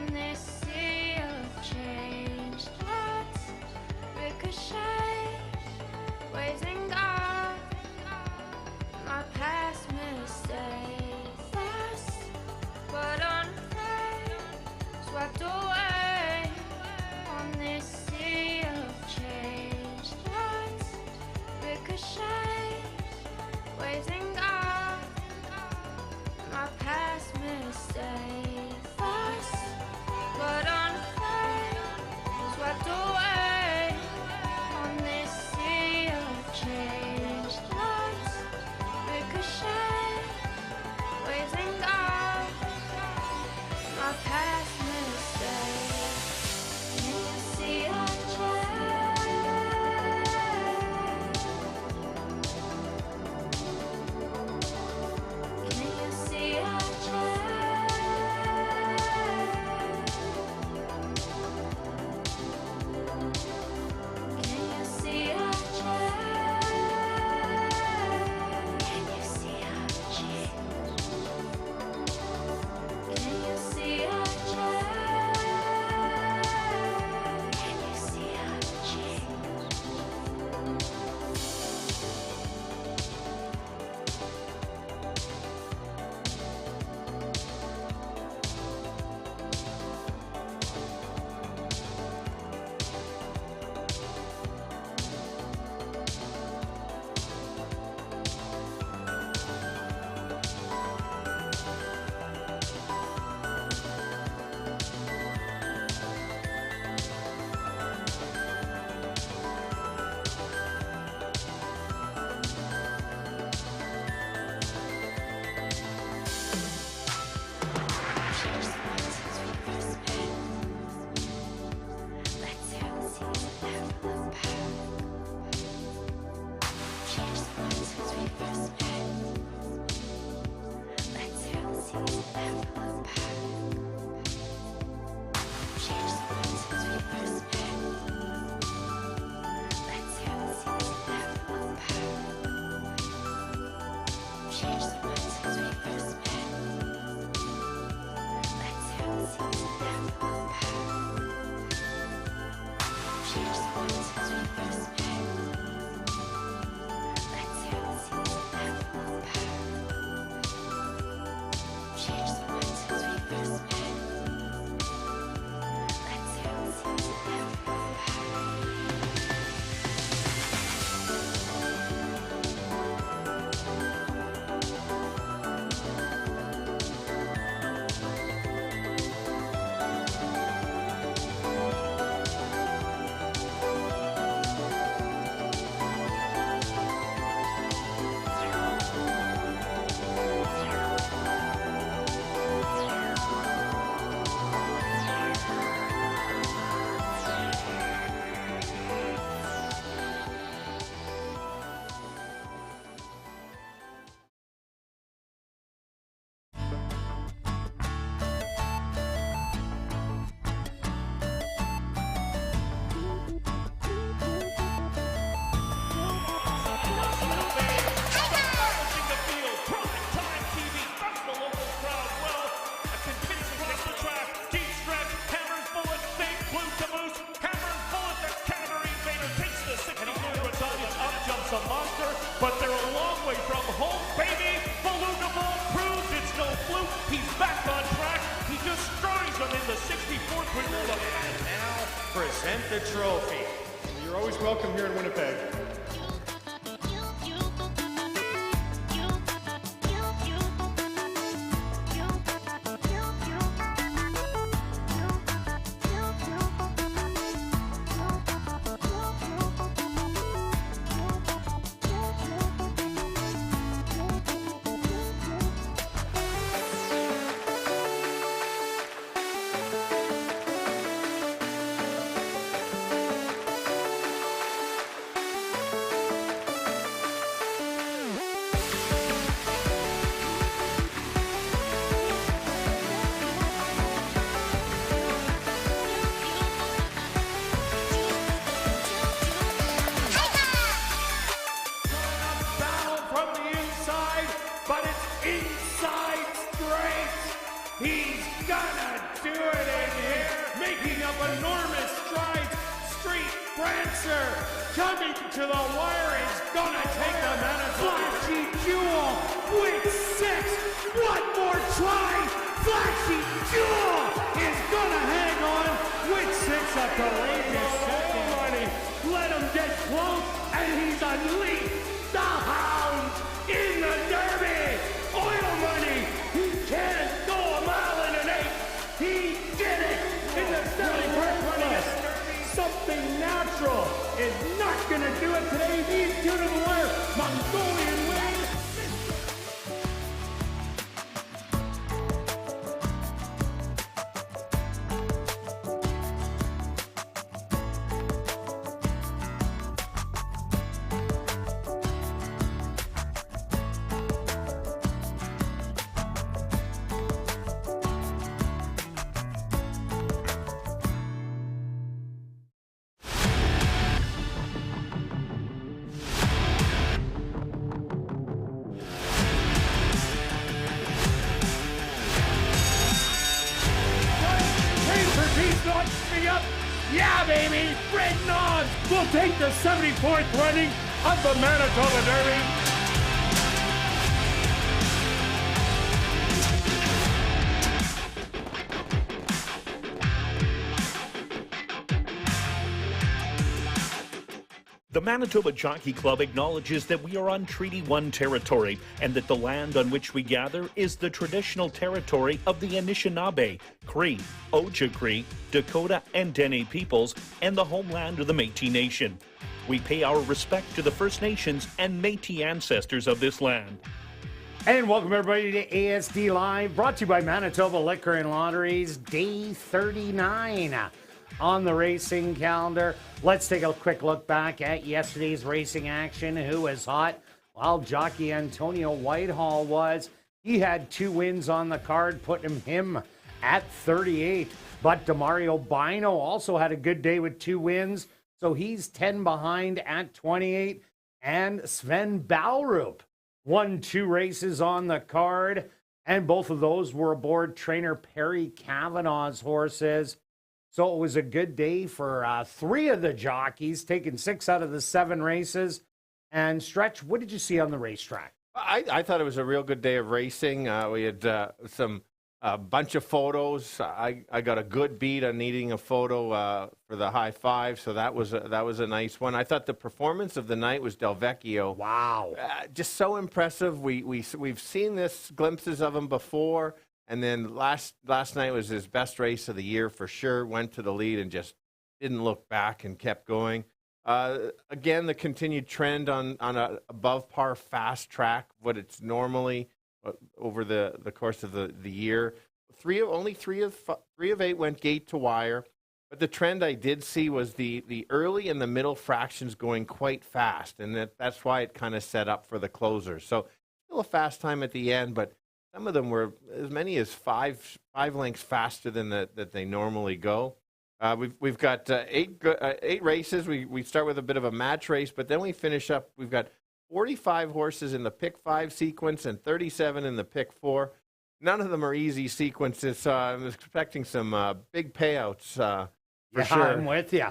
on this sea of change. Thoughts ricochet, waves and God, my past mistakes, lost but unafraid, swept away on this sea of change. Thoughts ricochet, waves and God, my past mistakes, lost but unafraid, swept away on this sea of change. Thoughts ricochet, waves and God, my past mistakes. Can you see a change? Can you see a change? Can you see a change? Can you see a change? Can you see a change? Can you see a change? But they're a long way from home, baby. Beluga Ball proves it's no fluke. He's back on track. He destroys them in the 64th Winnipeg. And now, present the trophy. You're always welcome here in Winnipeg. making up enormous strides. Street Prancer coming to the wire is gonna take the Manitoba. Flashy Jewel with 6. One more try. Flashy Jewel is gonna hang on with 6 at the latest second. Let him get close, and he's unleashed the hound in the Derby. Oil Money, he can't go a mile and an eighth. He did it in the Derby. Something natural is not gonna do it today. He's due to the wire. Mongolian wins. Yeah, baby! Fred Nods will take the 74th running of the Manitoba Derby. The Manitoba Jockey Club acknowledges that we are on Treaty 1 territory and that the land on which we gather is the traditional territory of the Anishinaabe, Cree, Ojibwe, Dakota, and Dene peoples and the homeland of the Métis Nation. We pay our respect to the First Nations and Métis ancestors of this land. And welcome everybody to ASD Live, brought to you by Manitoba Liquor and Lotteries, day 39 on the racing calendar. Let's take a quick look back at yesterday's racing action. Who was hot? Well, jockey Antonio Whitehall was. He had 2 wins on the card, putting him at 38. But Demario Bino also had a good day with 2 wins, so he's 10 behind at 28. And Sven Balrup won 2 races on the card, and both of those were aboard trainer Perry Kavanaugh's horses. So it was a good day for 3 of the jockeys, taking 6 out of the 7 races. And Stretch, what did you see on the racetrack? I thought it was a real good day of racing. We had a bunch of photos. I got a good beat on needing a photo for the high five, so that was a nice one. I thought the performance of the night was Del Vecchio. Wow, just so impressive. We've seen this glimpses of him before. And then last night was his best race of the year for sure. Went to the lead and just didn't look back and kept going. Again, the continued trend on a above par fast track, what it's normally over the course of the year. Only three of 8 went gate to wire. But the trend I did see was the early and the middle fractions going quite fast, and that's why it kind of set up for the closers. So still a fast time at the end, but some of them were as many as five lengths faster than that they normally go. We've got 8 races. We start with a bit of a match race, but then we finish up. We've got 45 horses in the pick 5 sequence and 37 in the pick 4. None of them are easy sequences, so I'm expecting some big payouts for sure. I'm with you.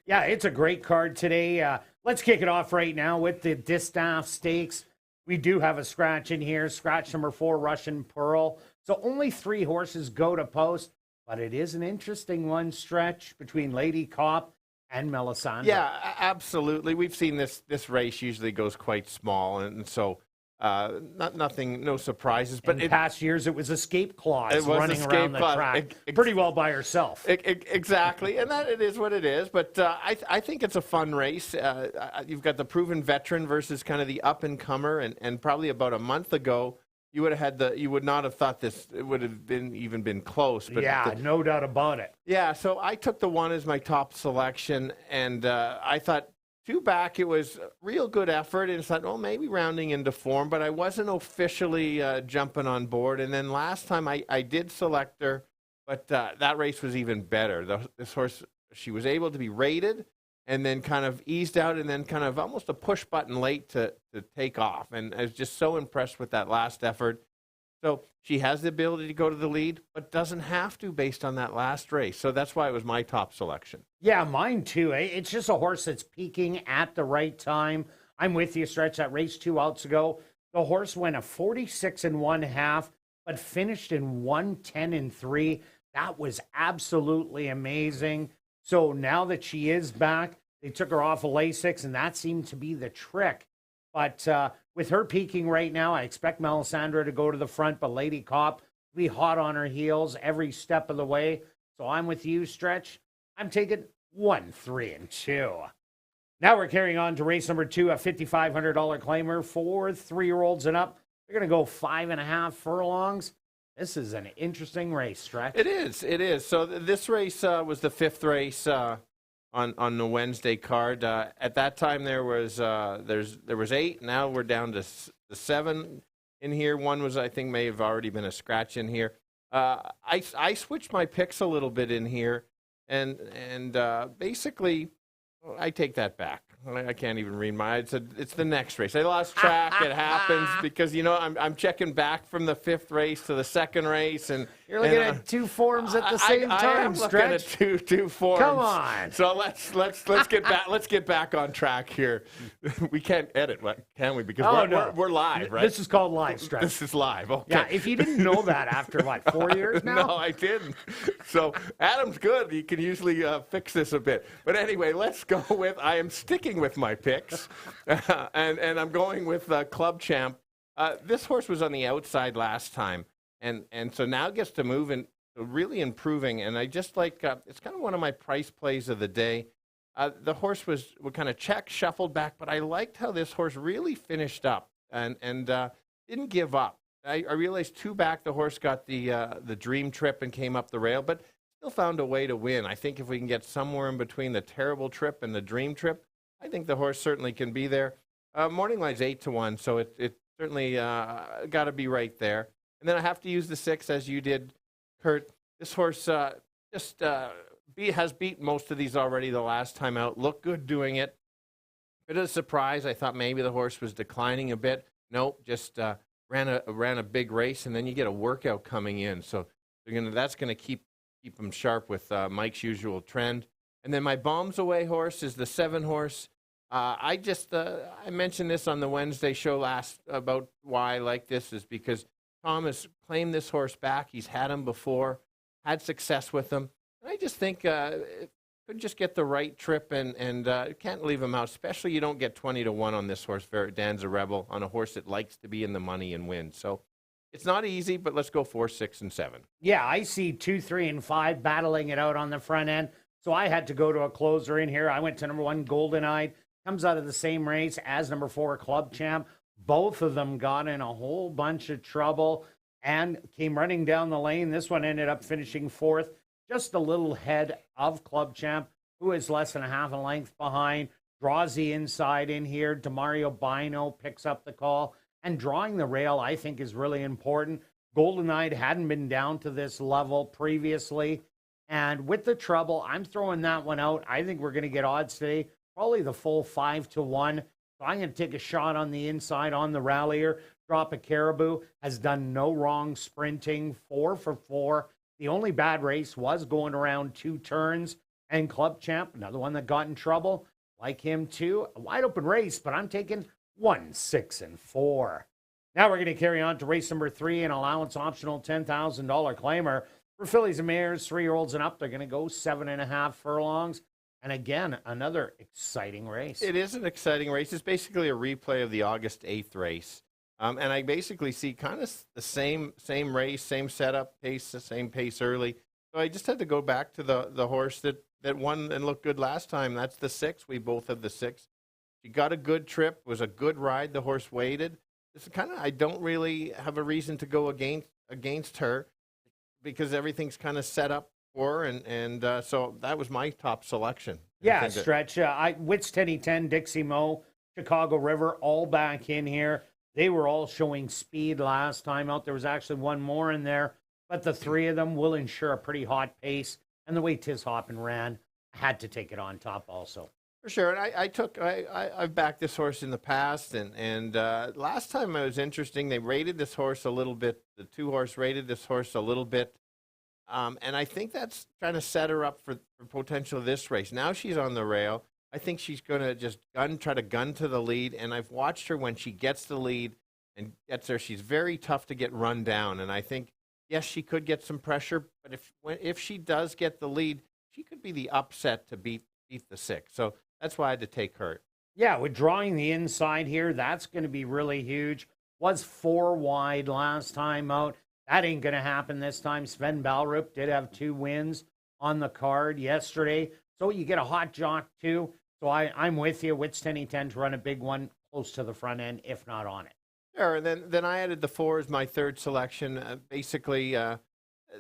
Yeah, it's a great card today. Let's kick it off right now with the Distaff Stakes. We do have a scratch in here. Scratch number 4, Russian Pearl. So only 3 horses go to post, but it is an interesting one, Stretch, between Lady Cop and Melisandre. Yeah, absolutely. We've seen this race usually goes quite small, and so no surprises. But in past years, it was Escape Clause running around the track pretty well by herself. Exactly, and that it is what it is. But I think it's a fun race. You've got the proven veteran versus kind of the up-and-comer, and probably about a month ago, you would not have thought this would have even been close. But yeah, no doubt about it. Yeah, so I took the 1 as my top selection, and I thought 2 back, it was a real good effort, and it's like, oh, maybe rounding into form, but I wasn't officially jumping on board. And then last time I did select her, but that race was even better. This horse, she was able to be rated and then kind of eased out and then kind of almost a push button late to take off. And I was just so impressed with that last effort. So she has the ability to go to the lead, but doesn't have to based on that last race. So that's why it was my top selection. Yeah, mine too. It's just a horse that's peaking at the right time. I'm with you, Stretch. That race 2 outs ago, the horse went a 46 1/2, but finished in 110 3. That was absolutely amazing. So now that she is back, they took her off of Lasix, and that seemed to be the trick. But with her peaking right now, I expect Melisandre to go to the front, but Lady Cop will be hot on her heels every step of the way. So I'm with you, Stretch. I'm taking 1, 3, and 2. Now we're carrying on to race number 2, a $5,500 claimer for 3-year-olds and up. They're going to go 5.5 furlongs. This is an interesting race, Stretch. It is. It is. So this race was the 5th race on the Wednesday card. At that time, there was 8. Now we're down to 7 in here. One was, I think, may have already been a scratch in here. I switched my picks a little bit in here, and basically, I take that back. I can't even read my. It's the next race. I lost track. It happens because I'm checking back from the 5th race to the 2nd race, and you're looking at 2 forms at the same time. I am Stretch. looking at two forms. Come on. So let's get back. Let's get back on track here. We can't edit, can we? Because we're live, right? This is called live, Stretch. This is live. Okay. Yeah. If you didn't know that after 4 years now. No, I didn't. So Adam's good. He can usually fix this a bit. But anyway, let's go with. I am sticking with my picks, and I'm going with Club Champ. This horse was on the outside last time, and so now gets to move and really improving. And I just like it's kind of one of my price plays of the day. The horse was kind of shuffled back, but I liked how this horse really finished up and didn't give up. I realized 2 back, the horse got the dream trip and came up the rail, but still found a way to win. I think if we can get somewhere in between the terrible trip and the dream trip, I think the horse certainly can be there. Morning line's 8-1, so it certainly got to be right there. And then I have to use the 6, as you did, Kirt. This horse has beat most of these already the last time out. Looked good doing it. Bit of a surprise. I thought maybe the horse was declining a bit. Nope, just ran a big race, and then you get a workout coming in. So that's gonna keep them sharp with Mike's usual trend. And then my bombs away horse is the 7 horse. I mentioned this on the Wednesday show last about why I like this is because Tom has claimed this horse back. He's had him before, had success with him. And I just think could just get the right trip and can't leave him out, especially you don't get 20-1 on this horse, Dan's a Rebel, on a horse that likes to be in the money and win. So it's not easy, but let's go 4, 6, and 7. Yeah, I see 2, 3, and 5 battling it out on the front end. So I had to go to a closer in here. I went to number 1, Golden Eyed. Comes out of the same race as number 4, Club Champ. Both of them got in a whole bunch of trouble and came running down the lane. This one ended up finishing 4th, just a little head of Club Champ, who is less than a half a length behind. Draws the inside in here. Demario Bino picks up the call. And drawing the rail, I think, is really important. Golden Eyed hadn't been down to this level previously. And with the trouble, I'm throwing that one out. I think we're going to get odds today, probably the full 5-1. So I'm going to take a shot on the inside on the rallier. Drop a Caribou. Has done no wrong sprinting. 4 for 4. The only bad race was going around 2 turns. And Club Champ, another one that got in trouble. Like him too. A wide open race, but I'm taking 1, 6, and 4. Now we're going to carry on to race number 3, an allowance optional $10,000 claimer. For fillies and mares, 3-year-olds and up, they're going to go 7.5 furlongs. And again, another exciting race. It is an exciting race. It's basically a replay of the August 8th race. And I basically see kind of the same race, same setup, pace, the same pace early. So I just had to go back to the horse that won and looked good last time. That's the 6. We both have the 6. She got a good trip, was a good ride. The horse waited. It's kind of, I don't really have a reason to go against her because everything's kind of set up for her, and so that was my top selection. Yeah, Stretch. Wits Teddy 10, Dixie Mo, Chicago River, all back in here. They were all showing speed last time out. There was actually one more in there, but the 3 of them will ensure a pretty hot pace. And the way Tiz Hoppin ran, I had to take it on top also. For sure, and I've backed this horse in the past, and last time it was interesting. They rated this horse a little bit. The 2-horse rated this horse a little bit, and I think that's trying to set her up for potential of this race. Now she's on the rail. I think she's going to just try to gun to the lead, and I've watched her when she gets the lead and gets there. She's very tough to get run down, and I think yes, she could get some pressure, but if she does get the lead, she could be the upset to beat the 6. So that's why I had to take Kirt. Yeah, with drawing the inside here, that's going to be really huge. Was 4 wide last time out. That ain't going to happen this time. Sven Balrup did have 2 wins on the card yesterday. So you get a hot jock too. So I'm with you. Whitsteny tend to run a big one close to the front end, if not on it. Sure, and then I added the 4 as my third selection. Basically,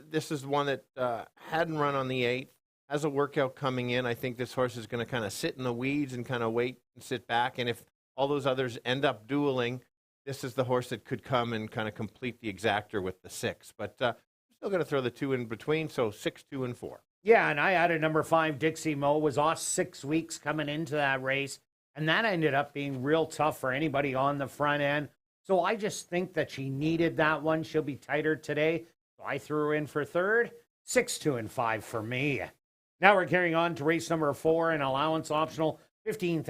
this is one that hadn't run on the 8th. Has a workout coming in. I think this horse is going to kind of sit in the weeds and kind of wait and sit back. And if all those others end up dueling, this is the horse that could come and kind of complete the exactor with the 6. But I'm still going to throw the 2 in between, so 6, 2, and 4. Yeah, and I added number 5, Dixie Mo, was off 6 weeks coming into that race. And that ended up being real tough for anybody on the front end. So I just think that she needed that one. She'll be tighter today. So I threw her in for third. 6, 2, and 5 for me. Now we're carrying on to race number 4, an allowance optional $15,000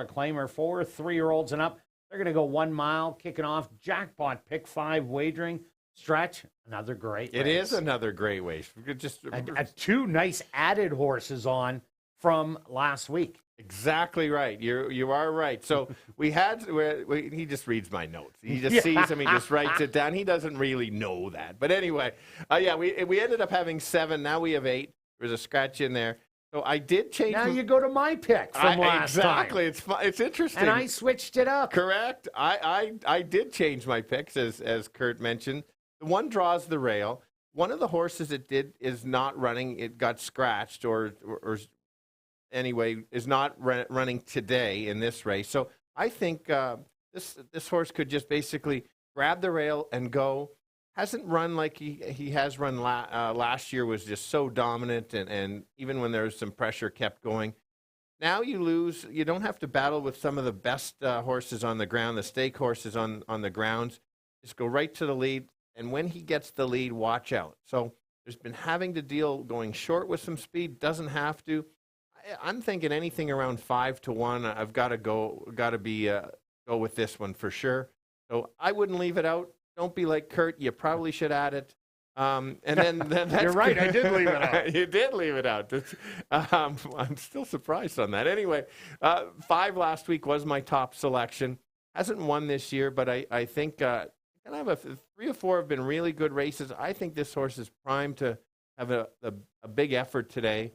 claimer for 3-year-olds and up. They're going to go 1 mile, kicking off jackpot pick 5 wagering stretch. Another great race. It is another great race. Just 2 nice added horses on from last week. Exactly right. You are right. So he just reads my notes. He just sees them. He just writes it down. He doesn't really know that. But anyway, we ended up having 7. Now we have 8. There's a scratch in there. So I did change. Now you go to my pick from last exactly. time. It's interesting. And I switched it up. Correct. I did change my picks as Kirt mentioned. The one draws the rail. One of the horses it did is not running. It got scratched or anyway is not running today in this race. So I think this horse could just basically grab the rail and go. Hasn't run like he has run last year, was just so dominant, and even when there was some pressure, kept going. Now you lose. You don't have to battle with some of the best horses on the ground, the stake horses on the grounds. Just go right to the lead, and when he gets the lead, watch out. So there's been having to deal going short with some speed. Doesn't have to. I'm thinking anything around 5 to 1. I've got to go with this one for sure. So I wouldn't leave it out. Don't be like Kirt. You probably should add it. And then that's You're right. I did leave it out. You did leave it out. I'm still surprised on that. Anyway, 5 last week was my top selection. Hasn't won this year, but I think kind of 3 or 4 have been really good races. I think this horse is primed to have a big effort today.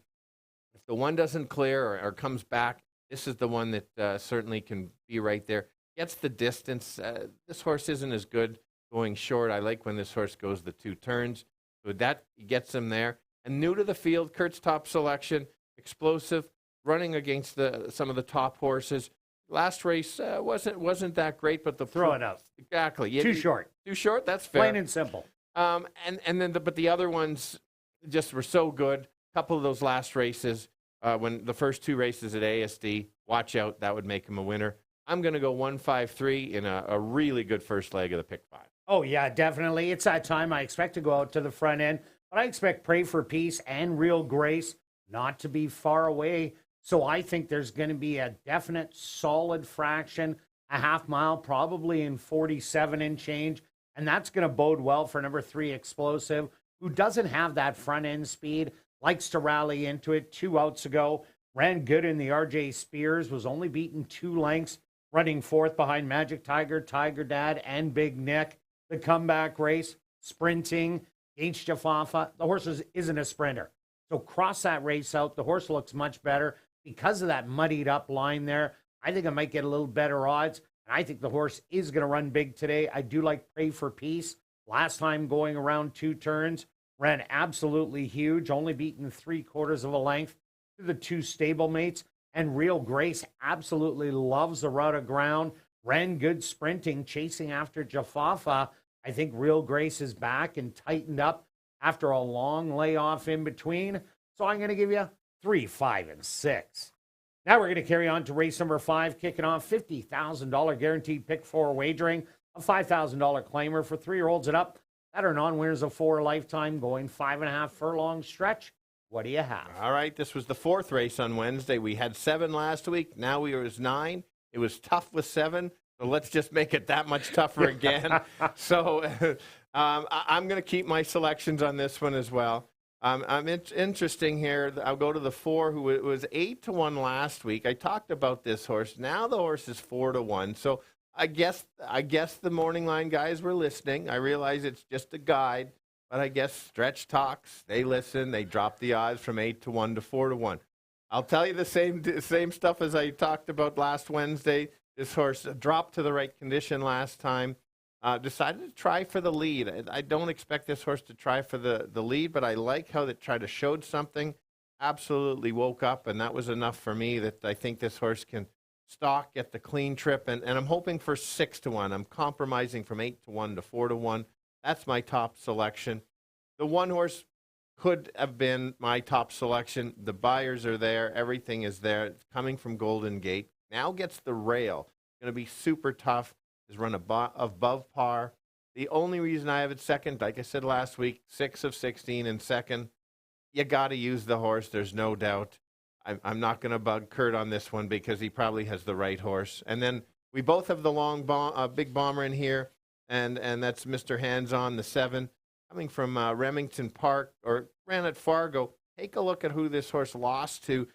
If the one doesn't clear or comes back, this is the one that certainly can be right there. Gets the distance. This horse isn't as good going short. I like when this horse goes the 2 turns. So that gets him there. And new to the field, Kirt's top selection, explosive, running against some of the top horses. Last race wasn't that great, but throw it out. Exactly. Too short. Too short. That's fair. Plain and simple. But the other ones just were so good. A couple of those last races, when the first 2 races at ASD, watch out. That would make him a winner. I'm going to go 1-5-3 in a really good first leg of the pick 5. Oh, yeah, definitely. It's that time. I expect to go out to the front end, but I expect Pray for Peace and Real Grace not to be far away. So I think there's going to be a definite solid fraction, a half mile, probably in 47 and change. And that's going to bode well for number 3, Explosive, who doesn't have that front end speed, likes to rally into it. 2 outs ago, ran good in the RJ Spears, was only beaten 2 lengths, running 4th behind Magic Tiger, Tiger Dad, and Big Nick. The comeback race, sprinting, H. Jafafa. The horse isn't a sprinter. So cross that race out. The horse looks much better because of that muddied up line there. I think I might get a little better odds. And I think the horse is going to run big today. I do like Pray for Peace. Last time going around 2 turns, ran absolutely huge, only beaten 3/4 of a length to the 2 stablemates. And Real Grace absolutely loves the route of ground. Ran good sprinting, chasing after Jafafa. I think Real Grace is back and tightened up after a long layoff in between. So I'm going to give you 3, 5, and 6. Now we're going to carry on to race number 5, kicking off $50,000 guaranteed pick 4 wagering, a $5,000 claimer for 3-year-olds and up that are non-winners of 4 lifetime, going 5.5 furlong stretch. What do you have? All right, this was the 4th race on Wednesday. We had 7 last week. Now we was 9. It was tough with 7, so let's just make it that much tougher again. So I'm going to keep my selections on this one as well. Interesting here. I'll go to the 4, who was 8-1 last week. I talked about this horse. Now the horse is 4-1. So I guess the morning line guys were listening. I realize it's just a guide, but I guess Stretch talks. They listen. They drop the odds from 8-1 to 4-1. I'll tell you the same stuff as I talked about last Wednesday. This horse dropped to the right condition last time. Decided to try for the lead. I don't expect this horse to try for the lead, but I like how they tried to show something. Absolutely woke up, and that was enough for me that I think this horse can stalk, get the clean trip, and I'm hoping for 6-1. I'm compromising from 8-1 to 4-1. That's my top selection. The one horse could have been my top selection. The buyers are there. Everything is there. It's coming from Golden Gate. Now gets the rail. Going to be super tough. Is run above par. The only reason I have it second, like I said last week, 6 of 16 in second. You got to use the horse. There's no doubt. I'm not going to bug Kirt on this one because he probably has the right horse. And then we both have the big bomber in here, and that's Mr. Hands On, the 7, coming from Remington Park, or ran at Fargo. Take a look at who this horse lost to.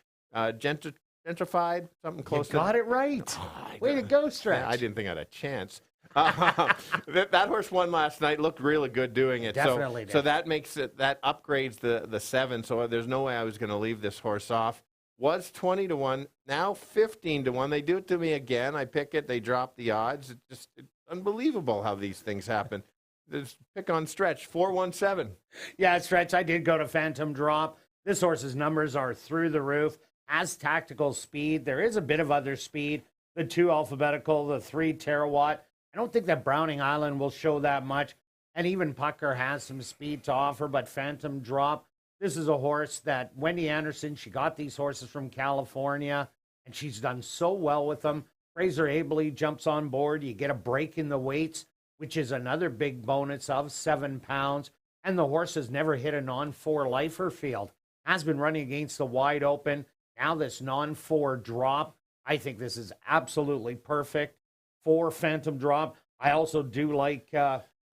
Gentrified, something close to. You got it right. Way to go, Stretch. I didn't think I had a chance. That horse won last night. Looked really good doing it. Definitely did. So that makes it, that upgrades the 7. So there's no way I was going to leave this horse off. Was 20-1, now 15-1. They do it to me again. I pick it. They drop the odds. It's unbelievable how these things happen. Just pick on Stretch, 417. Yeah, Stretch. I did go to Phantom Drop. This horse's numbers are through the roof. Has tactical speed. There is a bit of other speed. The 2 alphabetical, the 3 terawatt. I don't think that Browning Island will show that much. And even Pucker has some speed to offer, but Phantom Drop, this is a horse that Wendy Anderson, she got these horses from California, and she's done so well with them. Fraser Abley jumps on board. You get a break in the weights, which is another big bonus of 7 pounds. And the horse has never hit a non-4 lifer field. Has been running against the wide open. Now this non-4 drop, I think this is absolutely perfect for Phantom Drop. I also do like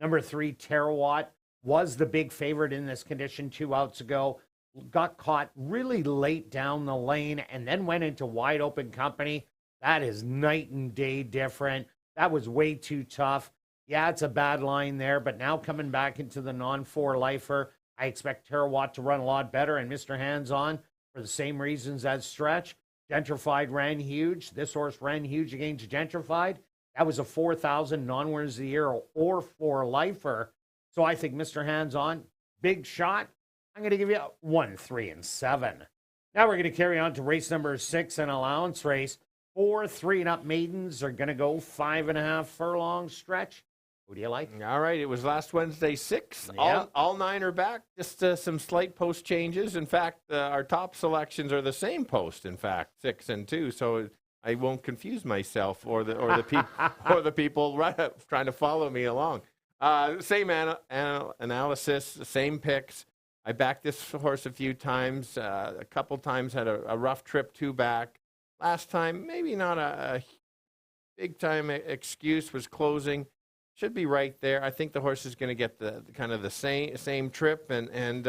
number 3 Terawatt. Was the big favorite in this condition 2 outs ago. Got caught really late down the lane and then went into wide open company. That is night and day different. That was way too tough. Yeah, it's a bad line there, but now coming back into the non-4 lifer, I expect Terawatt to run a lot better, and Mr. Hands On, for the same reasons as Stretch. Gentrified ran huge. This horse ran huge against Gentrified. That was a 4,000 non-winners of the year or 4 lifer. So I think Mr. Hands On, big shot. I'm going to give you 1, 3, and 7. Now we're going to carry on to race number 6, an allowance race. 4 3 and up maidens are going to go 5.5 furlong stretch. Who do you like? All right, it was last Wednesday, 6. Yeah. All 9 are back. Just some slight post changes. In fact, our top selections are the same post. In fact, 6 and 2. So I won't confuse myself or the people trying to follow me along. Same analysis, same picks. I backed this horse a few times. A couple times had a rough trip 2 back. Last time, maybe not a big time excuse, was closing. Should be right there. I think the horse is going to get the kind of the same trip, and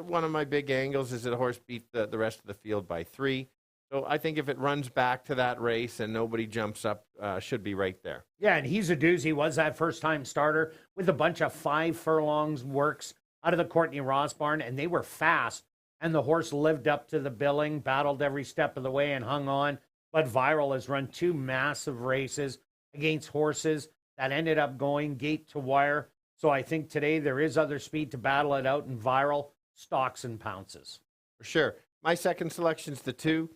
one of my big angles is that the horse beat the rest of the field by 3. So I think if it runs back to that race and nobody jumps up, should be right there. Yeah, and he's a doozy. Was that first-time starter with a bunch of 5 furlongs works out of the Courtney Ross barn, and they were fast. And the horse lived up to the billing, battled every step of the way, and hung on. But Viral has run 2 massive races against horses that ended up going gate to wire. So I think today there is other speed to battle it out, and Viral stalks and pounces. For sure. My second selection's the 2.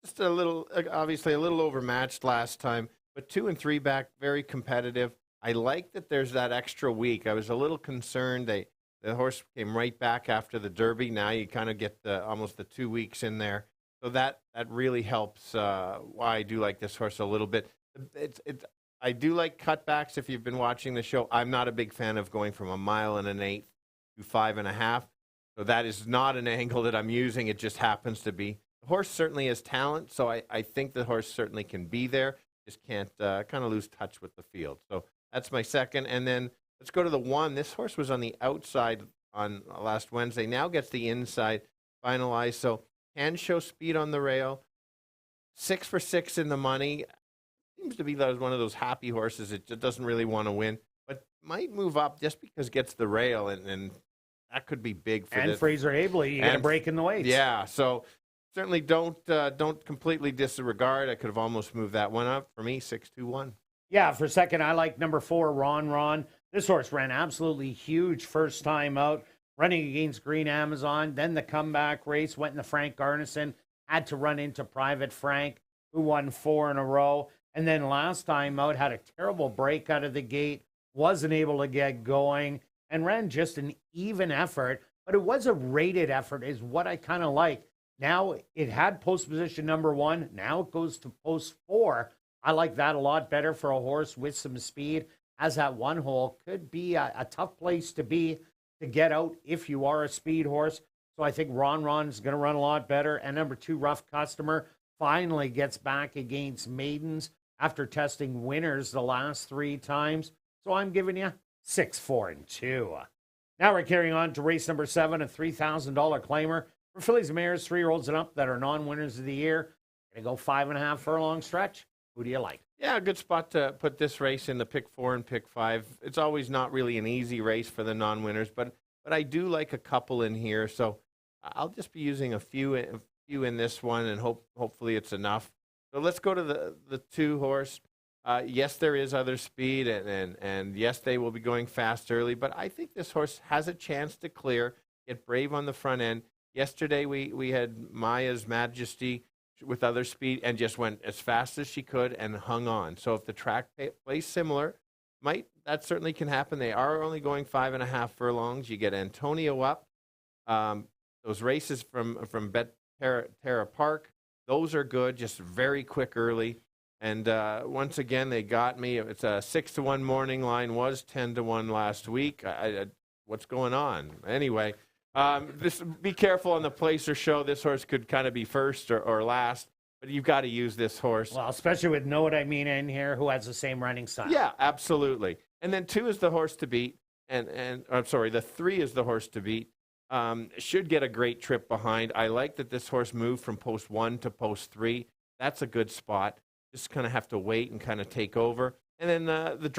Just a little, obviously a little overmatched last time, but 2 and 3 back, very competitive. I like that there's that extra week. I was a little concerned. The horse came right back after the Derby. Now you kind of get almost the 2 weeks in there. So that really helps why I do like this horse a little bit. I do like cutbacks. If you've been watching the show, I'm not a big fan of going from 1 1/8 to 5.5. So that is not an angle that I'm using. It just happens to be. The horse certainly has talent, so I think the horse certainly can be there. Just can't kind of lose touch with the field. So that's my second. And then let's go to the 1. This horse was on the outside on last Wednesday. Now gets the inside finalized. So can show speed on the rail. 6 for 6 in the money. Seems to be one of those happy horses. It just doesn't really want to win, but might move up just because it gets the rail, and that could be big for this. Fraser Abley, you got a break in the weights. Yeah, so certainly don't completely disregard. I could have almost moved that one up. For me, 6-2-1. Yeah, for second, I like number 4, Ron. This horse ran absolutely huge first time out, running against Green Amazon. Then the comeback race went in the Frank Garnison, had to run into Private Frank, who won 4 in a row. And then last time out, had a terrible break out of the gate, wasn't able to get going, and ran just an even effort. But it was a rated effort, is what I kind of like. Now, it had post position number 1. Now it goes to post 4. I like that a lot better for a horse with some speed, as that 1 hole could be a tough place to be to get out if you are a speed horse. So I think Ron is going to run a lot better. And number 2, Rough Customer, finally gets back against maidens after testing winners the last 3 times. So I'm giving you 6, 4, and 2. Now we're carrying on to race number 7, a $3,000 claimer for fillies and mares, 3-year-olds and up that are non-winners of the year. Going to go 5.5 furlong stretch. Who do you like? Yeah, a good spot to put this race in the pick 4 and pick 5. It's always not really an easy race for the non-winners, but I do like a couple in here. So I'll just be using a few in this one, and hopefully it's enough. So let's go to the 2 horse. Yes, there is other speed, and yes, they will be going fast early, but I think this horse has a chance to clear, get brave on the front end. Yesterday, we had Maya's Majesty with other speed and just went as fast as she could and hung on. So if the track plays similar, that certainly can happen. They are only going 5.5 furlongs. You get Antonio up. Those races from Terra Park, those are good, just very quick early. And once again, they got me. It's a 6-1 morning line, was 10-1 last week. What's going on? Anyway, be careful on the placer show. This horse could kind of be first or last, but you've got to use this horse. Well, especially with Know What I Mean in here, who has the same running style. Yeah, absolutely. And then 2 is the horse to beat. And I'm sorry, the 3 is the horse to beat. Should get a great trip behind. I like that this horse moved from post 1 to post 3. That's a good spot. Just kind of have to wait and kind of take over. And then the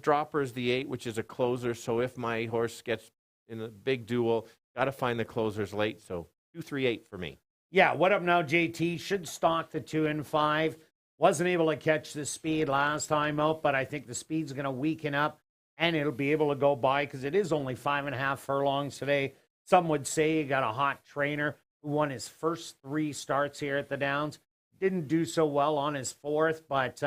dropper is the 8, which is a closer. So if my horse gets in a big duel, got to find the closers late. So 2, 3, 8 for me. Yeah, what up now, JT? Should stalk the 2 and 5. Wasn't able to catch the speed last time out, but I think the speed's going to weaken up, and it'll be able to go by because it is only 5.5 furlongs today. Some would say you got a hot trainer who won his first 3 starts here at the Downs. Didn't do so well on his 4th, but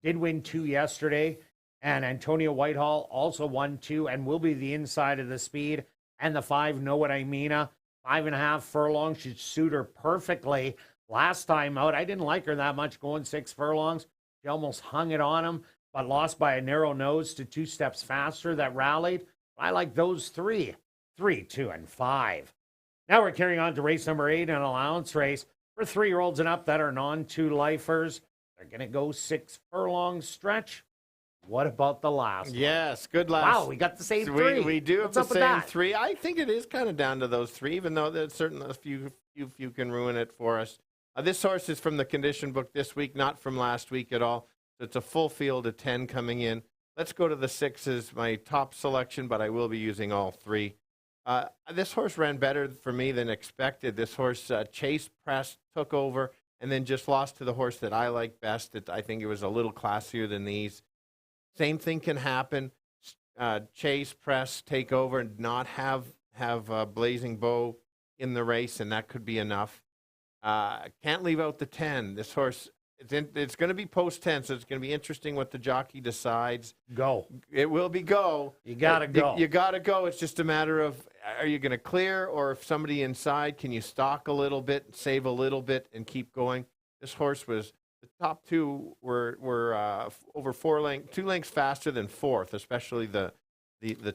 did win 2 yesterday. And Antonio Whitehall also won 2 and will be the inside of the speed. And the 5, Know What I Mean, 5.5 furlongs should suit her perfectly. Last time out, I didn't like her that much going 6 furlongs. She almost hung it on him, but lost by a narrow nose to 2 steps faster that rallied. I like those 3, 2, and 5. Now we're carrying on to race number 8, an allowance race for 3-year-olds and up that are non-2-lifers. They're going to go 6 furlong stretch. What about the last one? Yes, good last. Wow, we got the same 3. We do have What's the up with same that? 3. I think it is kind of down to those 3, even though there's certainly a few can ruin it for us. This horse is from the condition book this week, not from last week at all. So it's a full field of 10 coming in. Let's go to the 6s, my top selection, but I will be using all 3. This horse ran better for me than expected. This horse chased, pressed, took over, and then just lost to the horse that I like best. I think it was a little classier than these. Same thing can happen. Chase, press, take over, and not have Blazing Bow in the race, and that could be enough. Can't leave out the 10. This horse It's going to be post-10, so it's going to be interesting what the jockey decides. Go. It will be go. You got to go. You got to go. It's just a matter of, are you going to clear, or if somebody inside, can you stalk a little bit, save a little bit, and keep going? This horse was, the top two were over 2 lengths faster than fourth, especially the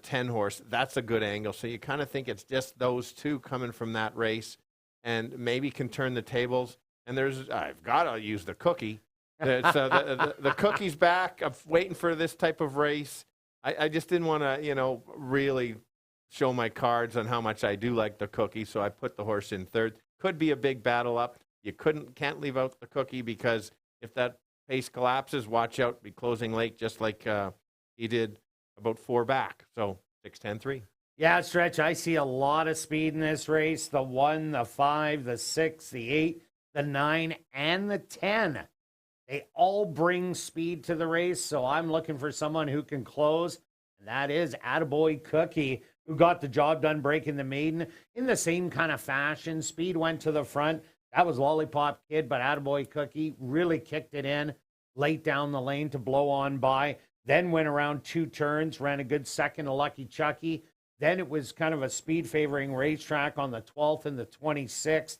10 horse. That's a good angle. So you kind of think it's just those two coming from that race, and maybe can turn the tables. And I've got to use the cookie. The cookie's back. I'm waiting for this type of race. I just didn't want to, really show my cards on how much I do like the cookie, so I put the horse in third. Could be a big battle up. You can't leave out the cookie, because if that pace collapses, watch out, be closing late, just like he did about 4 back. So 6-10-3. Yeah, Stretch, I see a lot of speed in this race. The 1, the 5, the 6, the 8, the 9, and the 10. They all bring speed to the race, so I'm looking for someone who can close, and that is Attaboy Cookie, who got the job done breaking the maiden in the same kind of fashion. Speed went to the front. That was Lollipop Kid, but Attaboy Cookie really kicked it in late down the lane to blow on by, then went around 2 turns, ran a good second to Lucky Chucky. Then it was kind of a speed-favoring racetrack on the 12th and the 26th.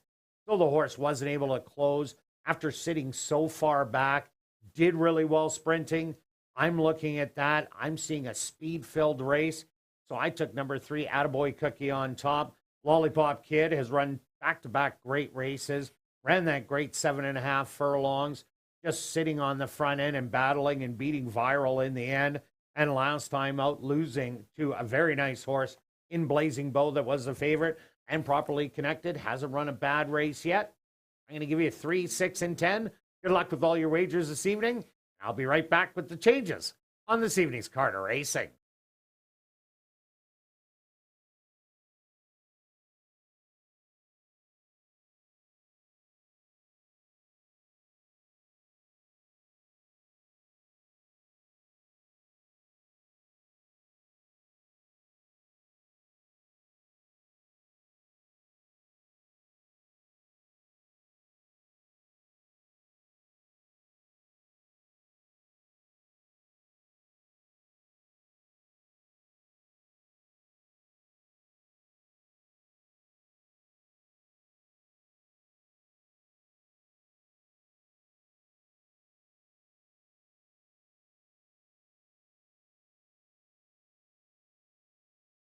So the horse wasn't able to close after sitting so far back. Did really well sprinting. I'm looking at that. I'm seeing a speed-filled race. So I took number 3, Attaboy Cookie, on top. Lollipop Kid has run back-to-back great races. Ran that great 7.5 furlongs. Just sitting on the front end and battling and beating Viral in the end. And last time out, losing to a very nice horse in Blazing Bow that was the favorite. And Properly Connected hasn't run a bad race yet. I'm going to give you 3, 6, and 10. Good luck with all your wagers this evening. I'll be right back with the changes on this evening's Carter Racing.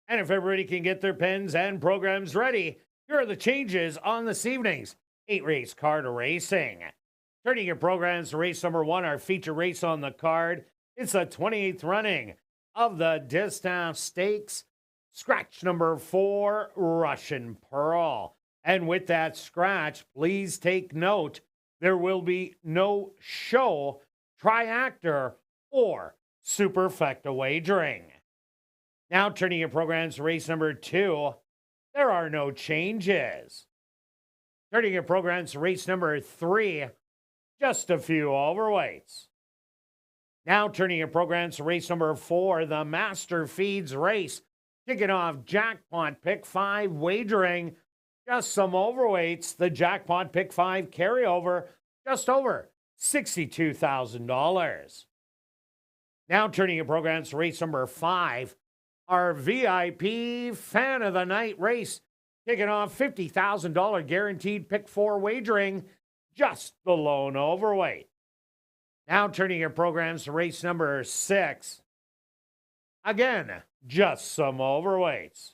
And if everybody can get their pens and programs ready, here are the changes on this evening's 8-race Carter Racing. Turning your programs to race number 1, our feature race on the card. It's the 28th running of the Distaff Stakes. Scratch number 4, Russian Pearl. And with that scratch, please take note, there will be no show, triactor, or superfecta wagering. Now turning your programs to race number 2, there are no changes. Turning your programs to race number 3, just a few overweights. Now turning your programs to race number 4, the Master Feeds race. Kicking off Jackpot Pick 5 wagering, just some overweights. The Jackpot Pick 5 carryover, just over $62,000. Now turning your programs to race number 5, our VIP Fan of the Night race, kicking off $50,000 guaranteed pick 4 wagering, just the lone overweight. Now turning your programs to race number 6. Again, just some overweights.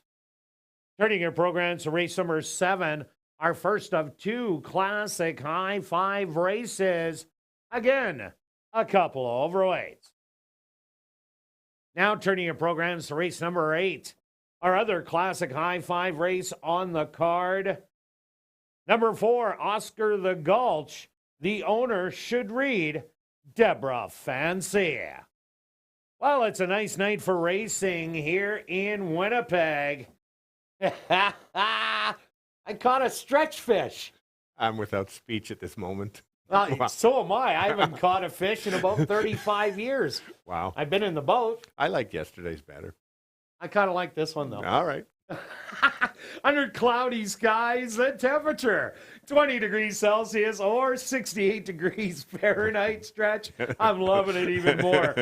Turning your programs to race number 7, our first of 2 classic high 5 races. Again, a couple of overweights. Now turning your programs to race number 8, our other classic high 5 race on the card. Number 4, Oscar the Gulch. The owner should read Deborah Fancy. Well, it's a nice night for racing here in Winnipeg. I caught a stretch fish. I'm without speech at this moment. Well, Wow. so am I. I haven't caught a fish in about 35 years. Wow. I've been in the boat. I like yesterday's better. I kind of like this one, though. All right. Under cloudy skies, the temperature 20 degrees Celsius or 68 degrees Fahrenheit stretch. I'm loving it even more.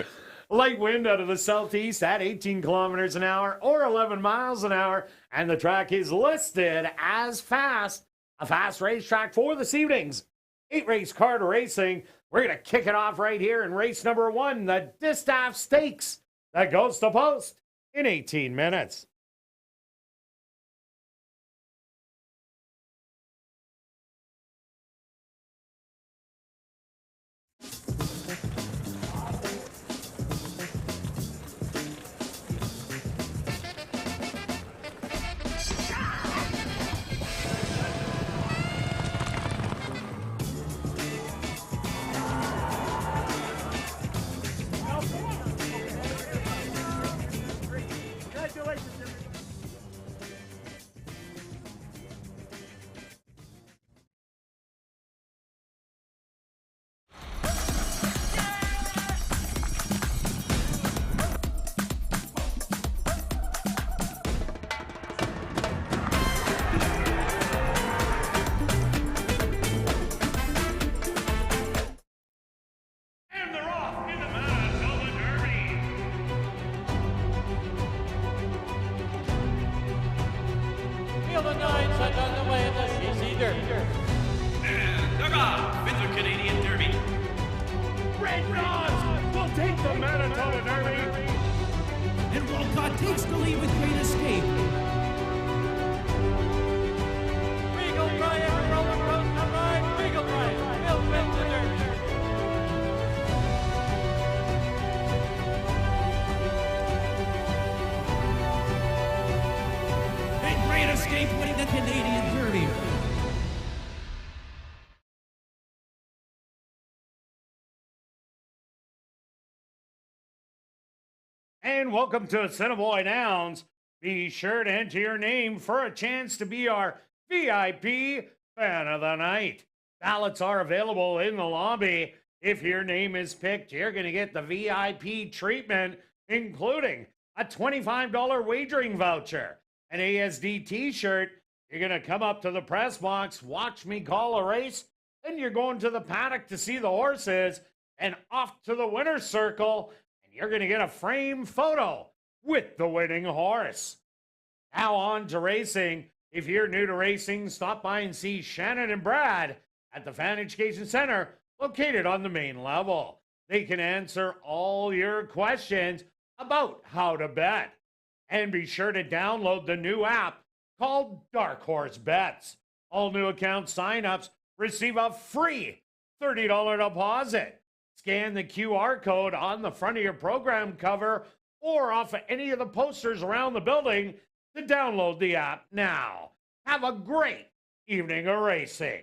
Light wind out of the southeast at 18 kilometers an hour or 11 miles an hour. And the track is listed as fast. A fast racetrack for this evening's 8-race card racing. We're going to kick it off right here in race number 1, the Distaff Stakes. That goes to post in 18 minutes. And they're off in the Manitoba Derby. Field of nine set underway in the CC Derby. And they're off in the Canadian Derby. Red Dogs will take the Manitoba Derby. And Walcott takes the lead with Great Escape. Regal Brian, Roland Rose to ride. Regal Brian will win the Derby. And Great Escape winning the Canadian Derby. And welcome to Assiniboia Downs. Be sure to enter your name for a chance to be our VIP Fan of the Night. Ballots are available in the lobby. If your name is picked, you're going to get the VIP treatment, including a $25 wagering voucher, an ASD t-shirt. You're going to come up to the press box, watch me call a race, then you're going to the paddock to see the horses, and off to the winner's circle, and you're going to get a framed photo with the winning horse. Now on to racing. If you're new to racing, stop by and see Shannon and Brad at the Fan Education Center, located on the main level. They can answer all your questions about how to bet. And be sure to download the new app called Dark Horse Bets. All new account signups receive a free $30 deposit. Scan the QR code on the front of your program cover or off of any of the posters around the building to download the app now. Have a great evening of racing.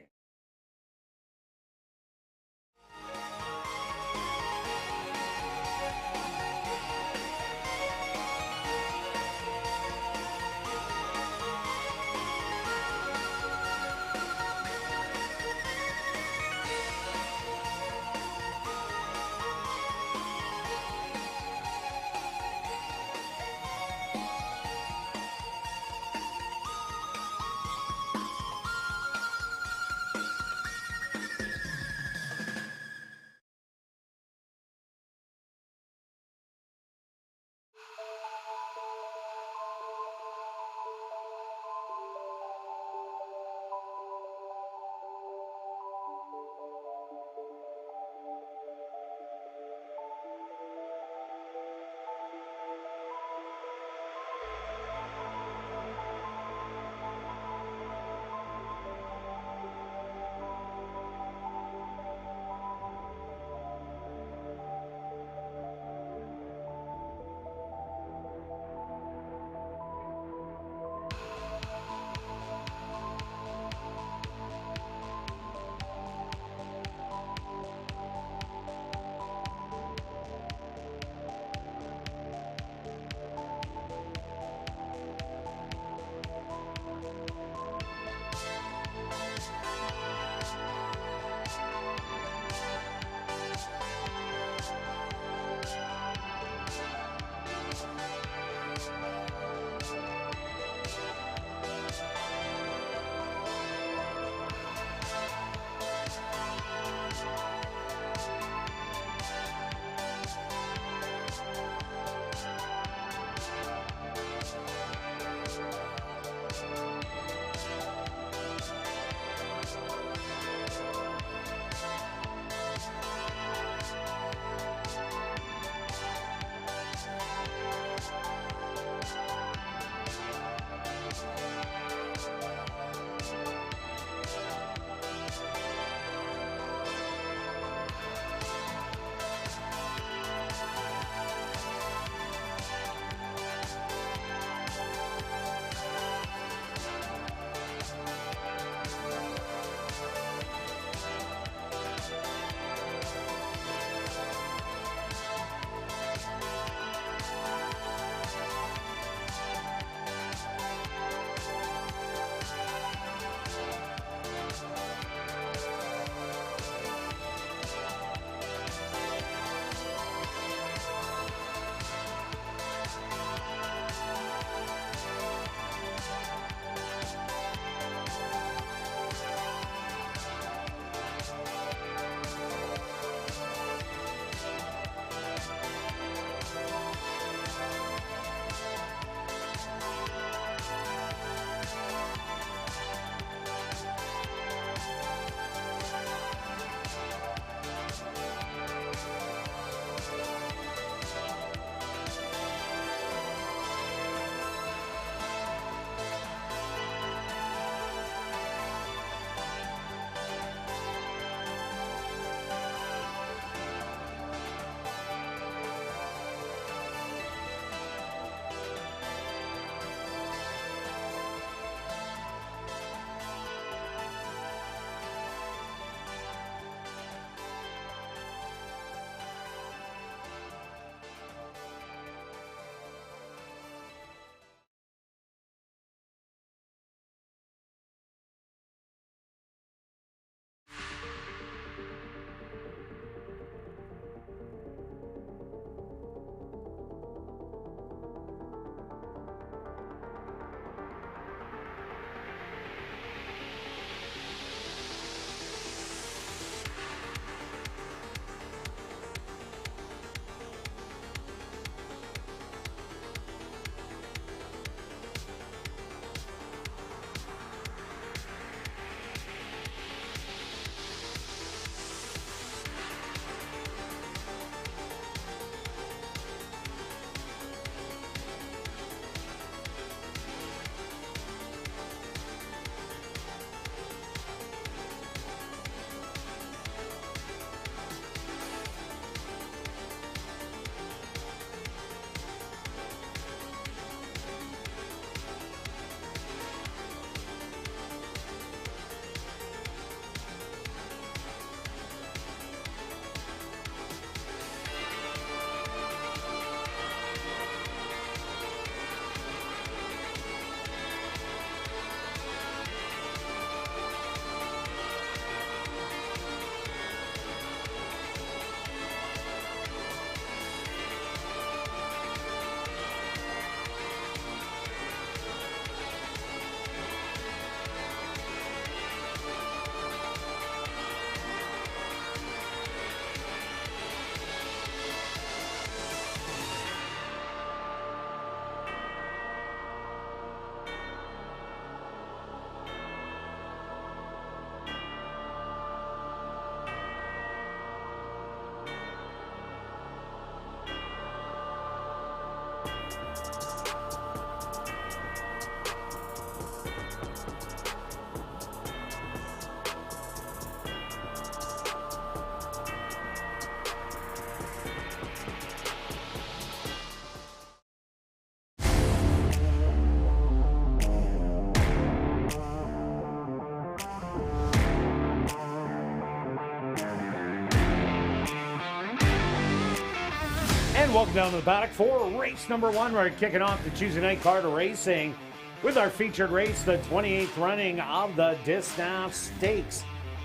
welcome down to the paddock for race number 1. We're kicking off the Tuesday night card of racing with our featured race, the 28th running of the Distaff Stakes.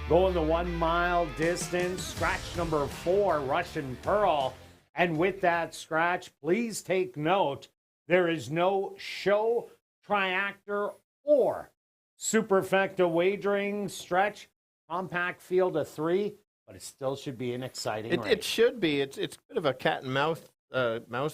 Going the 1 mile distance, scratch number 4, Russian Pearl. And with that scratch, please take note, there is no show, triactor, or superfecta wagering stretch. Compact field of 3, but it still should be an exciting race. It should be. It's a bit of a cat and mouse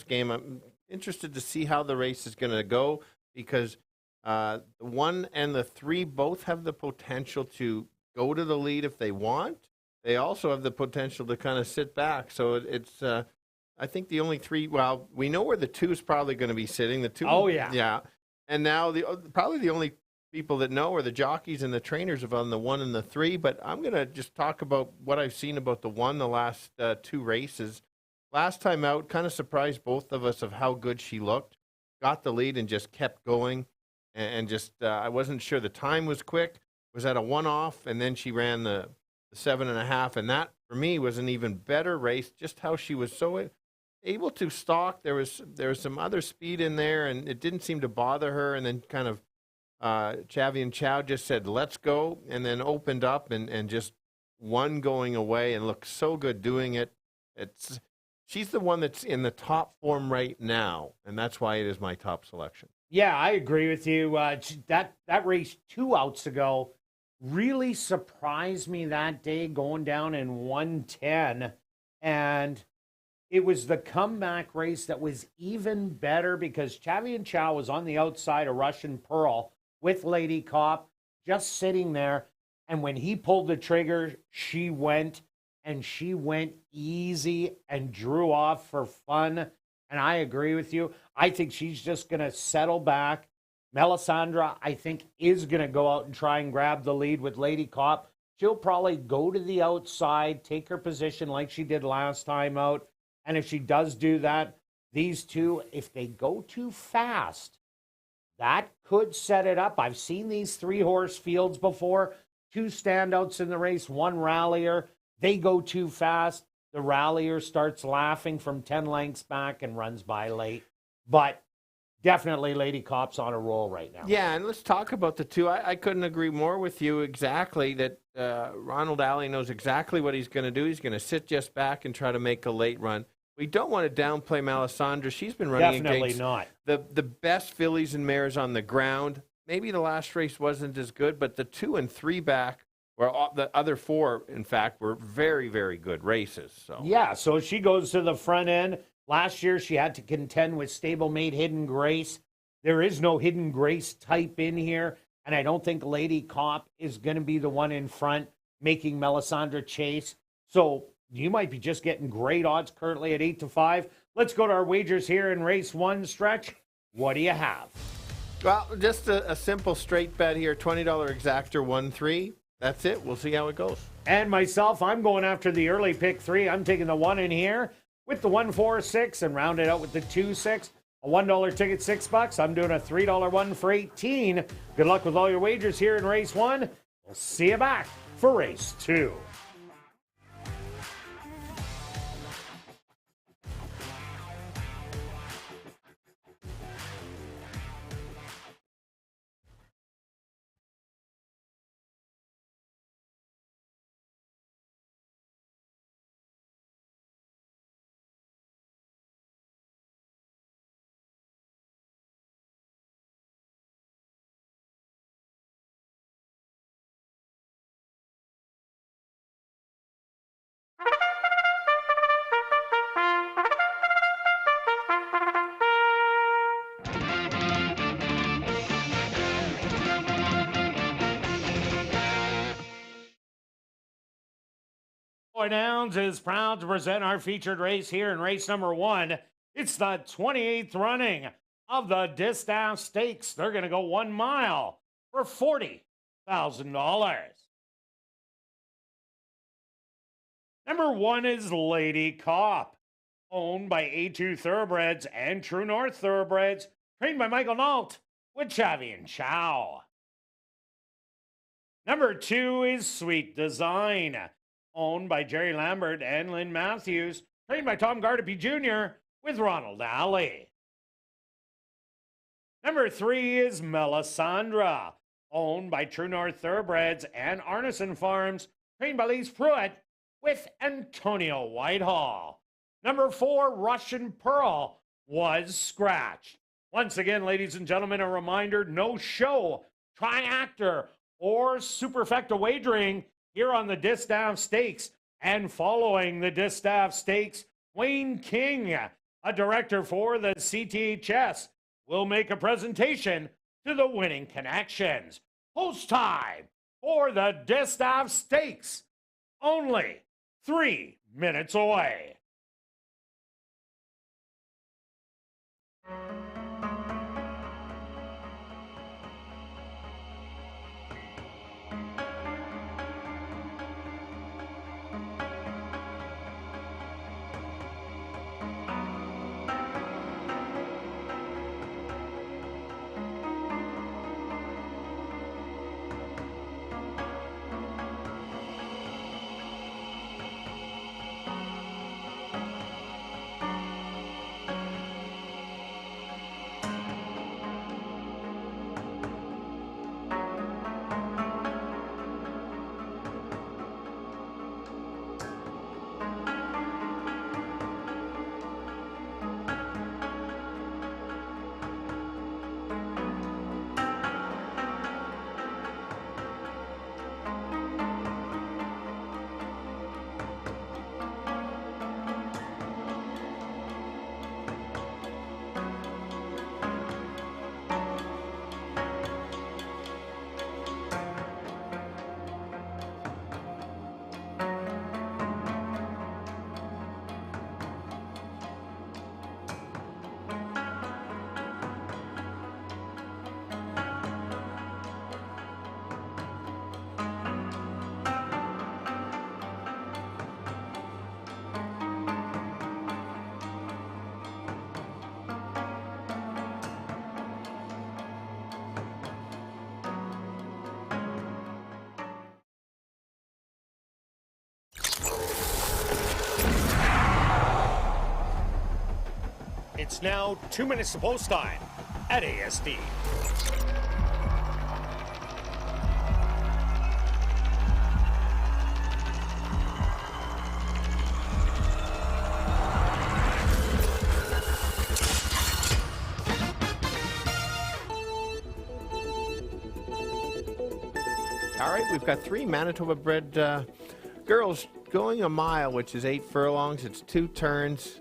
game. I'm interested to see how the race is going to go because the 1 and the 3 both have the potential to go to the lead if they want. They also have the potential to kind of sit back. So it's I think the only 3. Well, we know where the 2 is probably going to be sitting. The 2. Oh yeah. Yeah. And now probably the only people that know are the jockeys and the trainers on the 1 and the 3, but I'm going to just talk about what I've seen about the 1 the last 2 races. Last time out, kind of surprised both of us of how good she looked. Got the lead and just kept going, and just I wasn't sure the time was quick. Was at a 1-off, and then she ran the 7.5, and that for me was an even better race. Just how she was so able to stalk. There was some other speed in there, and it didn't seem to bother her. And then kind of Chavi and Chow just said, let's go, and then opened up and just won going away and looked so good doing it. She's the one that's in the top form right now, and that's why it is my top selection. Yeah, I agree with you. That race 2 outs ago really surprised me that day, going down in 110, and it was the comeback race that was even better because Chavi and Chow was on the outside of Russian Pearl with Lady Cop, just sitting there. And when he pulled the trigger, she went easy and drew off for fun. And I agree with you. I think she's just going to settle back. Melisandre, I think, is going to go out and try and grab the lead with Lady Cop. She'll probably go to the outside, take her position like she did last time out. And if she does do that, these 2, if they go too fast, that could set it up. I've seen these 3-horse fields before. 2 standouts in the race, 1 rallier. They go too fast. The rallier starts laughing from 10 lengths back and runs by late. But definitely Lady Cop's on a roll right now. Yeah, and let's talk about the 2. I couldn't agree more with you exactly that Ronald Alley knows exactly what he's going to do. He's going to sit just back and try to make a late run. We don't want to downplay Melisandre. She's been running against the best fillies and mares on the ground. Maybe the last race wasn't as good, but the 2 and 3 back, or the other 4, in fact, were very, very good races. So yeah, so she goes to the front end. Last year, she had to contend with stablemate Hidden Grace. There is no Hidden Grace type in here, and I don't think Lady Cop is going to be the one in front making Melisandre chase. So you might be just getting great odds currently at 8-5. Let's go to our wagers here in race 1 stretch. What do you have? Well, just a simple straight bet here, $20 exactor 1-3. That's it. We'll see how it goes. And myself, I'm going after the early pick 3. I'm taking the 1 in here with the 1-4-6 and round it out with the 2-6. A $1 ticket, $6. I'm doing a $3 one for 18. Good luck with all your wagers here in race 1. We'll see you back for race 2. Downs is proud to present our featured race here in race number 1. It's the 28th running of the Distaff Stakes. They're going to go 1 mile for $40,000. Number 1 is Lady Cop, owned by A2 Thoroughbreds and True North Thoroughbreds, trained by Michael Nault with Chavi and Chow. Number 2 is Sweet Design, owned by Jerry Lambert and Lynn Matthews, trained by Tom Gardapi Jr. with Ronald Alley. Number 3 is Melisandre, owned by True North Thoroughbreds and Arneson Farms, trained by Lise Pruitt, with Antonio Whitehall. Number 4, Russian Pearl, was scratched. Once again, ladies and gentlemen, a reminder, no show, triactor, or superfecta wagering here on the Distaff Stakes. And following the Distaff Stakes, Wayne King, a director for the CTHS, will make a presentation to the winning connections. Host time for the Distaff Stakes, only 3 minutes away. It's now 2 minutes to post time at ASD. All right, we've got 3 Manitoba-bred girls going a mile, which is 8 furlongs. It's 2 turns.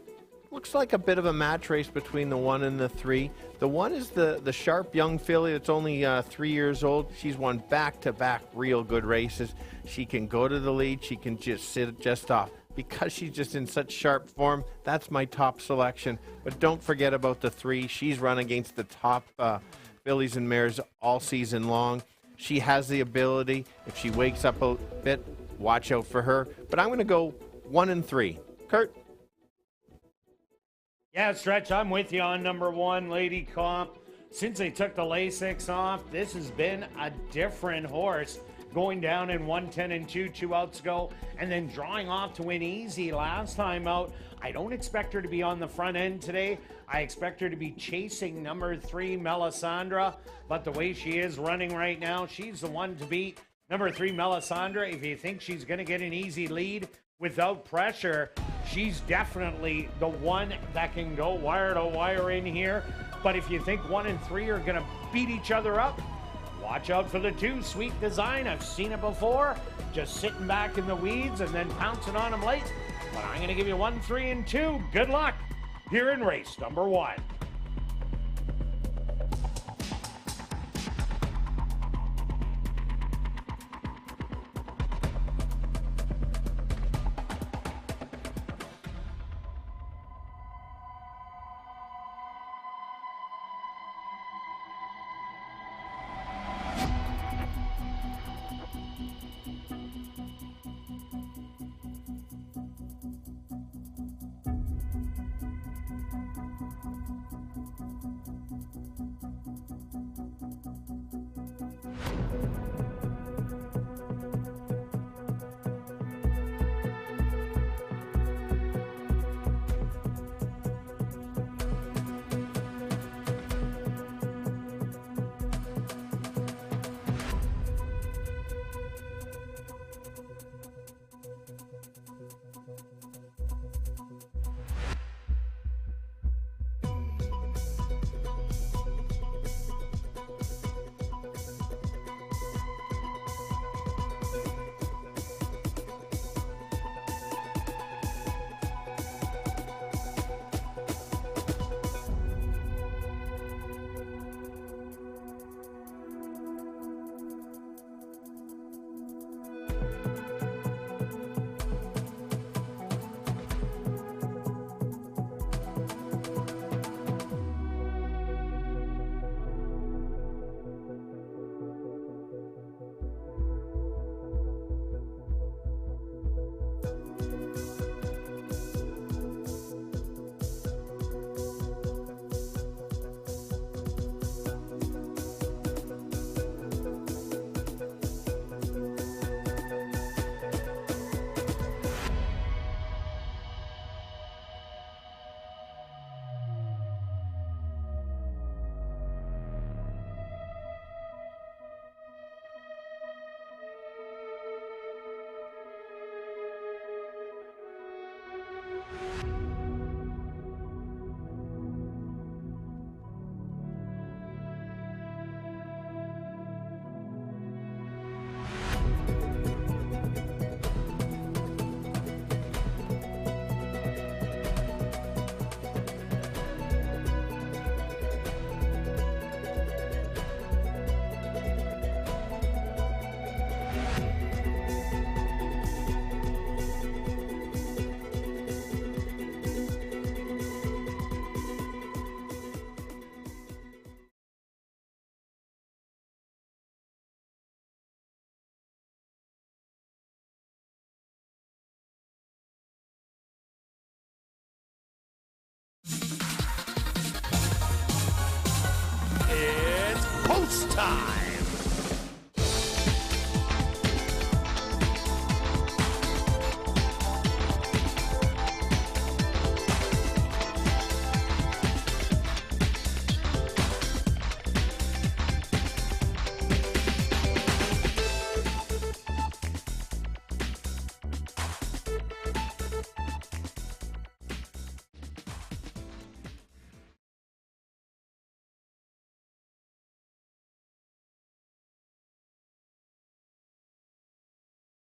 Looks like a bit of a match race between the 1 and the 3. The 1 is the sharp young filly that's only 3 years old. She's won back-to-back real good races. She can go to the lead. She can just sit just off. Because she's just in such sharp form, that's my top selection. But don't forget about the 3. She's run against the top fillies and mares all season long. She has the ability. If she wakes up a bit, watch out for her. But I'm going to go 1 and 3. Kirt? Yeah, Stretch, I'm with you on number 1, Lady Comp. Since they took the Lasix off, this has been a different horse. Going down in 110 and 2 outs ago, and then drawing off to win easy last time out. I don't expect her to be on the front end today. I expect her to be chasing number 3, Melisandre. But the way she is running right now, she's the one to beat. Number 3, Melisandre, if you think she's going to get an easy lead without pressure, she's definitely the one that can go wire to wire in here. But if you think 1 and 3 are going to beat each other up, watch out for the 2, Sweet Design. I've seen it before, just sitting back in the weeds and then pouncing on them late. But I'm going to give you 1, 3, and 2. Good luck here in race number 1.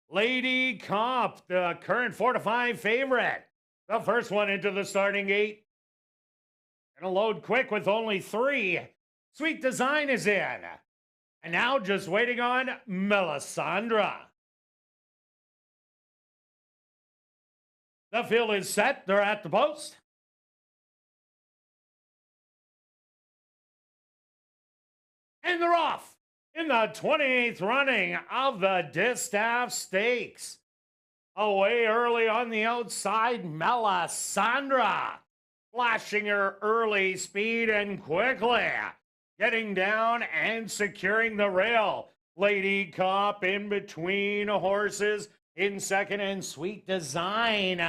Lady Cop, the current 4-5 favorite. The first one into the starting gate. Gonna load quick with only 3. Sweet Design is in. And now just waiting on Melisandre. The field is set. They're at the post. And they're off in the 28th running of the Distaff Stakes. Away early on the outside, Melisandre. Flashing her early speed and quickly getting down and securing the rail. Lady Cop in between horses in second, and Sweet Design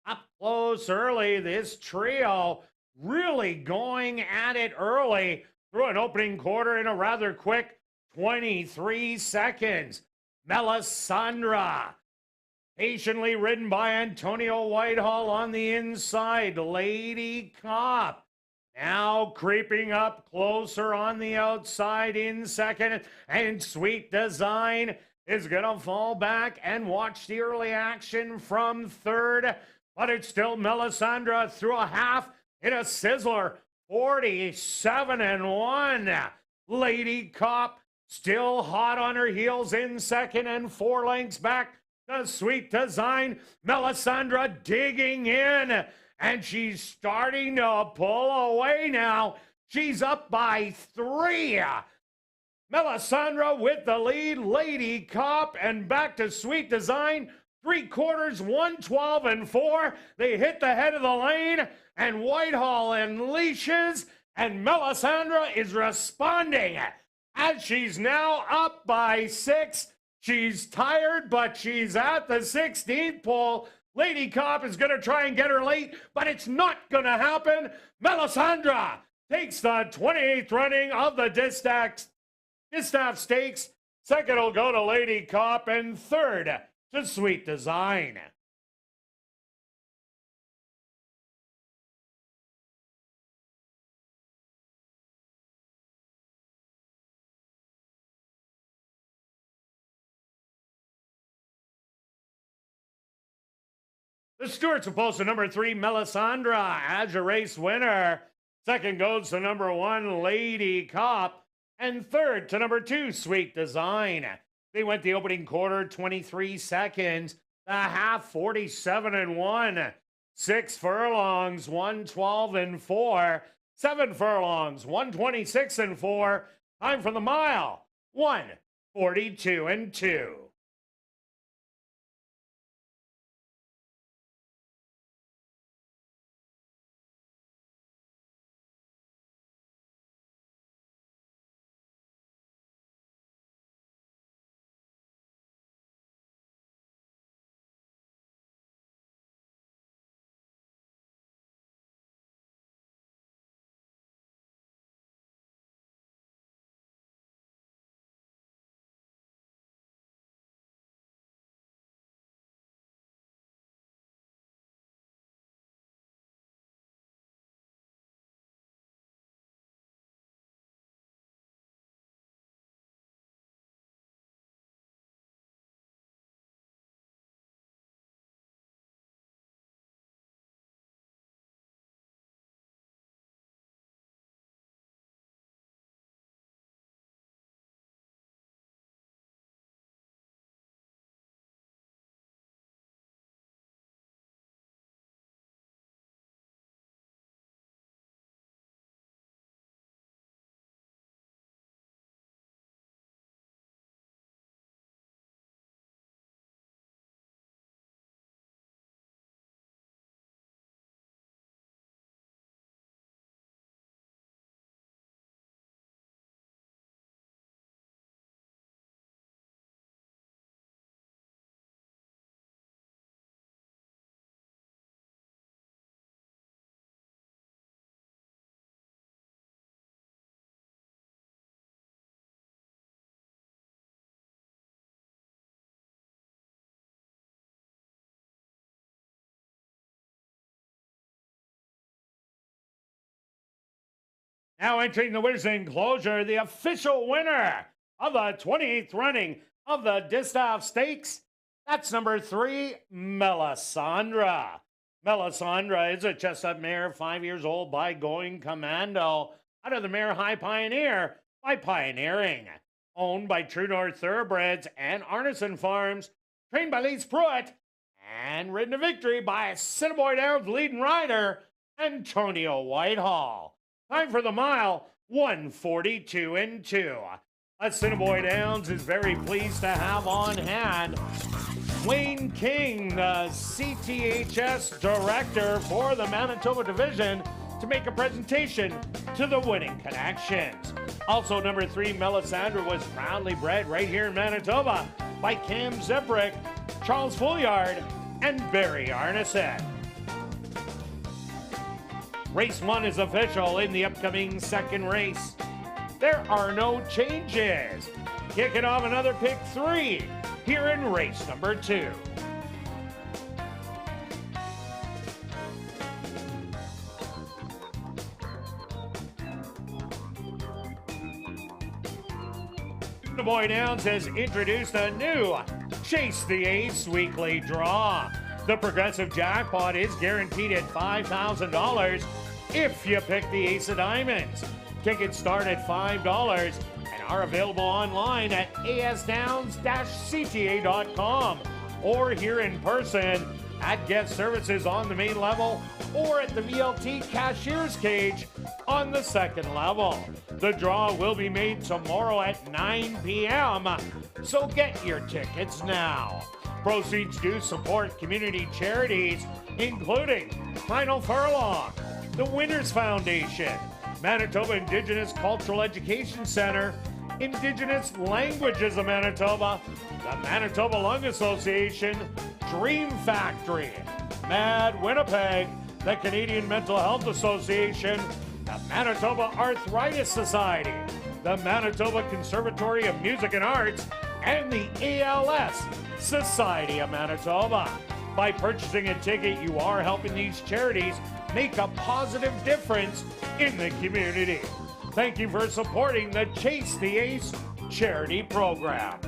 up close early. This trio really going at it early through an opening quarter in a rather quick 23 seconds. Melisandre, patiently ridden by Antonio Whitehall on the inside. Lady Cop now creeping up closer on the outside in second, and Sweet Design is going to fall back and watch the early action from third, but it's still Melisandre through a half in a sizzler, 47-1. Lady Cop still hot on her heels in second, and 4 lengths back to Sweet Design. Melisandre digging in, and she's starting to pull away now. She's up by 3. Melisandre with the lead. Lady Cop and back to Sweet Design. 3/4, 112-4. They hit the head of the lane, and Whitehall unleashes, and Melisandre is responding as she's now up by 6. She's tired, but she's at the 16th pole. Lady Cop is going to try and get her late, but it's not going to happen. Melisandre takes the 28th running of the Distaff Stakes. Second will go to Lady Cop, and third to Sweet Design. The Stewarts opposed to number 3, Melisandre, as a race winner. Second goes to number 1, Lady Cop. And third to number 2, Sweet Design. They went the opening quarter, 23 seconds. The half, 47-1. 6 furlongs, 112-4. 7 furlongs, 126-4. Time for the mile, 142-2. Now entering the winner's enclosure, the official winner of the 28th running of the Distaff Stakes That's number 3, Melisandre. Melisandre is a chestnut mare, 5 years old, by Going Commando. Out of the Mare High Pioneer by Pioneering. Owned by True North Thoroughbreds and Arneson Farms. Trained by Lise Pruitt. And ridden to victory by Assiniboia Downs leading rider, Antonio Whitehall. Time for the mile, 1:42 and 2. Assiniboia Downs is very pleased to have on hand Wayne King, the CTHS director for the Manitoba division, to make a presentation to the winning connections. Also, number 3, Melisandre, was proudly bred right here in Manitoba by Cam Zebrick, Charles Fouillard, and Barry Arneson. Race 1 is official in the upcoming second race. There are no changes. Kicking off another pick 3 here in race number 2. Assiniboia Downs has introduced a new Chase the Ace weekly draw. The progressive jackpot is guaranteed at $5,000 if you pick the Ace of Diamonds. Tickets start at $5 and are available online at asdowns-cta.com or here in person at guest services on the main level or at the VLT cashier's cage on the second level. The draw will be made tomorrow at 9 p.m., so get your tickets now. Proceeds do support community charities, including Final Furlong, the Winners Foundation, Manitoba Indigenous Cultural Education Center, Indigenous Languages of Manitoba, the Manitoba Lung Association, Dream Factory, Mad Winnipeg, the Canadian Mental Health Association, the Manitoba Arthritis Society, the Manitoba Conservatory of Music and Arts, and the ALS Society of Manitoba. By purchasing a ticket, you are helping these charities make a positive difference in the community. Thank you for supporting the Chase the Ace charity program.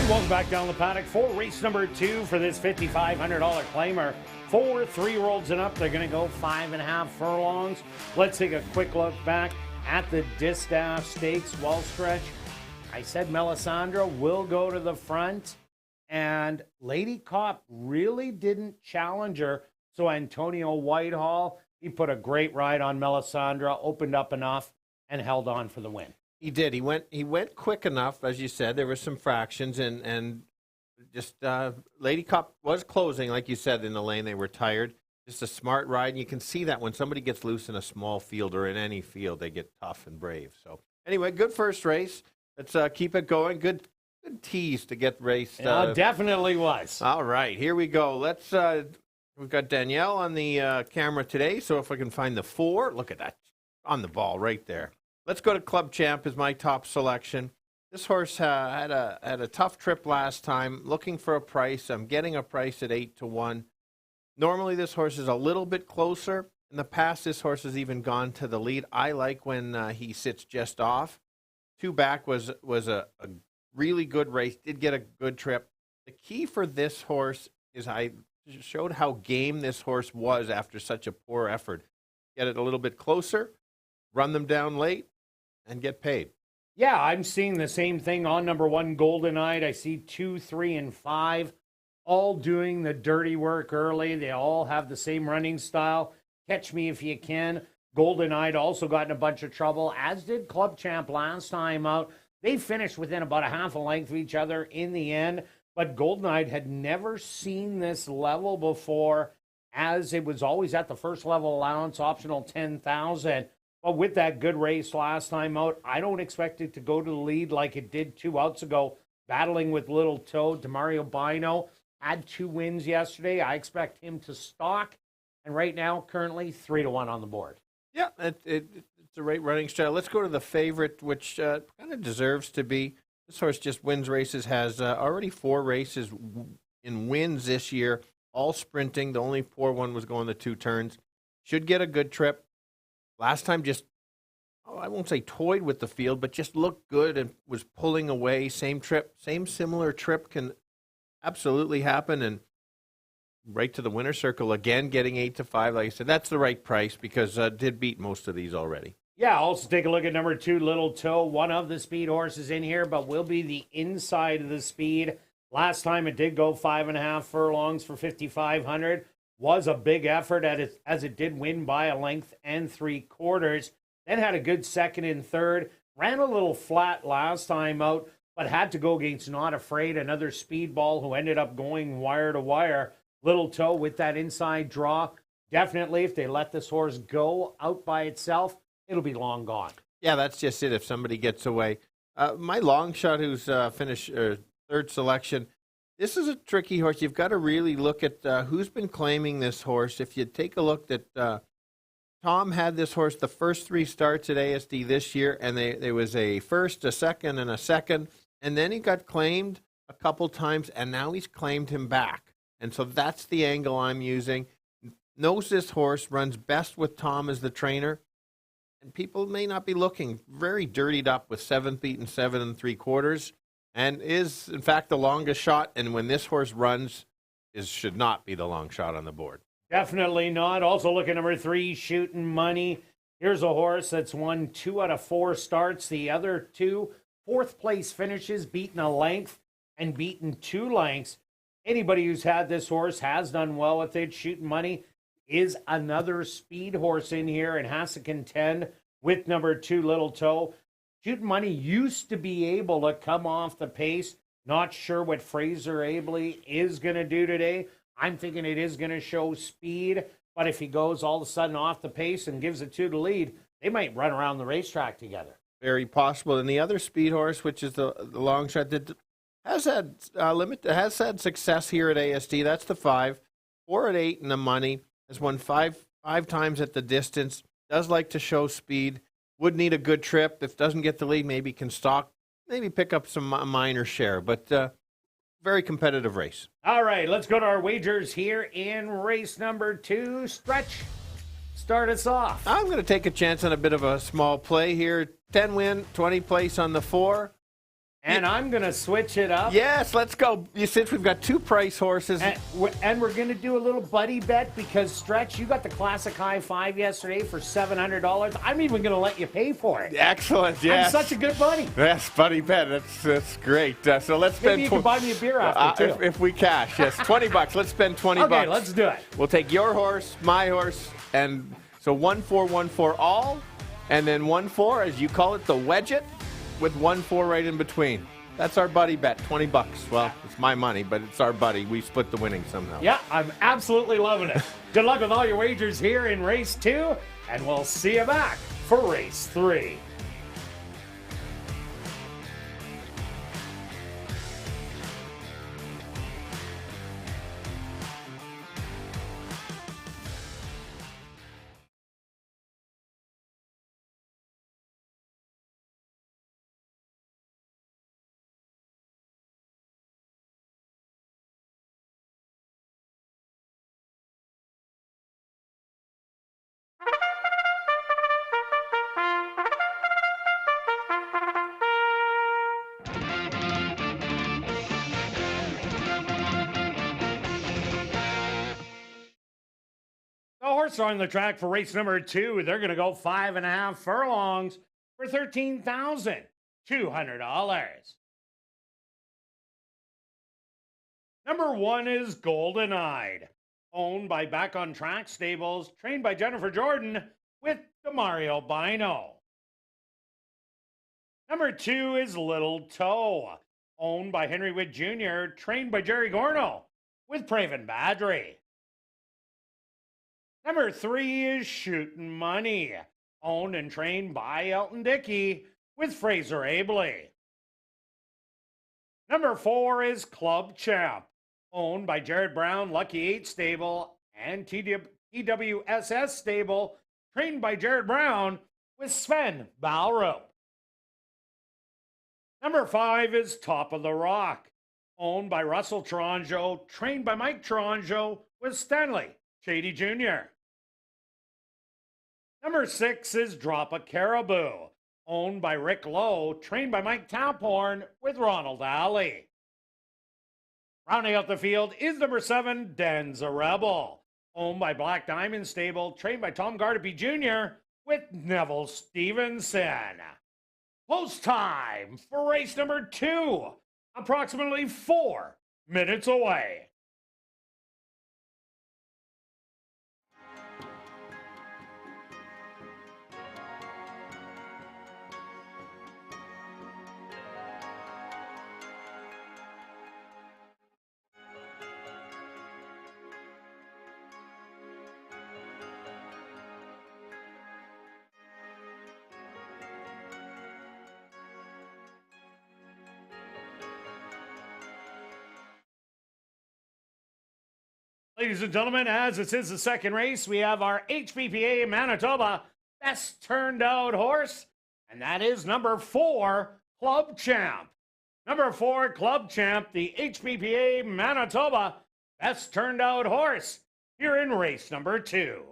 And welcome back down the paddock for race number 2 for this $5,500 claimer. For 3-year-olds and up, they're going to go 5.5 furlongs. Let's take a quick look back at the Distaff Stakes wall stretch. I said Melisandre will go to the front, and Lady Cop really didn't challenge her. So Antonio Whitehall, he put a great ride on Melisandre, opened up enough, and held on for the win. He did. He went quick enough, as you said. There were some fractions, and just Lady Cup was closing, like you said, in the lane. They were tired. Just a smart ride, and you can see that when somebody gets loose in a small field or in any field, they get tough and brave. So anyway, good first race. Let's keep it going. Good tease to get raced. Definitely was. All right, here we go. Let's. We've got Danielle on the camera today, so if I can find the 4, look at that on the ball right there. Let's go to Club Champ as my top selection. This horse had a tough trip last time. Looking for a price. I'm getting a price at 8-1. Normally, this horse is a little bit closer. In the past, this horse has even gone to the lead. I like when he sits just off. 2 back was a really good race. Did get a good trip. The key for this horse is I showed how game this horse was after such a poor effort. Get it a little bit closer, run them down late, and get paid. Yeah, I'm seeing the same thing on number 1, Golden Eyed. I see 2, 3, and 5 all doing the dirty work early. They all have the same running style. Catch me if you can. Golden Eyed also got in a bunch of trouble, as did Club Champ last time out. They finished within about a half a length of each other in the end, but Golden Eyed had never seen this level before, as it was always at the first level allowance, optional 10,000. But with that good race last time out, I don't expect it to go to the lead like it did 2 outs ago, battling with Little Toe. DeMario Bino had 2 wins yesterday. I expect him to stalk, and right now, currently 3-1 on the board. Yeah, it's a right running style. Let's go to the favorite, which kind of deserves to be. This horse just wins races, has already 4 races in wins this year, all sprinting. The only poor one was going the 2 turns. Should get a good trip. Last time just, I won't say toyed with the field, but just looked good and was pulling away. Same trip, same similar trip can absolutely happen. And right to the winner's circle again, getting 8-5. Like I said, that's the right price because did beat most of these already. Yeah, also take a look at number 2, Little Toe. One of the speed horses in here, but will be the inside of the speed. Last time it did go 5.5 furlongs for 5,500. Was a big effort as it did win by a length and 3/4. Then had a good second and third. Ran a little flat last time out, but had to go against Not Afraid, another speedball who ended up going wire to wire. Little Toe with that inside draw. Definitely, if they let this horse go out by itself, it'll be long gone. Yeah, that's just it. If somebody gets away. My long shot who's finished 3rd selection, this is a tricky horse. You've got to really look at who's been claiming this horse. If you take a look at Tom had this horse the first 3 starts at ASD this year, and there was a first, a second, and a second. And then he got claimed a couple times, and now he's claimed him back. And so that's the angle I'm using. Knows this horse, runs best with Tom as the trainer. And people may not be looking. Very dirtied up with 7th beaten 7 3/4. And is, in fact, the longest shot. And when this horse runs, should not be the long shot on the board. Definitely not. Also look at number 3, Shooting Money. Here's a horse that's won 2 out of 4 starts. The other 2 4th place finishes, beaten a length and beaten 2 lengths. Anybody who's had this horse has done well with it. Shooting Money is another speed horse in here and has to contend with number 2, Little Toe. Shooting Money used to be able to come off the pace. Not sure what Fraser Abley is going to do today. I'm thinking it is going to show speed, but if he goes all of a sudden off the pace and gives it 2 to lead, they might run around the racetrack together. Very possible. And the other speed horse, which is the long shot, that has had success here at ASD. That's the 5, 4 at 8 in the money. Has won 5 times at the distance. Does like to show speed. Would need a good trip. If doesn't get the lead, maybe can stalk. Maybe pick up some minor share. But very competitive race. All right, let's go to our wagers here in race number 2. Stretch, start us off. I'm going to take a chance on a bit of a small play here. 10 win, 20 place on the 4. And I'm going to switch it up. Yes, let's go. Since we've got 2 price horses. And we're going to do a little buddy bet because, Stretch, you got the Classic High 5 yesterday for $700. I'm even going to let you pay for it. Excellent, yes. I'm such a good buddy. Yes, buddy bet. That's great. So let's spend. Maybe you can buy me a beer after, too. If we cash, yes. $20. Let's spend $20. Okay, let's do it. We'll take your horse, my horse, and so 1-4, 1-4 all, and then 1-4, as you call it, the wedge it, with 1-4 right in between. That's our buddy bet, $20. Well, it's my money, but it's our buddy. We split the winnings somehow. Yeah, I'm absolutely loving it. Good luck with all your wagers here in race 2, and we'll see you back for race 3. The horse on the track for race number 2. They're going to go 5.5 furlongs for $13,200. Number 1 is Golden Eyed, owned by Back on Track Stables, trained by Jennifer Jordan with Demario Bino. Number 2 is Little Toe, owned by Henry Witt Jr., trained by Jerry Gorno with Praven Badri. Number 3 is Shootin' Money, owned and trained by Elton Dickey with Fraser Abley. Number 4 is Club Champ, owned by Jared Brown, Lucky 8 Stable, and TWSS Stable, trained by Jared Brown with Sven Balrup. Number 5 is Top of the Rock, owned by Russell Tronjo, trained by Mike Tronjo with Stanley Shady Jr. Number 6 is Drop a Caribou, owned by Rick Lowe, trained by Mike Taphorn with Ronald Alley. Rounding out the field is number 7, Dan's a Rebel, owned by Black Diamond Stable, trained by Tom Gardapi Jr. with Neville Stevenson. Post time for race number 2, approximately 4 minutes away. Ladies and gentlemen, as this is the second race, we have our HPPA Manitoba best turned out horse, and that is number 4, Club Champ. Number 4, Club Champ, the HPPA Manitoba best turned out horse here in race number 2.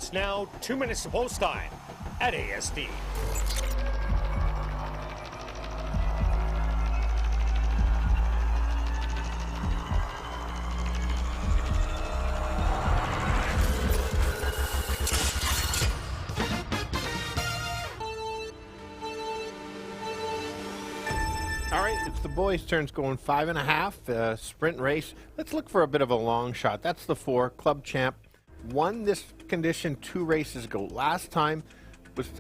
It's now 2 minutes to post time at ASD. All right, it's the boys' turns going 5.5, sprint race. Let's look for a bit of a long shot. That's the 4, Club Champ. Won this condition 2 races ago. Last time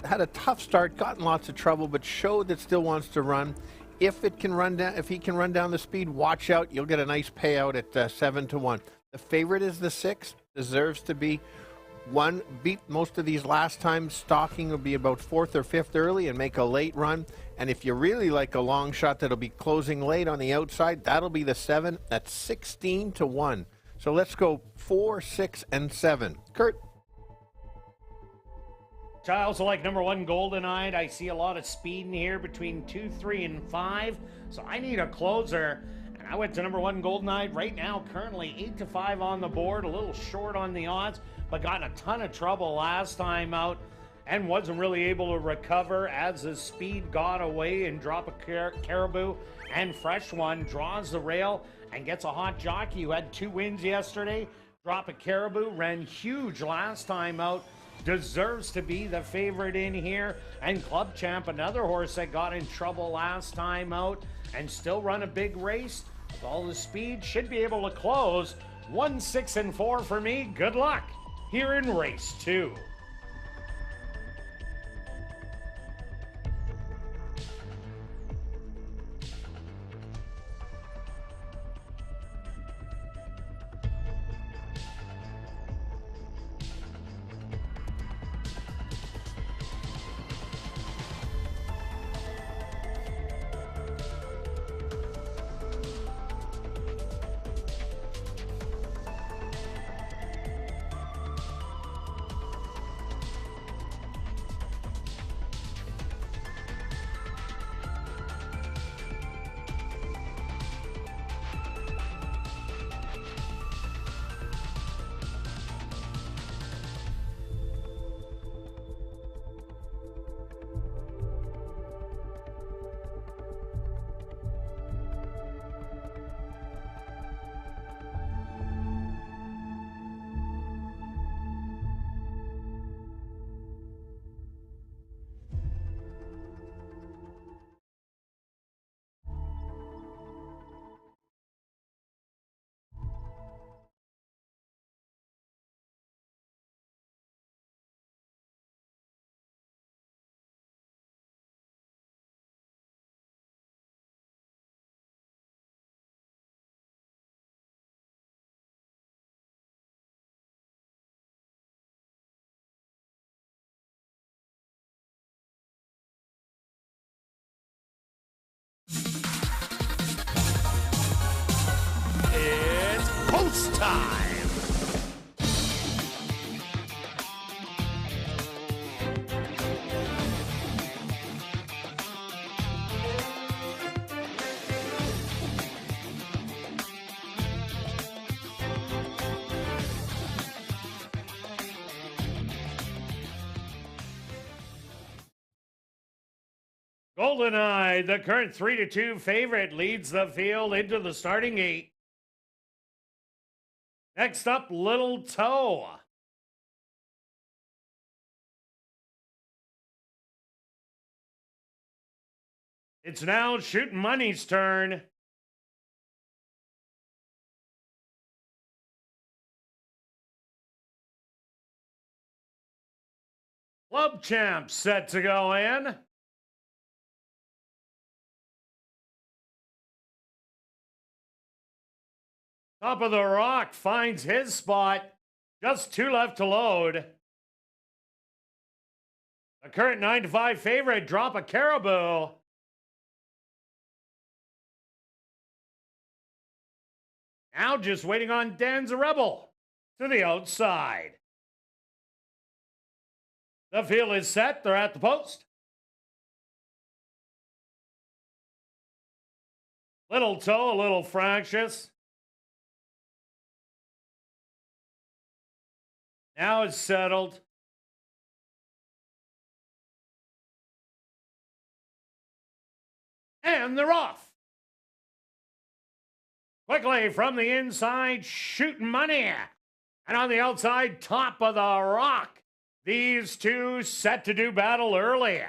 had a tough start, got in lots of trouble, but showed that still wants to run. If he can run down the speed, watch out. You'll get a nice payout at 7-1. The favorite is the 6. Deserves to be 1. Beat most of these last time. Stalking will be about 4th or 5th early and make a late run. And if you really like a long shot that'll be closing late on the outside, that'll be the 7 at 16-1. So let's go 4, 6, and 7. Kirt. I also like number 1, Golden Eyed. I see a lot of speed in here between 2, 3, and 5. So I need a closer. And I went to number 1, Golden Eyed. Right now, currently 8-5 on the board. A little short on the odds, but got in a ton of trouble last time out and wasn't really able to recover as the speed got away and drop a Caribou. And Fresh One draws the rail and gets a hot jockey who had 2 wins yesterday. Drop a Caribou, ran huge last time out. Deserves to be the favorite in here. And Club Champ, another horse that got in trouble last time out and still run a big race. With all the speed, should be able to close. 1, 6, and 4 for me. Good luck here in race 2. It's post time. Golden Eye, the current 3-2 favorite, leads the field into the starting gate. Next up, Little Toe. It's now Shooting Money's turn. Club Champ set to go in. Top of the Rock finds his spot. Just 2 left to load. The current 9-5 favorite, Drop a Caribou. Now just waiting on Dan's Rebel to the outside. The field is set. They're at the post. Little Toe, a little fractious. Now it's settled. And they're off. Quickly from the inside, Shooting Money. And on the outside, Top of the Rock. These two set to do battle early.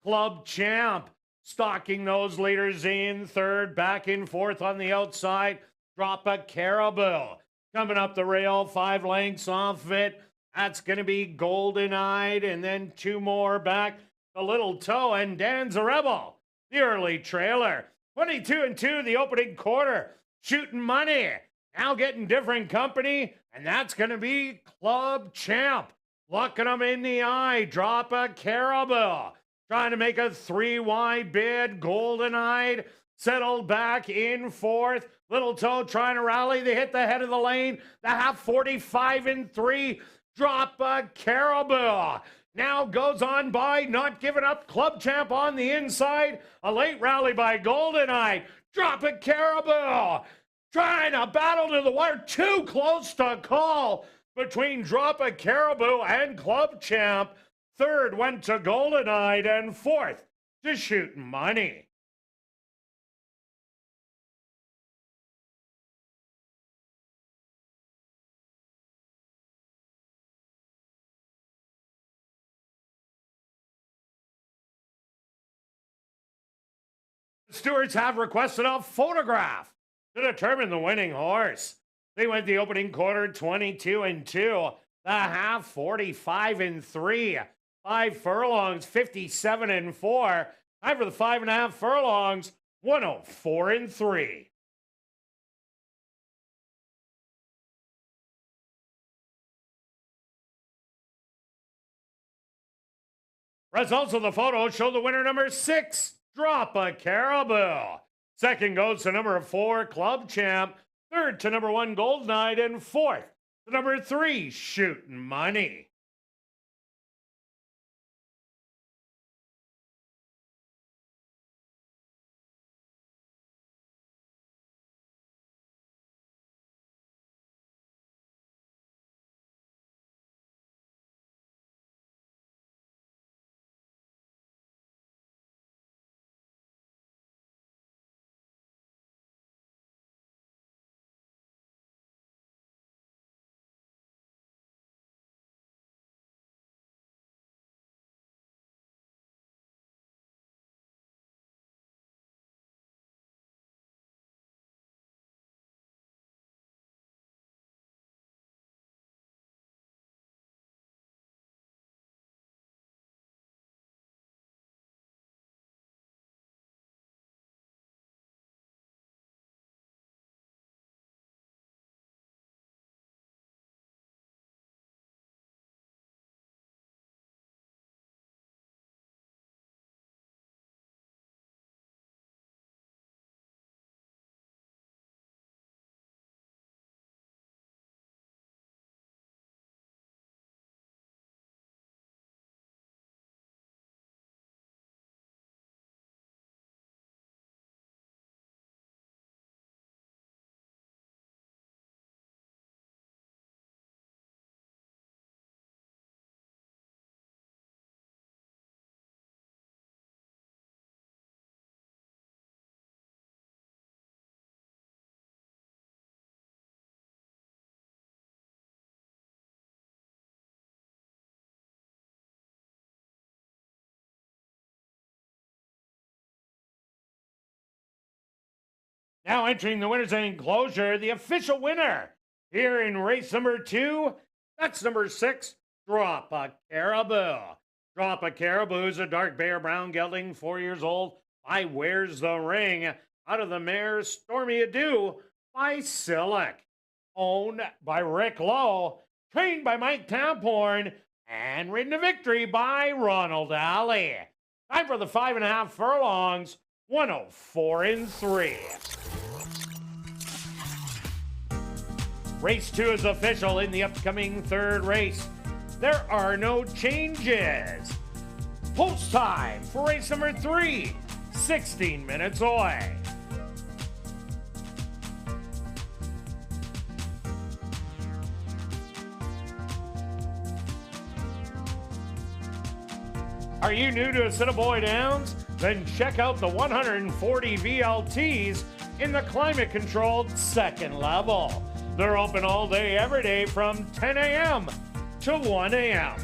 Club Champ stalking those leaders in third, back and forth on the outside. Drop a Caribou. Coming up the rail, 5 lengths off it. That's going to be Golden Eyed, and then 2 more back. The Little Toe and Dan's a Rebel. The early trailer. 22-2, the opening quarter. Shooting Money. Now getting different company, and that's going to be Club Champ. Looking them in the eye. Drop a Caribou. Trying to make a 3-wide bid. Golden Eyed settled back in fourth. Little Toe trying to rally. They hit the head of the lane. The half 45-3. Drop a Caribou. Now goes on by, not giving up. Club Champ on the inside. A late rally by Golden Eye. Drop a Caribou. Trying to battle to the wire. Too close to call between Drop a Caribou and Club Champ. Third went to Golden Eyed, and fourth to Shooting Money. Stewards have requested a photograph to determine the winning horse. They went the opening quarter 22-2, the half 45-3, 5 furlongs 57-4. Time for the 5.5 furlongs 104-3. Results of the photo show the winner number 6, Drop a Caribou. Second goes to number 4, Club Champ. Third to number 1, Golden Eyed. And fourth to number 3, Shooting Money. Now entering the winner's enclosure, the official winner here in race number 2. That's number 6, Drop a Caribou. Drop a Caribou is a dark bear brown gelding, 4 years old. By Wears the Ring. Out of the mare, Stormy Ado by Silic. Owned by Rick Lowe. Trained by Mike Tamporn. And ridden to victory by Ronald Alley. Time for the 5.5 furlongs. 104-3. Race 2 is official in the upcoming third race. There are no changes. Post time for race number 3, 16 minutes away. Are you new to Assiniboia Downs? Then check out the 140 VLTs in the climate-controlled second level. They're open all day, every day from 10 a.m. to 1 a.m.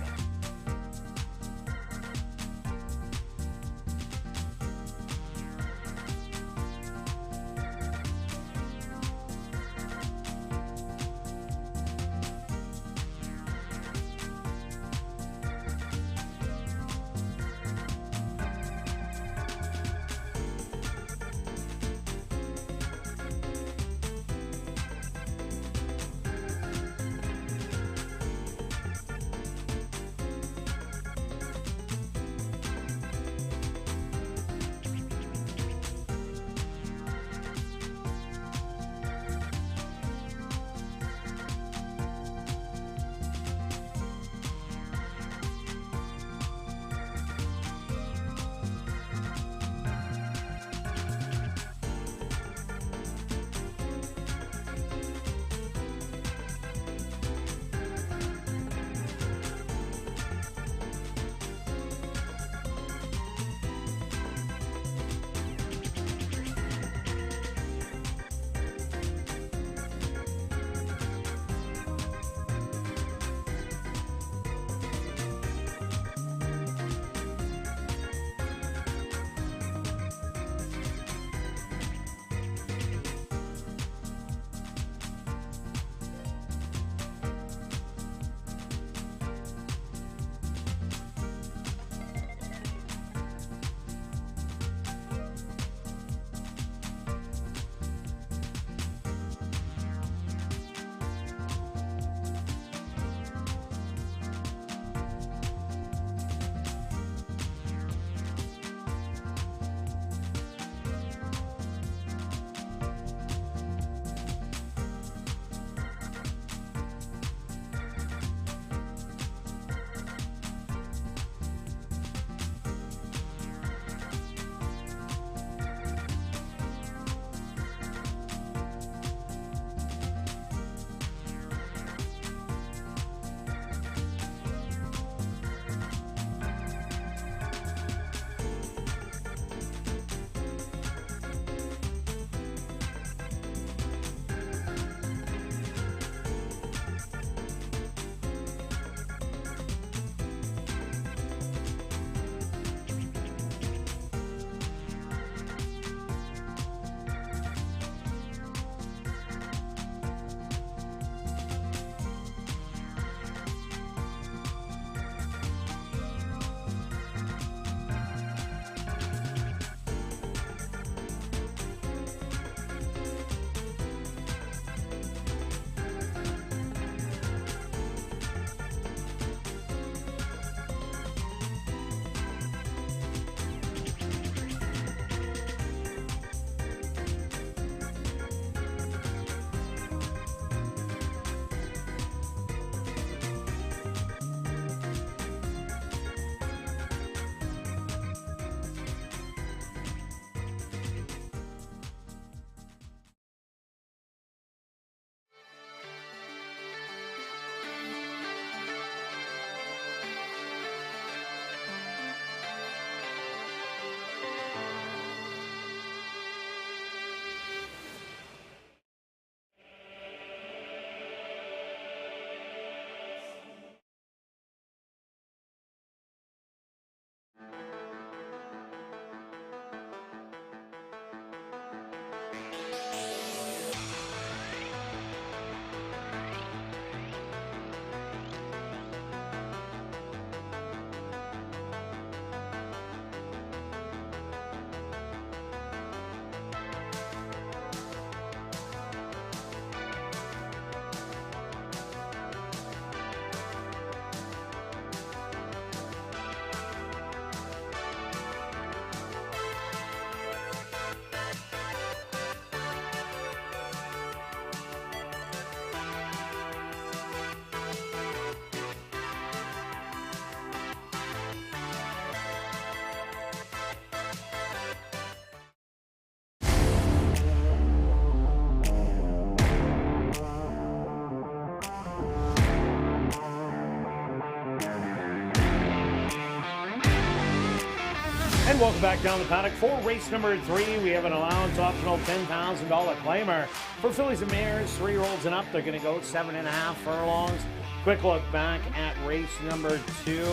And welcome back down the paddock for race number 3. We have an allowance optional $10,000 claimer for fillies and mares, 3-year-olds and up. They're going to go 7.5 furlongs. Quick look back at race number 2.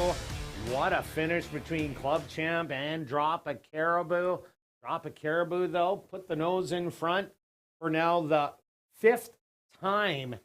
What a finish between Club Champ and Drop a Caribou. Drop a Caribou, though, put the nose in front for now the 5th time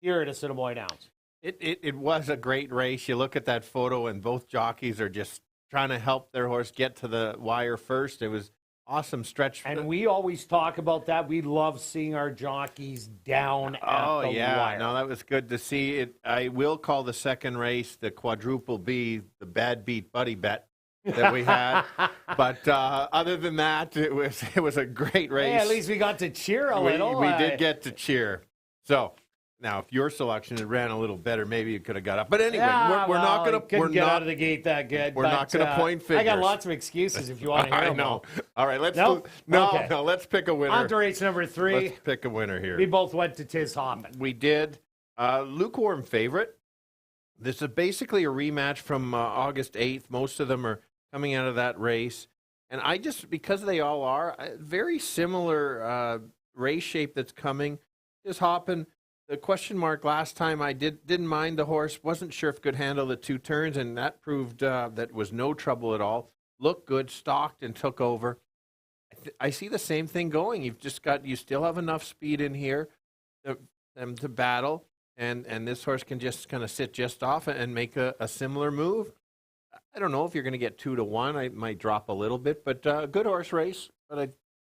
here at Assiniboia Downs. It was a great race. You look at that photo, and both jockeys are just trying to help their horse get to the wire first. It was awesome stretch. And we always talk about that. We love seeing our jockeys down at the wire. No, that was good to see. It. I will call the second race the quadruple B, the bad beat buddy bet that we had. But other than that, it was a great race. Hey, at least we got to cheer a little. We did get to cheer. So now, if your selection had ran a little better, maybe you could have got up. But anyway, we're not going to. We're get out of the gate that good. We're not going to point fingers. I got lots of excuses if you want to hear them. I know. All right, let's Okay. let's pick a winner. On to race number 3. Let's pick a winner here. We both went to Tiz Hoppin. We did. Lukewarm favorite. This is basically a rematch from August 8th. Most of them are coming out of that race. And I just, because they all are, very similar race shape that's coming. Tiz Hoppin. The question mark last time, I didn't mind the horse. Wasn't sure if it could handle the 2 turns, and that proved that was no trouble at all. Looked good, stalked, and took over. I see the same thing going. You still have enough speed in here to battle, and this horse can just kind of sit just off and make a similar move. I don't know if you're going to get 2-1. I might drop a little bit, but good horse race. But I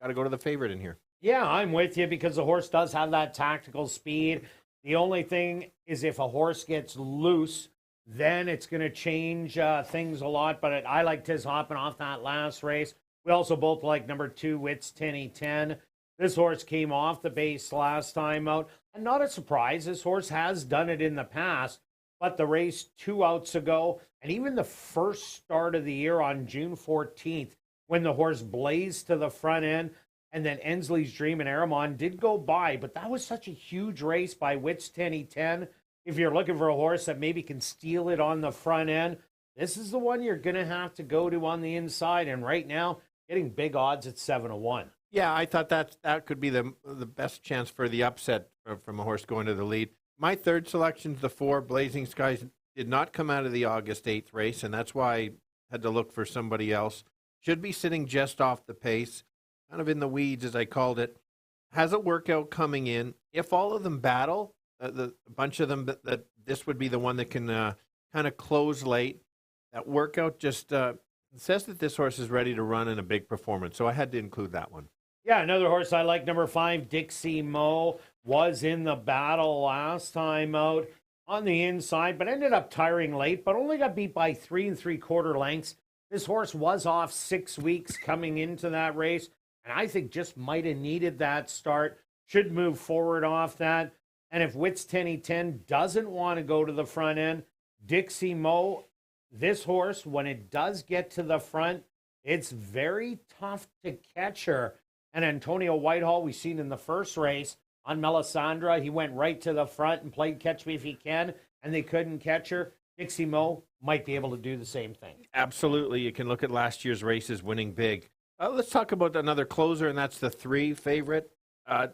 got to go to the favorite in here. Yeah, I'm with you because the horse does have that tactical speed. The only thing is if a horse gets loose, then it's going to change things a lot. But I like Tiz Hoppin off that last race. We also both like number 2, Wits 10. This horse came off the base last time out. And not a surprise, this horse has done it in the past. But the race 2 outs ago, and even the first start of the year on June 14th, when the horse blazed to the front end, and then Ensley's Dream and Aramon did go by, but that was such a huge race by Wits 10. If you're looking for a horse that maybe can steal it on the front end, this is the one you're going to have to go to on the inside. And right now, getting big odds at 7-1. Yeah, I thought that could be the best chance for the upset from a horse going to the lead. My third selection is the 4, Blazing Skies. Did not come out of the August 8th race, and that's why I had to look for somebody else. Should be sitting just off the pace. Kind of in the weeds, as I called it. Has a workout coming in. If all of them battle, a bunch of them, that this would be the one that can kind of close late. That workout just says that this horse is ready to run in a big performance. So I had to include that one. Yeah, another horse I like, number 5, Dixie Mo, was in the battle last time out on the inside, but ended up tiring late, but only got beat by 3 3/4 lengths. This horse was off 6 weeks coming into that race. And I think just might have needed that start. Should move forward off that. And if Wits 10 doesn't want to go to the front end, Dixie Mo, this horse, when it does get to the front, it's very tough to catch her. And Antonio Whitehall, we've seen in the first race on Melisandre, he went right to the front and played Catch Me If You Can, and they couldn't catch her. Dixie Mo might be able to do the same thing. Absolutely. You can look at last year's races winning big. Let's talk about another closer, and that's the 3 favorite.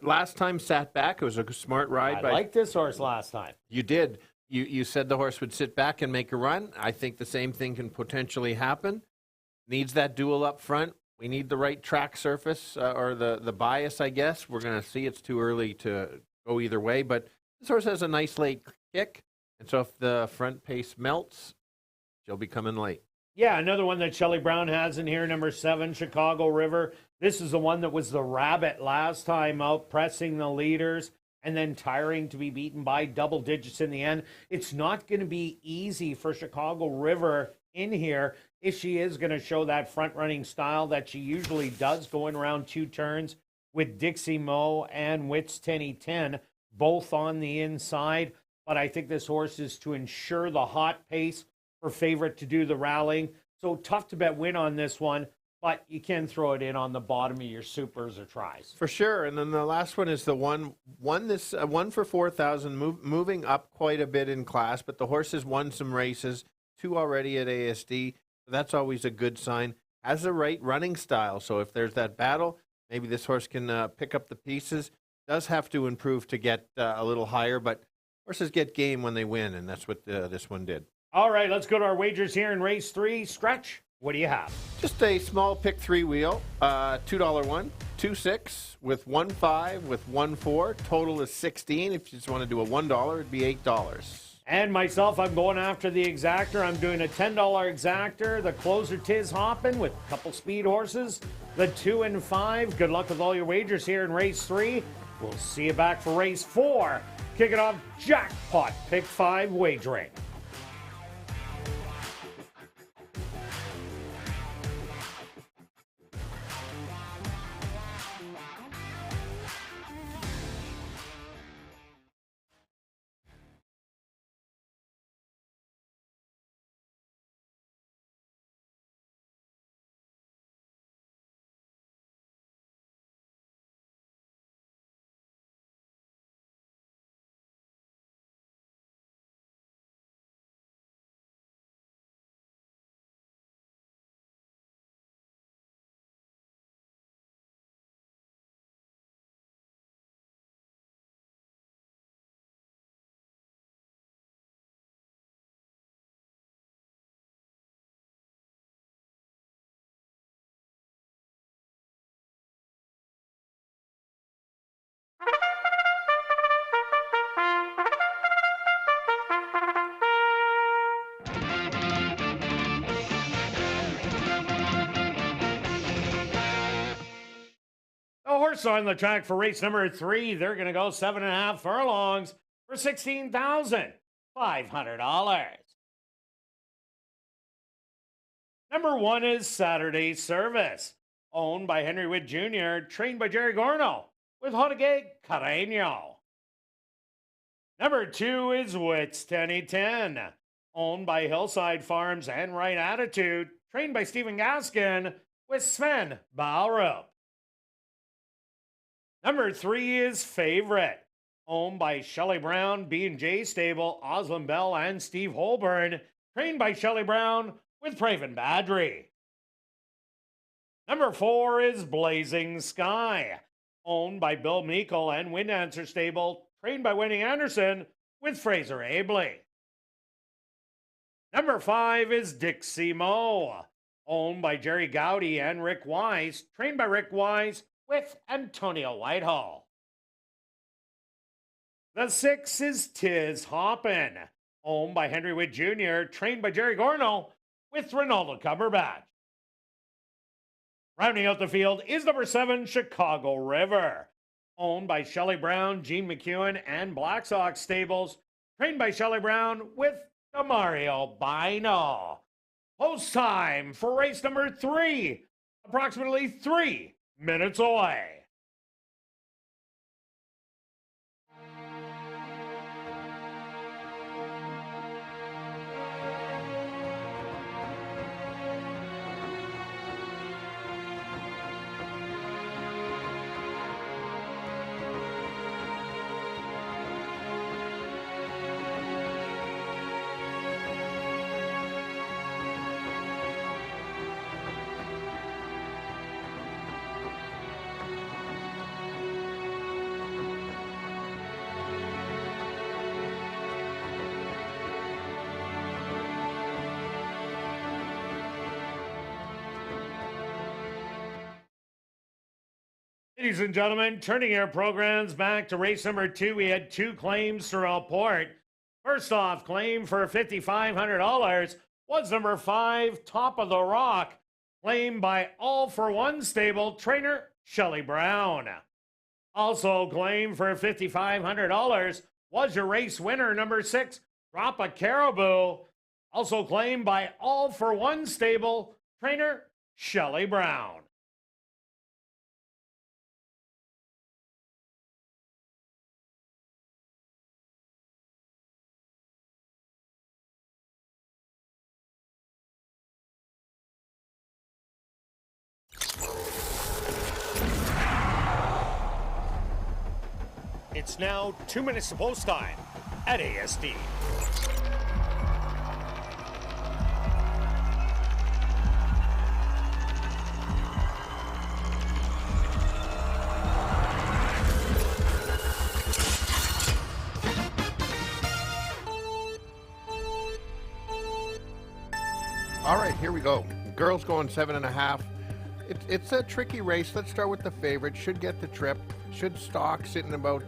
Last time sat back. It was a smart ride. I liked this horse last time. You did. You said the horse would sit back and make a run. I think the same thing can potentially happen. Needs that duel up front. We need the right track surface or the bias, I guess. We're going to see. It's too early to go either way, but this horse has a nice late kick, and so if the front pace melts, she'll be coming late. Yeah, another one that Shelley Brown has in here, number 7, Chicago River. This is the one that was the rabbit last time out, pressing the leaders and then tiring to be beaten by double digits in the end. It's not going to be easy for Chicago River in here if she is going to show that front-running style that she usually does, going around 2 turns with Dixie Mo and Wits 10, both on the inside. But I think this horse is to ensure the hot pace for favorite to do the rallying. So tough to bet win on this one, but you can throw it in on the bottom of your supers or tries. For sure. And then the last one is the one for 4,000, moving up quite a bit in class, but the horse has won some races, 2 already at ASD. So that's always a good sign. has the right running style. So if there's that battle, maybe this horse can pick up the pieces. Does have to improve to get a little higher, but horses get game when they win, and that's what this one did. All right, let's go to our wagers here in race 3. Stretch, what do you have? Just a small pick 3 wheel, $2 one, 2-6 with 1-5 with 1-4. Total is 16. If you just want to do a $1, it'd be $8. And myself, I'm going after the exactor. I'm doing a $10 exactor. The closer Tiz hopping with a couple speed horses. The 2 and 5. Good luck with all your wagers here in race 3. We'll see you back for race 4. Kick it off, jackpot pick 5 wagering. Horse on the track for race number 3. They're going to go 7.5 furlongs for $16,500. Number 1 is Saturday Service, owned by Henry Witt Jr., trained by Jerry Gorno, with Jorge Carreño. Number 2 is Witt's 10, owned by Hillside Farms and Right Attitude, trained by Stephen Gaskin, with Sven Baurup. Number 3 is Favorite, owned by Shelley Brown, B&J Stable, Oslin Bell, and Steve Holborn, trained by Shelley Brown with Praven Badri. Number 4 is Blazing Sky, owned by Bill Meikle and Wind Answer Stable, trained by Winnie Anderson with Fraser Abley. Number 5 is Dixie Mo, owned by Jerry Gowdy and Rick Wise, trained by Rick Wise with Antonio Whitehall. The 6 is Tiz Hoppin', owned by Henry Witt Jr., trained by Jerry Gorno, with Ronaldo Cumberbatch. Rounding out the field is number 7, Chicago River, owned by Shelley Brown, Gene McEwen, and Black Sox Stables, trained by Shelley Brown with Mario Bino. Post time for race number 3, approximately 3 minutes away. Ladies and gentlemen, turning our programs back to race number 2, we had 2 claims to report. First off, claim for $5,500 was number 5, Top of the Rock, claimed by All for One Stable trainer Shelley Brown. Also claimed for $5,500 was your race winner, number 6, Drop a Caribou, also claimed by All for One Stable trainer Shelley Brown. It's now 2 minutes to post time at ASD. All right, here we go. Girls going 7.5. It's a tricky race. Let's start with the favorite. Should get the trip. Should stalk, sitting about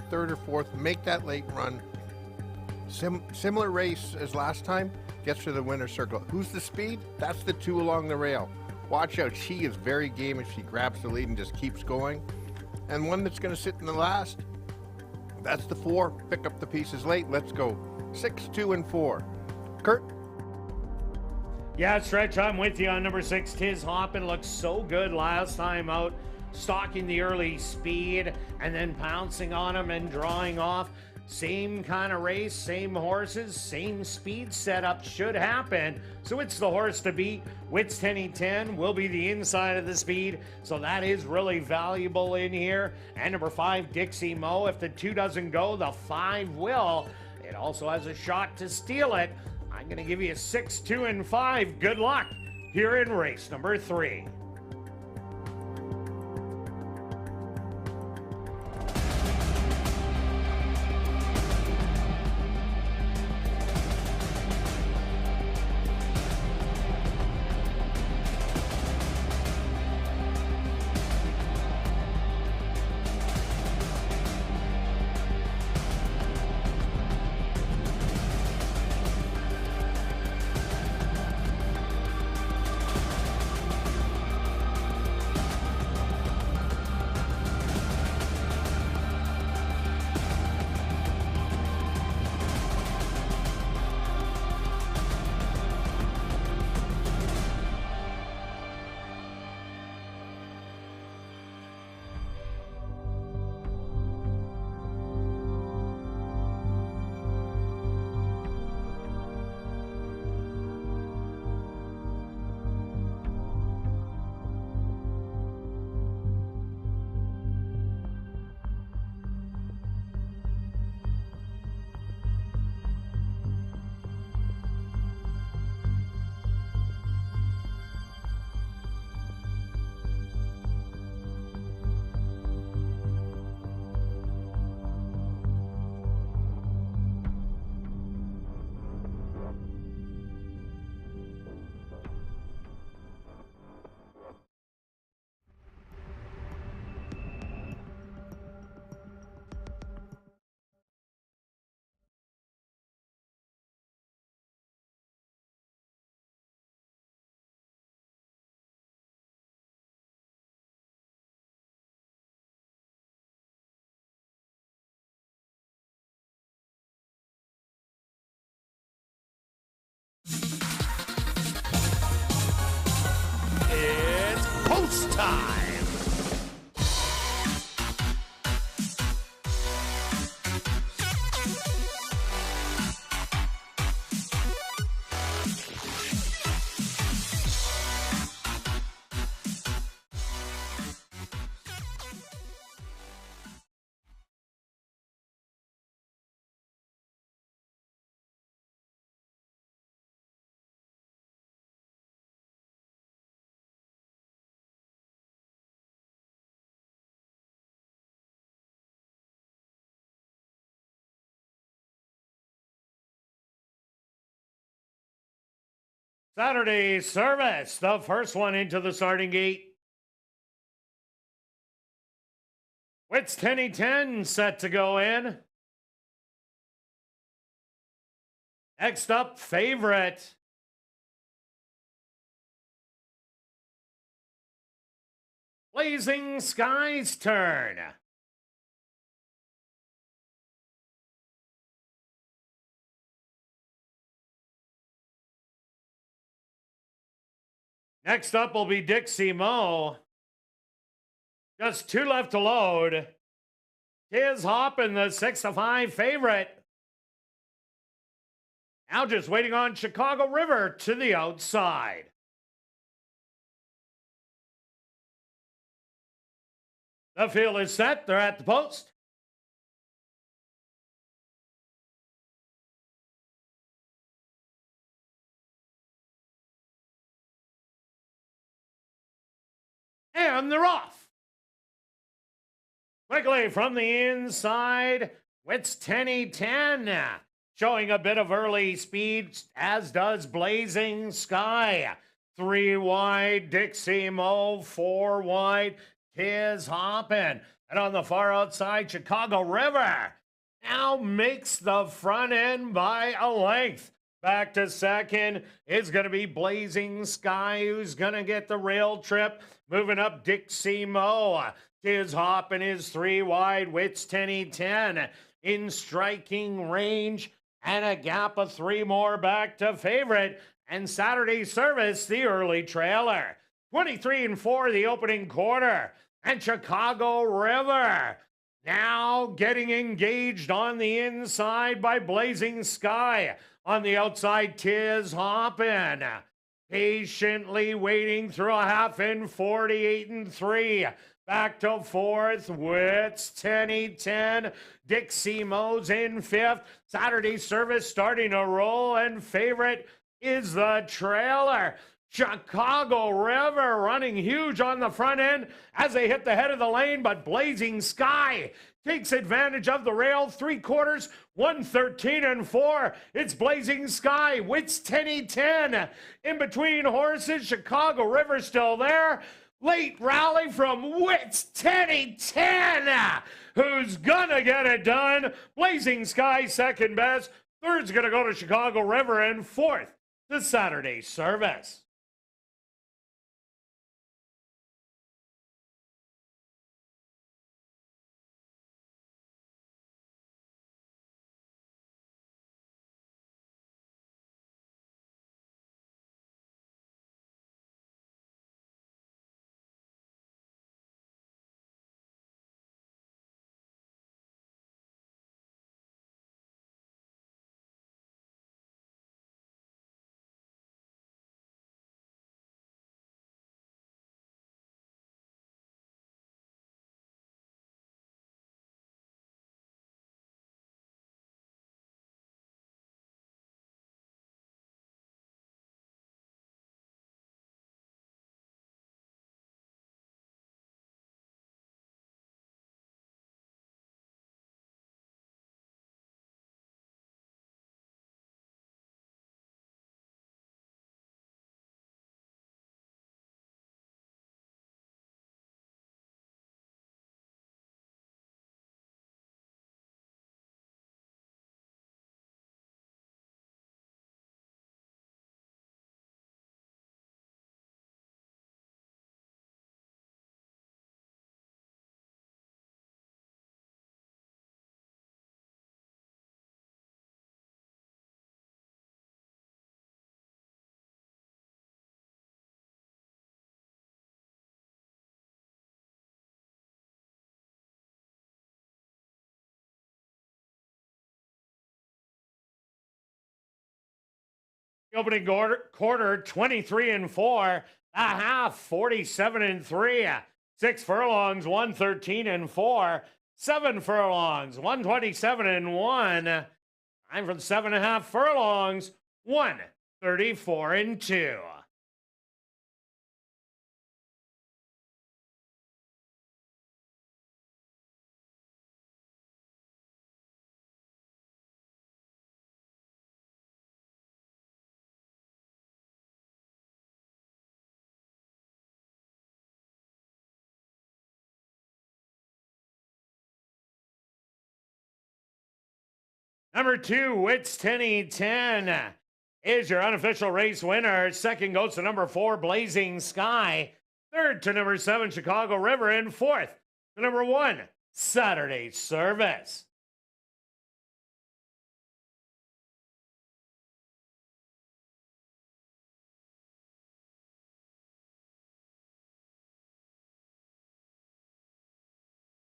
third or fourth. Make that late run. Similar race as last time. Gets to the winner's circle. Who's the speed? That's the 2 along the rail. Watch out. She is very game if she grabs the lead and just keeps going. And one that's going to sit in the last. That's the 4. Pick up the pieces late. Let's go. 6, 2, and 4. Kirt? Yeah, Stretch, I'm with you on number 6. Tiz Hoppin looked so good last time out, stalking the early speed and then pouncing on him and drawing off. Same kind of race, same horses, same speed setup should happen. So it's the horse to beat. Wits 10 will be the inside of the speed. So that is really valuable in here. And number 5, Dixie Mo. If the 2 doesn't go, the 5 will. It also has a shot to steal it. I'm going to give you a 6, 2, and 5. Good luck here in race number 3. It's post time. Saturday service, the first one into the starting gate. Wits 10 set to go in. Next up, favorite. Blazing Sky's turn. Next up will be Dixie Mo. Just 2 left to load. Tiz Hoppin, the 6-5 favorite. Now just waiting on Chicago River to the outside. The field is set. They're at the post. And they're off. Quickly from the inside, Wits 10. showing a bit of early speed, as does Blazing Sky. 3 wide, Dixie Mo. 4 wide, Tis Hoppin'. And on the far outside, Chicago River now makes the front end by a length. Back to second is going to be Blazing Sky, who's going to get the rail trip. Moving up, Dixie Mo. Tis Hoppin' is 3 wide, Wits 10 in striking range, and a gap of 3 more back to favorite. And Saturday Service, the early trailer. 23-4, the opening quarter. And Chicago River now getting engaged on the inside by Blazing Sky. On the outside, Tis Hoppin'. Patiently waiting through a half in 48-3. Back to fourth, Wits 10. Dixie Mo's in fifth. Saturday Service starting to roll, and favorite is the trailer. Chicago River running huge on the front end as they hit the head of the lane, but Blazing Sky takes advantage of the rail. 3/4, 113-4. It's Blazing Sky. Wits 10. In between horses, Chicago River still there. Late rally from Wits 10, who's gonna get it done. Blazing Sky second best. Third's gonna go to Chicago River, and fourth to Saturday Service. Opening quarter 23-4. A half 47-3. 6 furlongs 113-4. 7 furlongs 127-1. I'm from 7.5 furlongs 134-2. Number 2, Wits 10 is your unofficial race winner. Second goes to number 4, Blazing Sky. Third to number 7, Chicago River. And fourth to number 1, Saturday Service.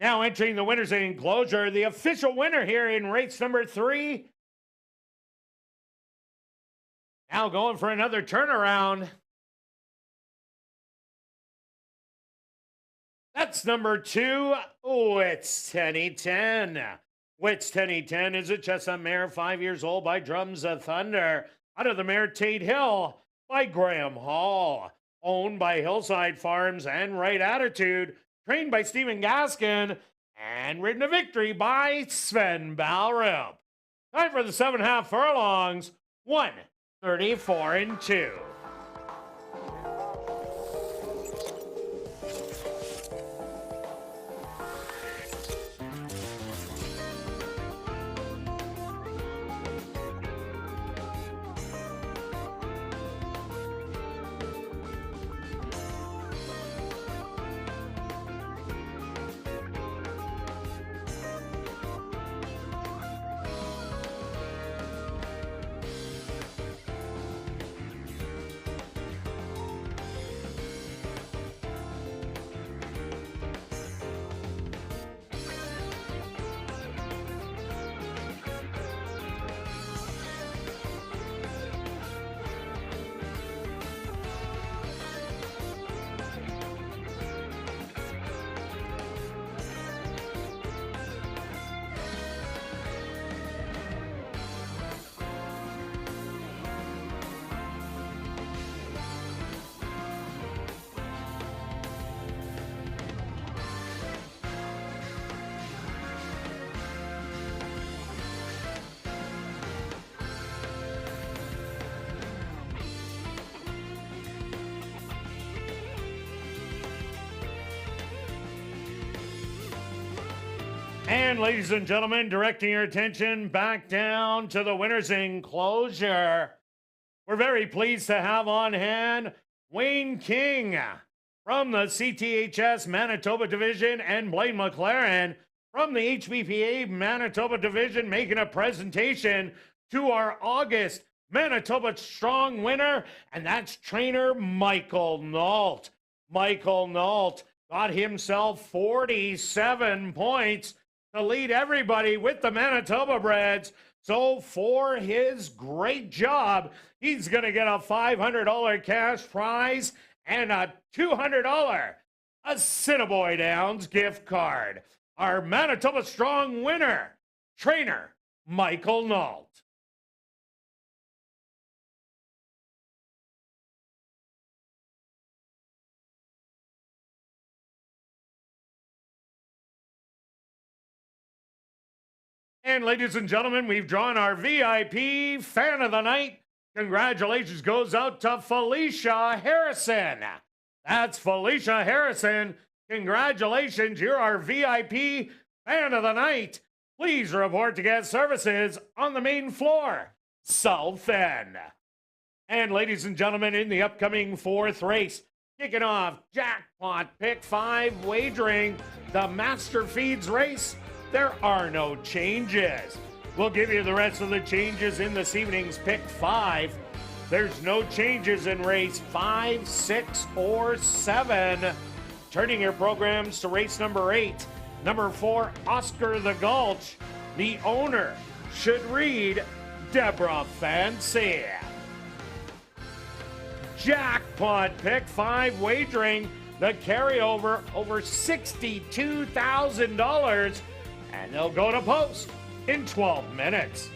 Now entering the winner's enclosure, the official winner here in race number 3. Now going for another turnaround. That's number 2, Wits 10. Wits 10 is a Chestnut mare, 5 years old, by Drums of Thunder. Out of the mare Tate Hill by Graham Hall. Owned by Hillside Farms and Right Attitude. Trained by Stephen Gaskin, and ridden to victory by Sven Balrup. Time for the 7.5 furlongs. 1:34-2. And ladies and gentlemen, directing your attention back down to the winner's enclosure. We're very pleased to have on hand Wayne King from the CTHS Manitoba Division and Blaine McLaren from the HBPA Manitoba Division making a presentation to our August Manitoba Strong winner, and that's trainer Michael Nault. Michael Nault got himself 47 points to lead everybody with the Manitoba Breds. So for his great job, he's going to get a $500 cash prize and a $200 Assiniboia Downs gift card. Our Manitoba Strong winner, trainer Michael Nault. And ladies and gentlemen, we've drawn our VIP fan of the night. Congratulations goes out to Felicia Harrison. That's Felicia Harrison. Congratulations, you're our VIP fan of the night. Please report to guest services on the main floor, South End. And ladies and gentlemen, in the upcoming fourth race, kicking off Jackpot Pick 5 wagering, the Master Feeds race. There are no changes. We'll give you the rest of the changes in this evening's Pick 5. There's no changes in race 5, 6, or 7. Turning your programs to race number 8. Number 4, Oscar the Gulch. The owner should read Deborah Fancy. Jackpot Pick 5 wagering. The carryover over $62,000. And they'll go to post in 12 minutes.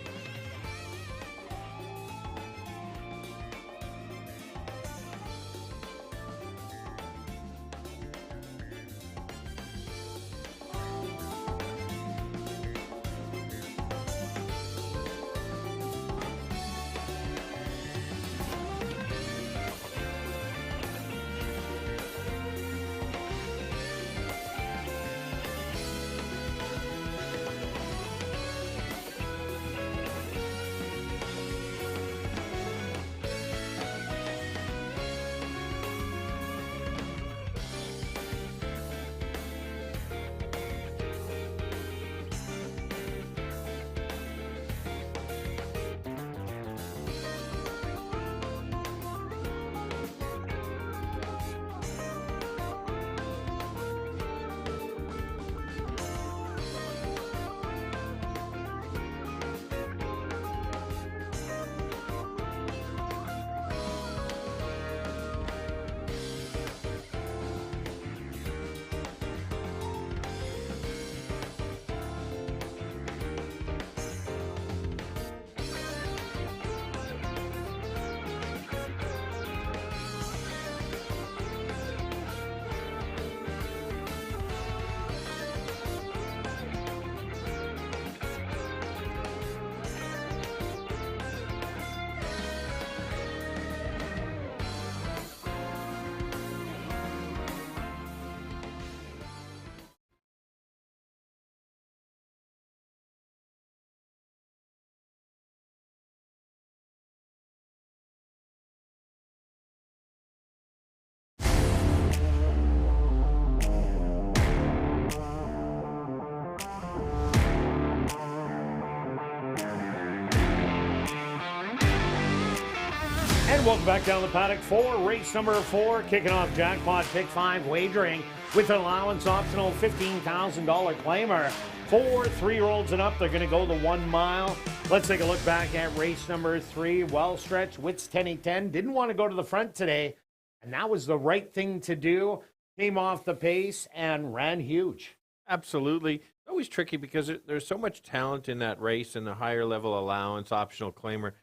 And welcome back down the paddock for race number 4, kicking off jackpot pick 5 wagering with an allowance optional $15,000 claimer. For 3-year-olds and up, they're going to go the 1 mile. Let's take a look back at race number 3. Well stretched, Wits 10-10. Didn't want to go to the front today, and that was the right thing to do. Came off the pace and ran huge. Absolutely. It's always tricky because there's so much talent in that race and the higher level allowance optional claimer.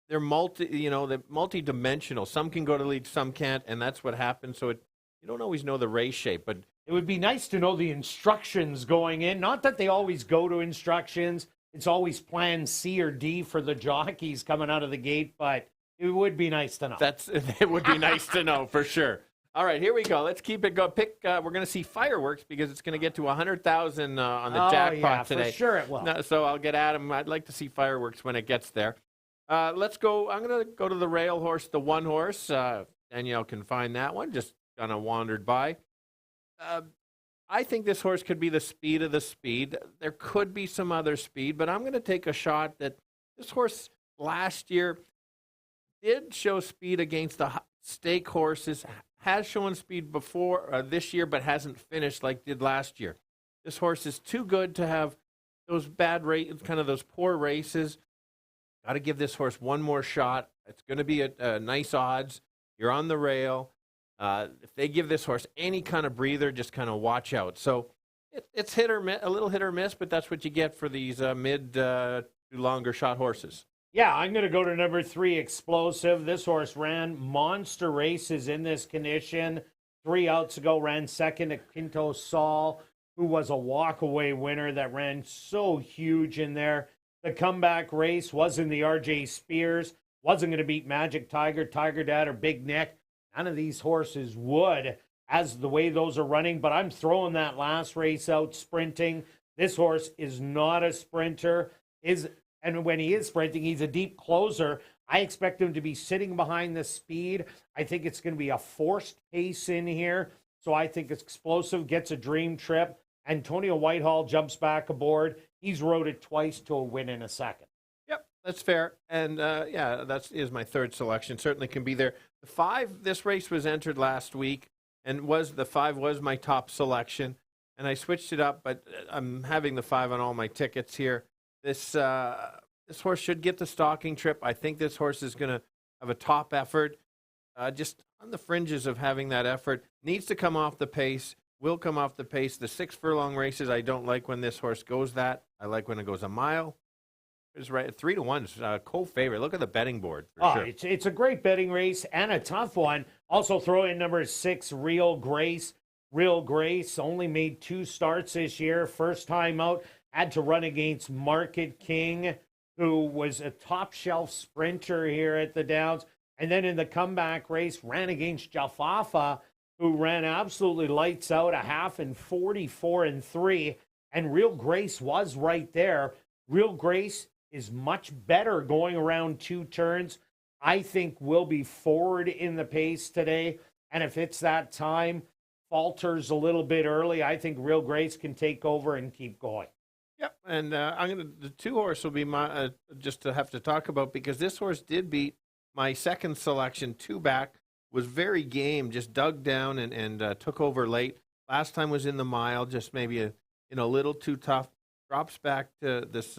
They're multi-dimensional. Some can go to lead, some can't, and that's what happens. So you don't always know the race shape, but it would be nice to know the instructions going in. Not that they always go to instructions. It's always plan C or D for the jockeys coming out of the gate, but it would be nice to know. It would be nice to know for sure. All right, here we go. Let's keep it going. We're going to see fireworks because it's going to get to 100,000 on the jackpot today. For sure it will. No, so I'll get at him. I'd like to see fireworks when it gets there. Let's go. I'm going to go to the rail horse, the 1 horse. Danielle can find that one. Just kind of wandered by. I think this horse could be the speed of the speed. There could be some other speed, but I'm going to take a shot that this horse last year did show speed against the stake horses, has shown speed before this year, but hasn't finished like did last year. This horse is too good to have those bad races, kind of those poor races. Got to give this horse one more shot. It's going to be a nice odds. You're on the rail. If they give this horse any kind of breather, just kind of watch out. So it's hit or miss, a little hit or miss, but that's what you get for these mid to longer shot horses. Yeah, I'm going to go to number 3, Explosive. This horse ran monster races in this condition. 3 outs ago, ran second to Quinto Sol, who was a walkaway winner that ran so huge in there. The comeback race was in the RJ Spears. Wasn't going to beat Magic Tiger, Tiger Dad, or Big Nick. None of these horses would, as the way those are running. But I'm throwing that last race out sprinting. This horse is not a sprinter. And when he is sprinting, he's a deep closer. I expect him to be sitting behind the speed. I think it's going to be a forced pace in here. So I think Explosive gets a dream trip. Antonio Whitehall jumps back aboard. He's rode it twice to a win in a second. Yep, that's fair. And that is my 3rd selection. Certainly can be there. The 5, this race was entered last week, and the 5 was my top selection. And I switched it up, but I'm having the 5 on all my tickets here. This horse should get the stalking trip. I think this horse is going to have a top effort. Just on the fringes of having that effort. Needs to come off the pace. Will come off the pace. The 6 furlong races, I don't like when this horse goes that. I like when it goes a mile. It's right. 3-1, co-favorite. Look at the betting board. Sure. It's a great betting race and a tough one. Also throw in number 6, Real Grace. Real Grace only made 2 starts this year. First time out, had to run against Market King, who was a top shelf sprinter here at the Downs. And then in the comeback race, ran against Jafafa, who ran absolutely lights out, a half in 44-3. And Real Grace was right there. Real Grace is much better going around 2 turns. I think we'll be forward in the pace today. And if it's that time, falters a little bit early, I think Real Grace can take over and keep going. Yep, and the 2 horse will be my just to have to talk about because this horse did beat my 2nd selection, 2 back, was very game, just dug down and took over late. Last time was in the mile, just maybe a little too tough. Drops back to this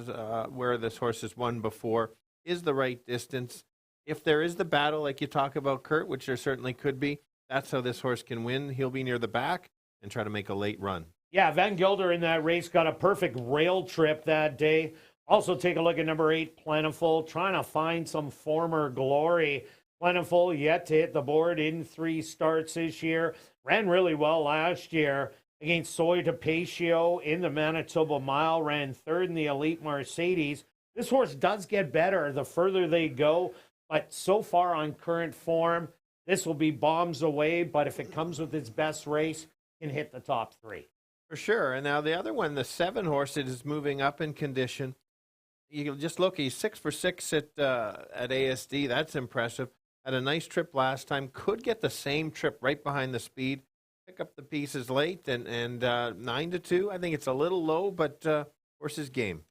where this horse has won before, is the right distance. If there is the battle, like you talk about, Kirt, which there certainly could be, that's how this horse can win. He'll be near the back and try to make a late run. Yeah, Van Gilder in that race got a perfect rail trip that day. Also take a look at number 8, Plentiful, trying to find some former glory. Plentiful yet to hit the board in 3 starts this year. Ran really well last year against Soy Tapatio in the Manitoba Mile. Ran 3rd in the Elite Mercedes. This horse does get better the further they go, but so far on current form, this will be bombs away. But if it comes with its best race, can hit the top 3. For sure. And now the other one, the 7 horse, it is moving up in condition. You can just look, he's 6 for 6 at ASD. That's impressive. Had a nice trip last time. Could get the same trip right behind the speed. Pick up the pieces late and 9-2. I think it's a little low, but horse's game.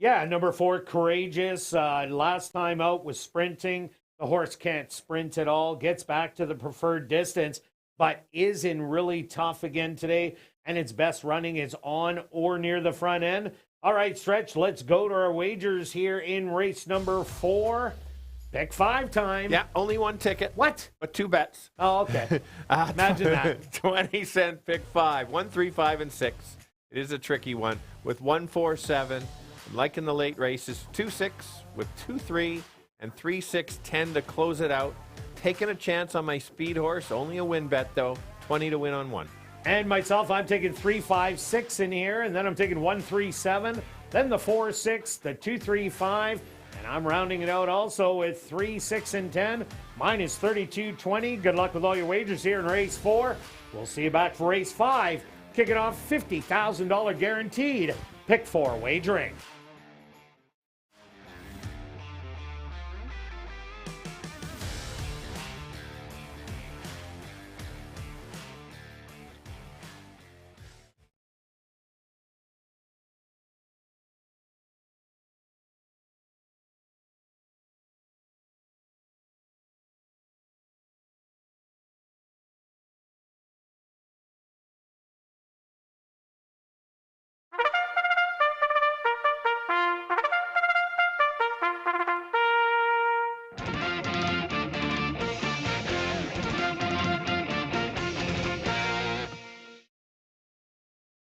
Yeah, number 4, Courageous. Last time out was sprinting. The horse can't sprint at all, gets back to the preferred distance, but is in really tough again today, and its best running is on or near the front end. All right, Stretch, let's go to our wagers here in race number 4. Pick 5 time. Yeah, only one ticket. What? But 2 bets. Oh, okay. Imagine that. 20-cent pick 5. 1, 3, 5, and 6. It is a tricky one. With 1, 4, 7. Like in the late races, 2, 6 with 2, 3 and 3, 6, 10 to close it out. Taking a chance on my speed horse. Only a win bet, though. 20 to win on 1. And myself, I'm taking 3, 5, 6 in here, and then I'm taking 1, 3, 7, then the 4, 6, the 2, 3, 5, and I'm rounding it out also with 3, 6, and 10. Mine is 32, 20. Good luck with all your wagers here in race 4. We'll see you back for race 5. Kicking off $50,000 guaranteed. Pick 4 wagering.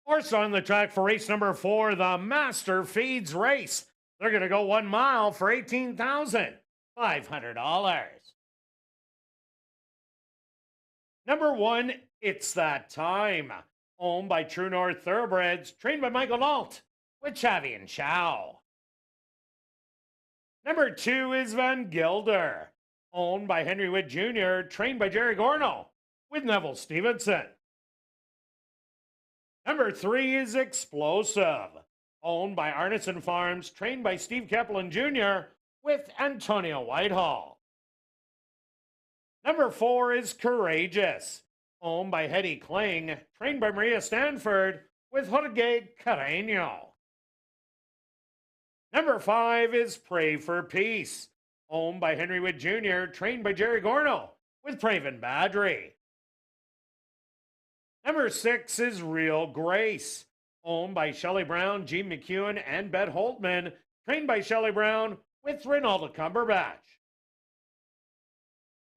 Horse on the track for race number 4, the Master Feeds Race. They're going to go 1 mile for $18,500. Number 1, It's That Time. Owned by True North Thoroughbreds, trained by Michael Nault with Chavi and Chow. Number 2 is Van Gilder. Owned by Henry Witt Jr., trained by Jerry Gorno with Neville Stevenson. Number 3 is Explosive, owned by Arneson Farms, trained by Steve Kepplin Jr. with Antonio Whitehall. Number 4 is Courageous, owned by Hetty Kling, trained by Maria Stanford with Jorge Carreño. Number 5 is Pray for Peace, owned by Henry Witt Jr., trained by Jerry Gorno with Praven Badri. Number 6 is Real Grace, owned by Shelley Brown, Gene McEwen, and Bet Holtman, trained by Shelley Brown with Ronaldo Cumberbatch.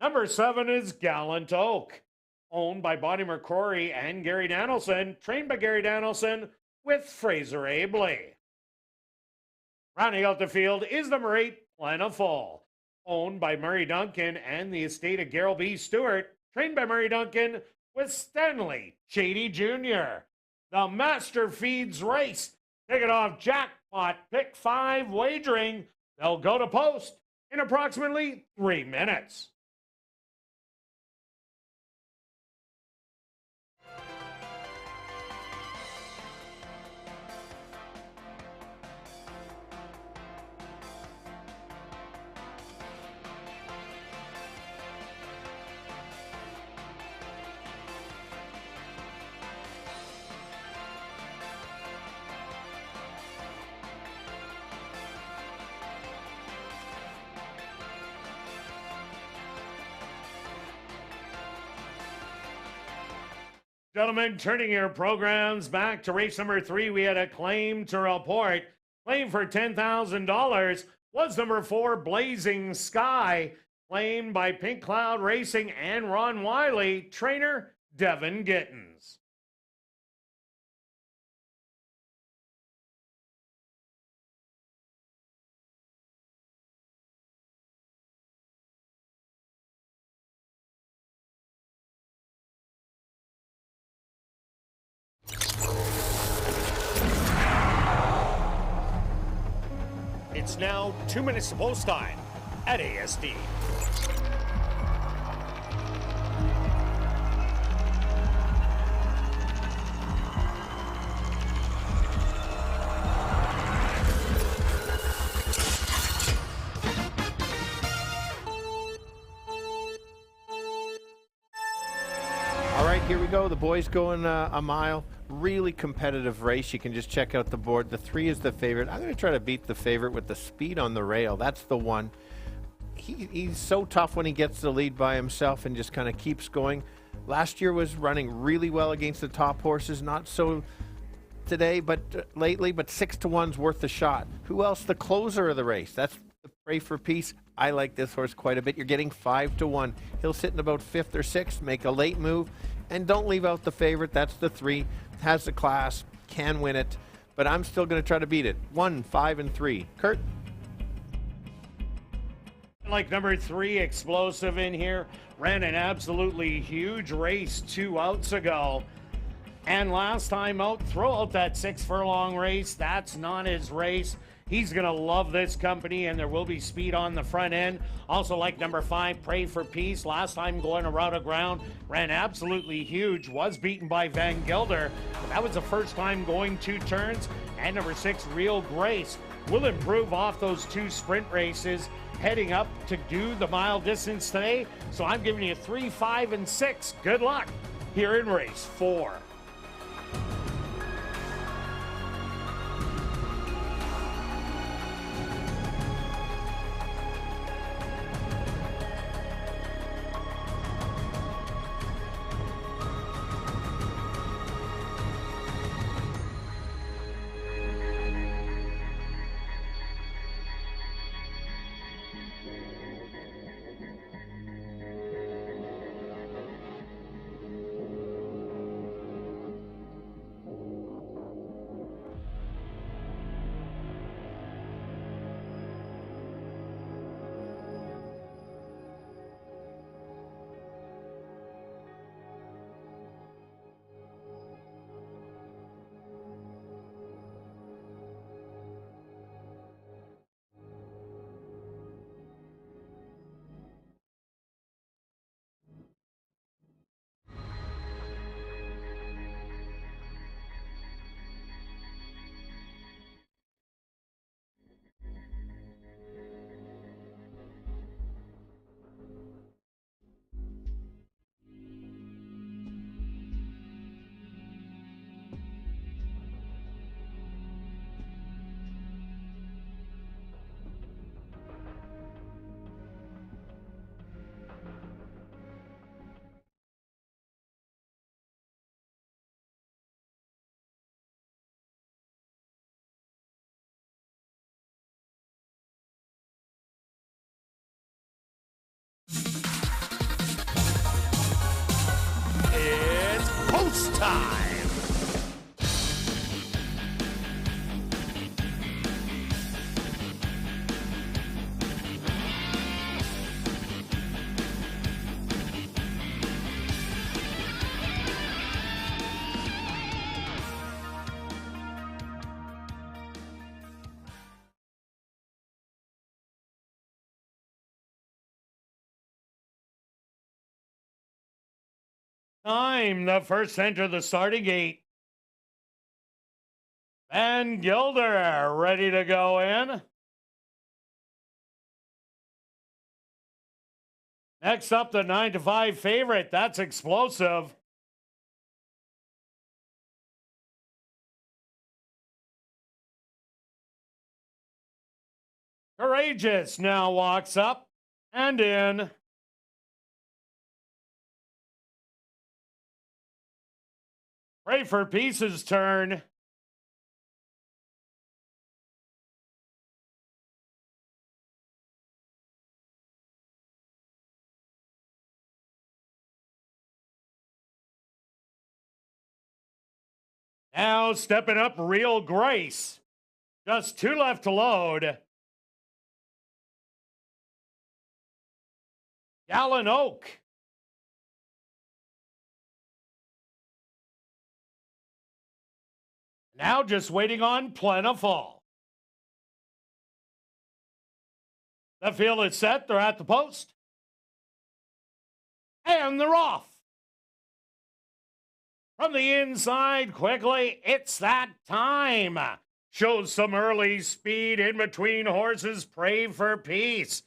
Number 7 is Gallant Oak, owned by Bonnie McCrory and Gary Danielson, trained by Gary Danielson with Fraser Abley. Rounding out the field is number 8, Plentiful, owned by Murray Duncan and the estate of Gerald B. Stewart, trained by Murray Duncan with Stanley Chady Jr. The Master Feeds Race. Take it off Jackpot Pick 5 wagering. They'll go to post in approximately 3 minutes. Gentlemen, turning your programs back to race number 3, we had a claim to report. Claim for $10,000 was number 4, Blazing Sky, claimed by Pink Cloud Racing and Ron Wiley, trainer Devin Gittins. It's now 2 minutes to post time at ASD. All right, here we go. The boys going a mile. Really competitive race. You can just check out the board. The 3 is the favorite. I'm going to try to beat the favorite with the speed on the rail. That's the one. he's so tough when he gets the lead by himself and just kind of keeps going. Last year was running really well against the top horses, not so today, but lately, but 6-1's worth the shot. Who else? The closer of the race. That's the Pray for Peace. I like this horse quite a bit. You're getting 5-1. He'll sit in about 5th or 6th, make a late move, and don't leave out the favorite. That's the 3. Has the class, can win it, but I'm still going to try to beat it. 1, 5, and 3. Kirt? Like number 3, Explosive in here. Ran an absolutely huge race 2 outs ago. And last time out, throw out that 6-furlong race. That's not his race. He's going to love this company, and there will be speed on the front end. Also like number 5, Pray for Peace. Last time going around a ground, ran absolutely huge. Was beaten by Van Gelder, but that was the first time going 2 turns. And number 6, Real Grace, will improve off those 2 sprint races, heading up to do the mile distance today. So I'm giving you 3, 5, and 6. Good luck here in race 4. It's post time. Time, the first enter the starting gate. Van Gelder ready to go in. Next up, the 9-5 favorite. That's Explosive. Courageous now walks up and in. Pray for Peace's turn. Now stepping up, Real Grace. Just 2 left to load. Gallon Oak. Now just waiting on Plentiful. The field is set. They're at the post. And they're off. From the inside, quickly, it's that time. Shows some early speed in between horses. Pray for Peace.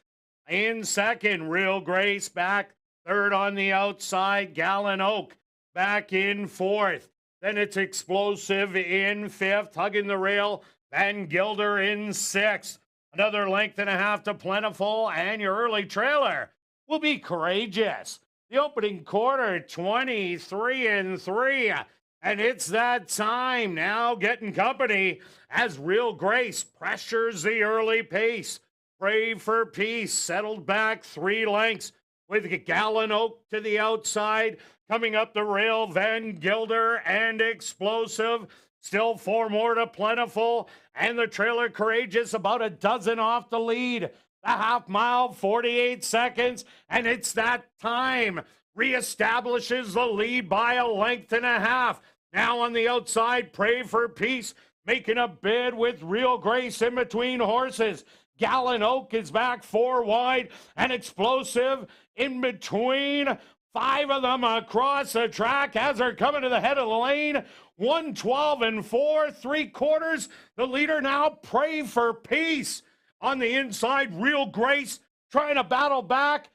In second, Real Grace back. Third on the outside, Gallon Oak back in fourth. Then it's Explosive in fifth, hugging the rail. Van Gelder in sixth. Another length and a half to Plentiful, and your early trailer will be Courageous. The opening quarter, 23-3. And it's that time now, getting company as Real Grace pressures the early pace. Pray for Peace settled back 3 lengths with Gallon Oak to the outside. Coming up the rail, Van Gilder and Explosive. Still 4 more to Plentiful. And the trailer Courageous about a dozen off the lead. The half mile, 48 seconds. And it's that time. Reestablishes the lead by a length and a half. Now on the outside, Pray for Peace, making a bid with Real Grace in between horses. Gallon Oak is back 4 wide, and Explosive in between. 5 of them across the track as they're coming to the head of the lane. 112 4 3/4. The leader now, Pray for Peace. On the inside, Real Grace trying to battle back.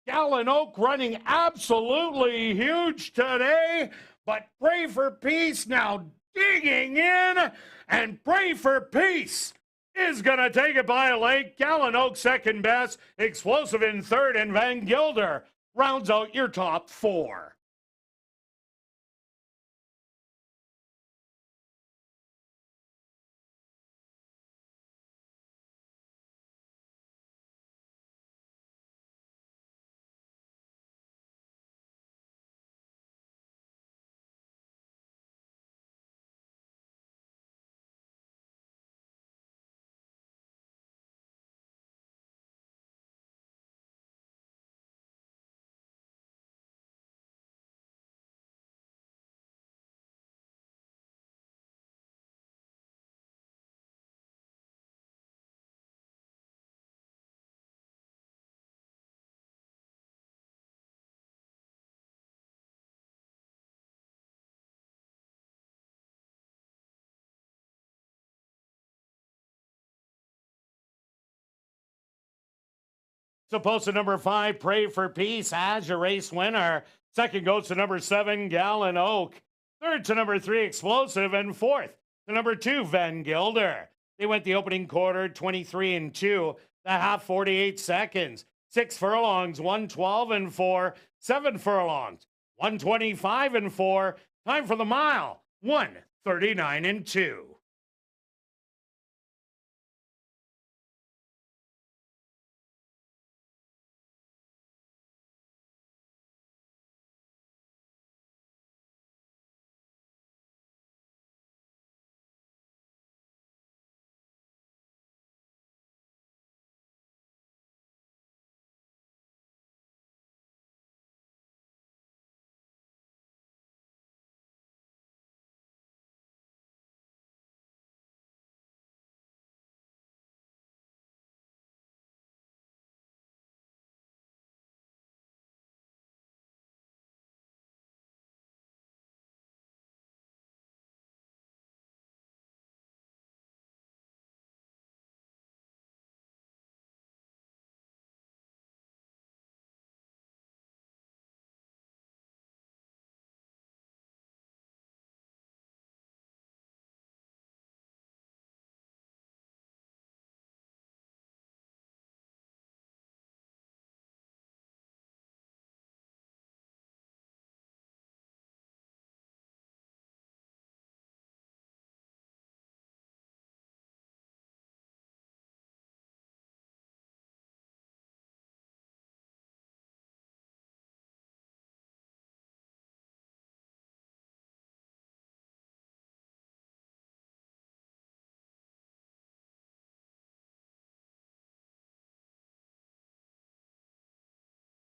Gallon Oak running absolutely huge today, but Pray for Peace now digging in, and Pray for Peace is going to take it by a length. Gallon Oak second best, Explosive in third, and Van Gilder rounds out your top 4. Supposed to number 5, Pray for Peace as your race winner. Second goes to number 7, Gallon Oak. Third to number 3, Explosive. And fourth to number 2, Van Gilder. They went the opening quarter 23-2, the half 48 seconds. 6 furlongs, 112 4. 7 furlongs, 125 4. Time for the mile, 139 2.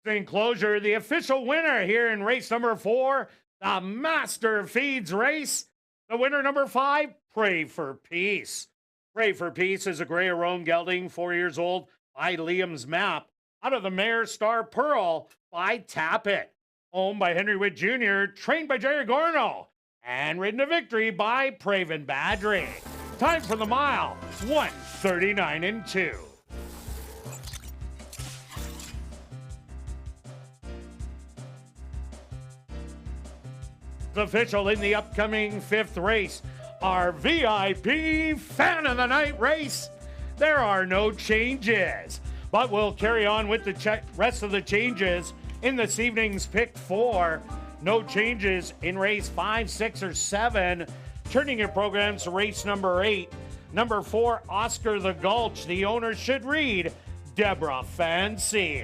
Enclosure, the official winner here in race number 4, the Master Feeds race. The winner number 5, Pray for Peace. Pray for Peace is a gray roan gelding, 4 years old, by Liam's Map. Out of the mare Star Pearl by Tappet. Owned by Henry Witt Jr., trained by Jerry Gorno, and ridden to victory by Praven Badry. Time for the mile, 139 2. Official in the upcoming 5th race, our VIP Fan of the Night race. there are no changes. But we'll carry on with the rest of the changes in this evening's Pick 4. No changes in race 5, 6, or 7. Turning your programs to race number 8. Number 4, Oscar the Gulch. The owner should read Deborah Fancy.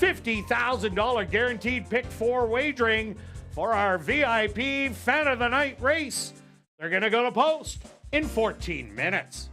$50,000 guaranteed Pick 4 wagering for our VIP Fan of the Night race. They're going to go to post in 14 minutes.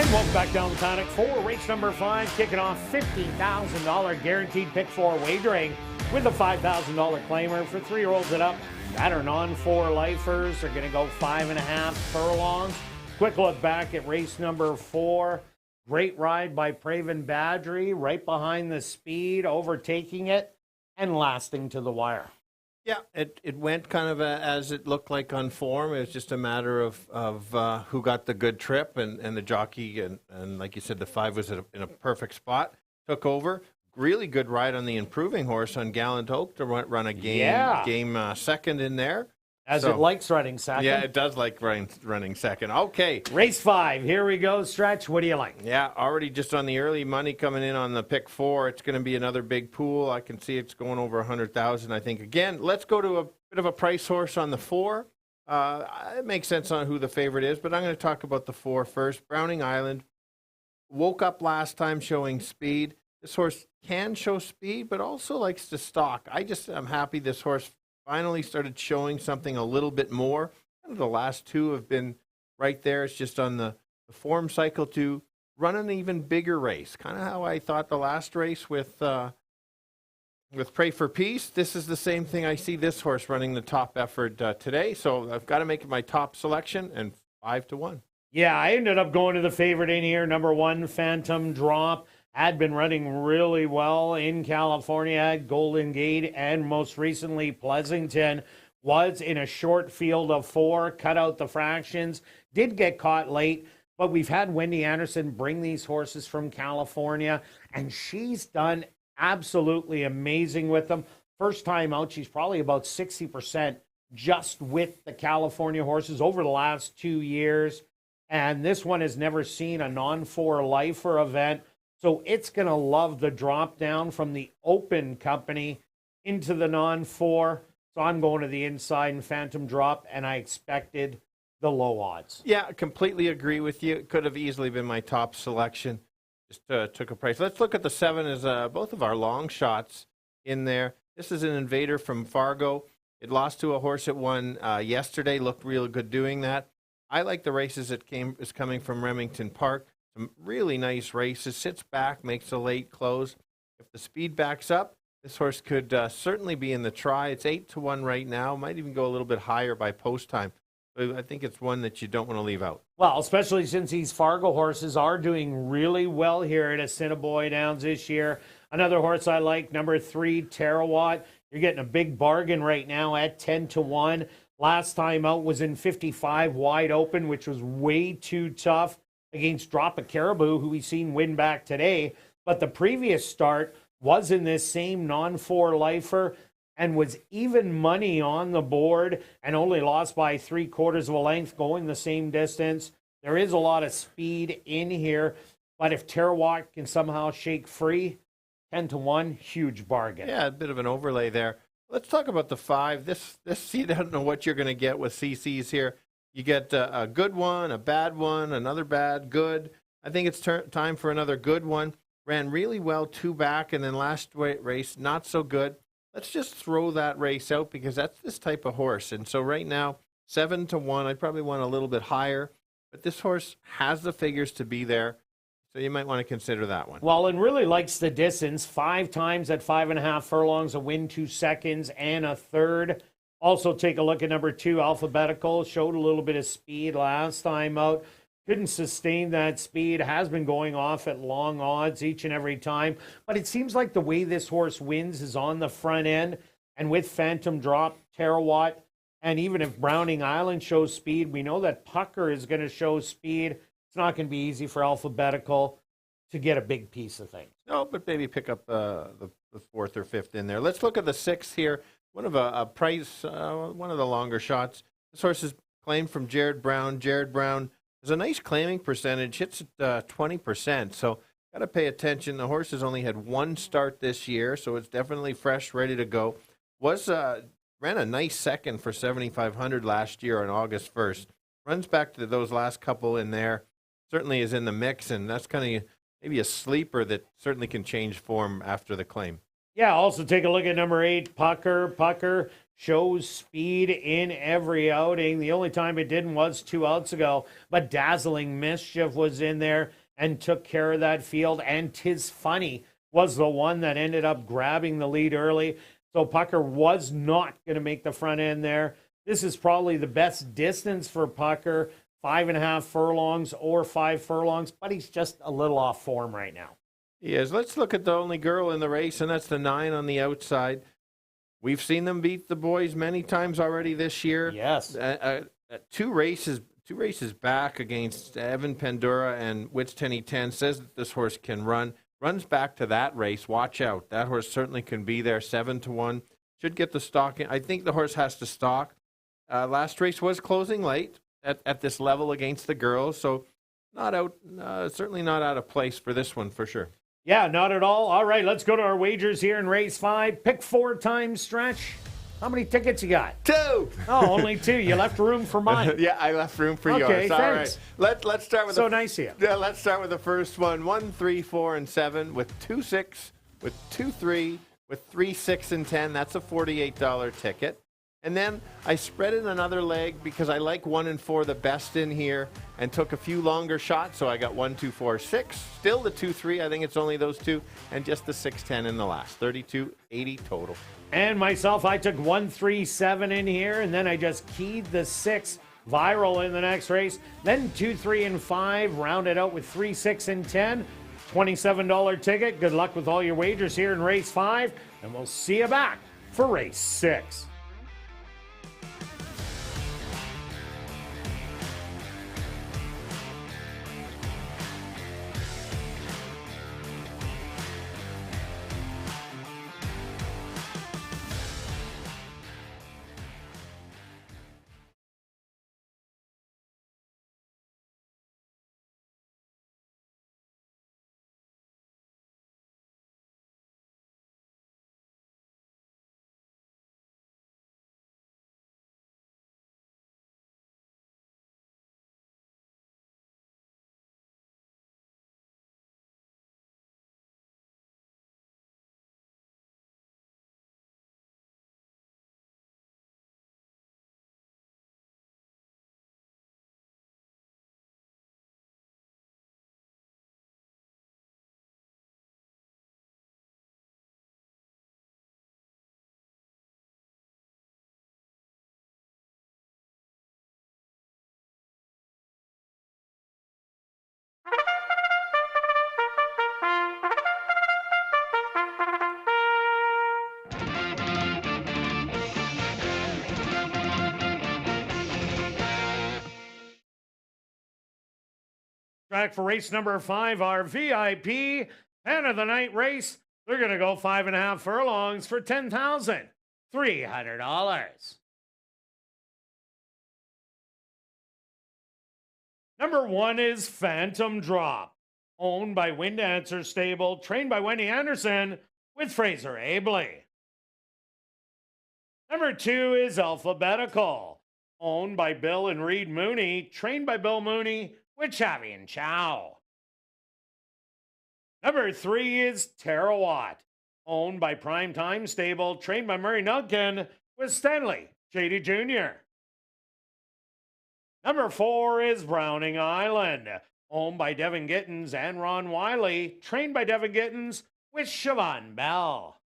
And welcome back down the paddock for race number 5, kicking off $50,000 guaranteed pick 4 wagering with a $5,000 claimer for 3-year-olds and up. That are non-4 lifers are going to go 5.5 furlongs. Quick look back at race number 4. Great ride by Praven Badri, right behind the speed, overtaking it and lasting to the wire. Yeah, it went kind of as it looked like on form. It was just a matter of who got the good trip, and the jockey, and like you said, the 5 was in a perfect spot, took over. Really good ride on the improving horse on Gallant Oak to run a game second in there. It likes running second. Yeah, it does like running second. Okay. Race 5, here we go. Stretch, what do you like? Yeah, already just on the early money coming in on the pick 4. It's going to be another big pool. I can see it's going over 100,000, I think. Again, let's go to a bit of a price horse on the 4. It makes sense on who the favorite is, but I'm going to talk about the 4 first. Browning Island woke up last time showing speed. This horse can show speed, but also likes to stalk. I'm happy this horse finally started showing something a little bit more. The last 2 have been right there. It's just on the form cycle to run an even bigger race. Kind of how I thought the last race with Pray for Peace. This is the same thing. I see this horse running the top effort today. So I've got to make it my top selection, and 5-1. Yeah, I ended up going to the favorite in here, number 1, Phantom Drop. Had been running really well in California at Golden Gate and most recently Pleasanton. Was in a short field of 4, cut out the fractions, did get caught late, but we've had Wendy Anderson bring these horses from California, and she's done absolutely amazing with them. First time out, she's probably about 60% just with the California horses over the last 2 years, and this one has never seen a non-4 lifer event. So it's going to love the drop down from the open company into the non-4. So I'm going to the inside and Phantom Drop, and I expected the low odds. Yeah, completely agree with you. It could have easily been my top selection. Just took a price. Let's look at the 7 as both of our long shots in there. This is an Invader from Fargo. It lost to a horse it won yesterday. Looked real good doing that. I like the races that is coming from Remington Park. Some really nice races. Sits back, makes a late close. If the speed backs up, this horse could certainly be in the try. It's 8-1 right now. Might even go a little bit higher by post time. But I think it's one that you don't want to leave out. Well, especially since these Fargo horses are doing really well here at Assiniboia Downs this year. Another horse I like, number 3, Terawatt. You're getting a big bargain right now at 10-1. Last time out was in 55 wide open, which was way too tough against Drop a Caribou, who we've seen win back today. But the previous start was in this same non-4 lifer and was even money on the board and only lost by 3/4 of a length going the same distance. There is a lot of speed in here, but if Terawatt can somehow shake free, 10-1, huge bargain. Yeah, a bit of an overlay there. Let's talk about the 5. This you don't know what you're going to get with CCs here. You get a good one, a bad one, another bad, good. I think it's time for another good one. Ran really well 2 back, and then last race, not so good. Let's just throw that race out because that's this type of horse. And so right now, 7-1, I'd probably want a little bit higher. But this horse has the figures to be there, so you might want to consider that one. Well, and really likes the distance. 5 times at 5.5 furlongs, a win 2 seconds and a third. Also, take a look at number 2, Alphabetical. Showed a little bit of speed last time out. Couldn't sustain that speed. Has been going off at long odds each and every time. But it seems like the way this horse wins is on the front end. And with Phantom Drop, Terawatt, and even if Browning Island shows speed, we know that Pucker is going to show speed. It's not going to be easy for Alphabetical to get a big piece of things. No, but maybe pick up the 4th or 5th in there. Let's look at the 6th here. One of a price, one of the longer shots. This horse is claimed from Jared Brown. Jared Brown has a nice claiming percentage, hits at 20%. So got to pay attention. The horse has only had 1 start this year, so it's definitely fresh, ready to go. Ran a nice second for 7,500 last year on August 1st. Runs back to those last couple in there. Certainly is in the mix, and that's kind of maybe a sleeper that certainly can change form after the claim. Yeah, also take a look at number 8, Pucker. Pucker shows speed in every outing. The only time it didn't was 2 outs ago, but Dazzling Mischief was in there and took care of that field. And 'Tis Funny was the one that ended up grabbing the lead early. So Pucker was not going to make the front end there. This is probably the best distance for Pucker, 5.5 furlongs or 5 furlongs, but he's just a little off form right now. He is. Let's look at the only girl in the race, and that's the 9 on the outside. We've seen them beat the boys many times already this year. Yes. Two races back against Evan Pandura and Witstenny 10 says that this horse can run. Runs back to that race. Watch out. That horse certainly can be there. 7-1. Should get the stock in. I think the horse has to stalk. Last race was closing late at this level against the girls, so not out. Certainly not out of place for this one for sure. Yeah, not at all. All right, let's go to our wagers here in race 5. Pick 4 times stretch. How many tickets you got? 2. Oh, only 2. You left room for mine. Yeah, I left room for yours. Okay, All thanks. right. Let's start with So nice of you. Yeah, let's start with the first one. 1, 3, 4, and 7 with 2, 6, with 2, 3, with 3, 6, and 10. That's a $48 ticket. And then I spread in another leg because I like 1 and 4 the best in here and took a few longer shots. So I got 1, 2, 4, 6. Still the 2, 3. I think it's only those 2. And just the 6, 10 in the last. 32.80 total. And myself, I took 1, 3, 7 in here, and then I just keyed the 6 viral in the next race. Then 2, 3, and 5, rounded out with 3, 6, and 10. $27 ticket. Good luck with all your wagers here in race 5, and we'll see you back for race 6. Track for race number 5, our VIP Fan of the Night race. They're going to go 5.5 furlongs for $10,300. Number 1 is Phantom Drop, owned by Wind Dancer Stable, trained by Wendy Anderson with Fraser Abley. Number 2 is Alphabetical, owned by Bill and Reed Mooney, trained by Bill Mooney with Chavi and Chow. Number 3 is Terawatt, owned by Primetime Stable, trained by Murray Nuncan with Stanley Shady Jr. Number 4 is Browning Island, owned by Devin Gittins and Ron Wiley, trained by Devin Gittins with Siobhan Bell.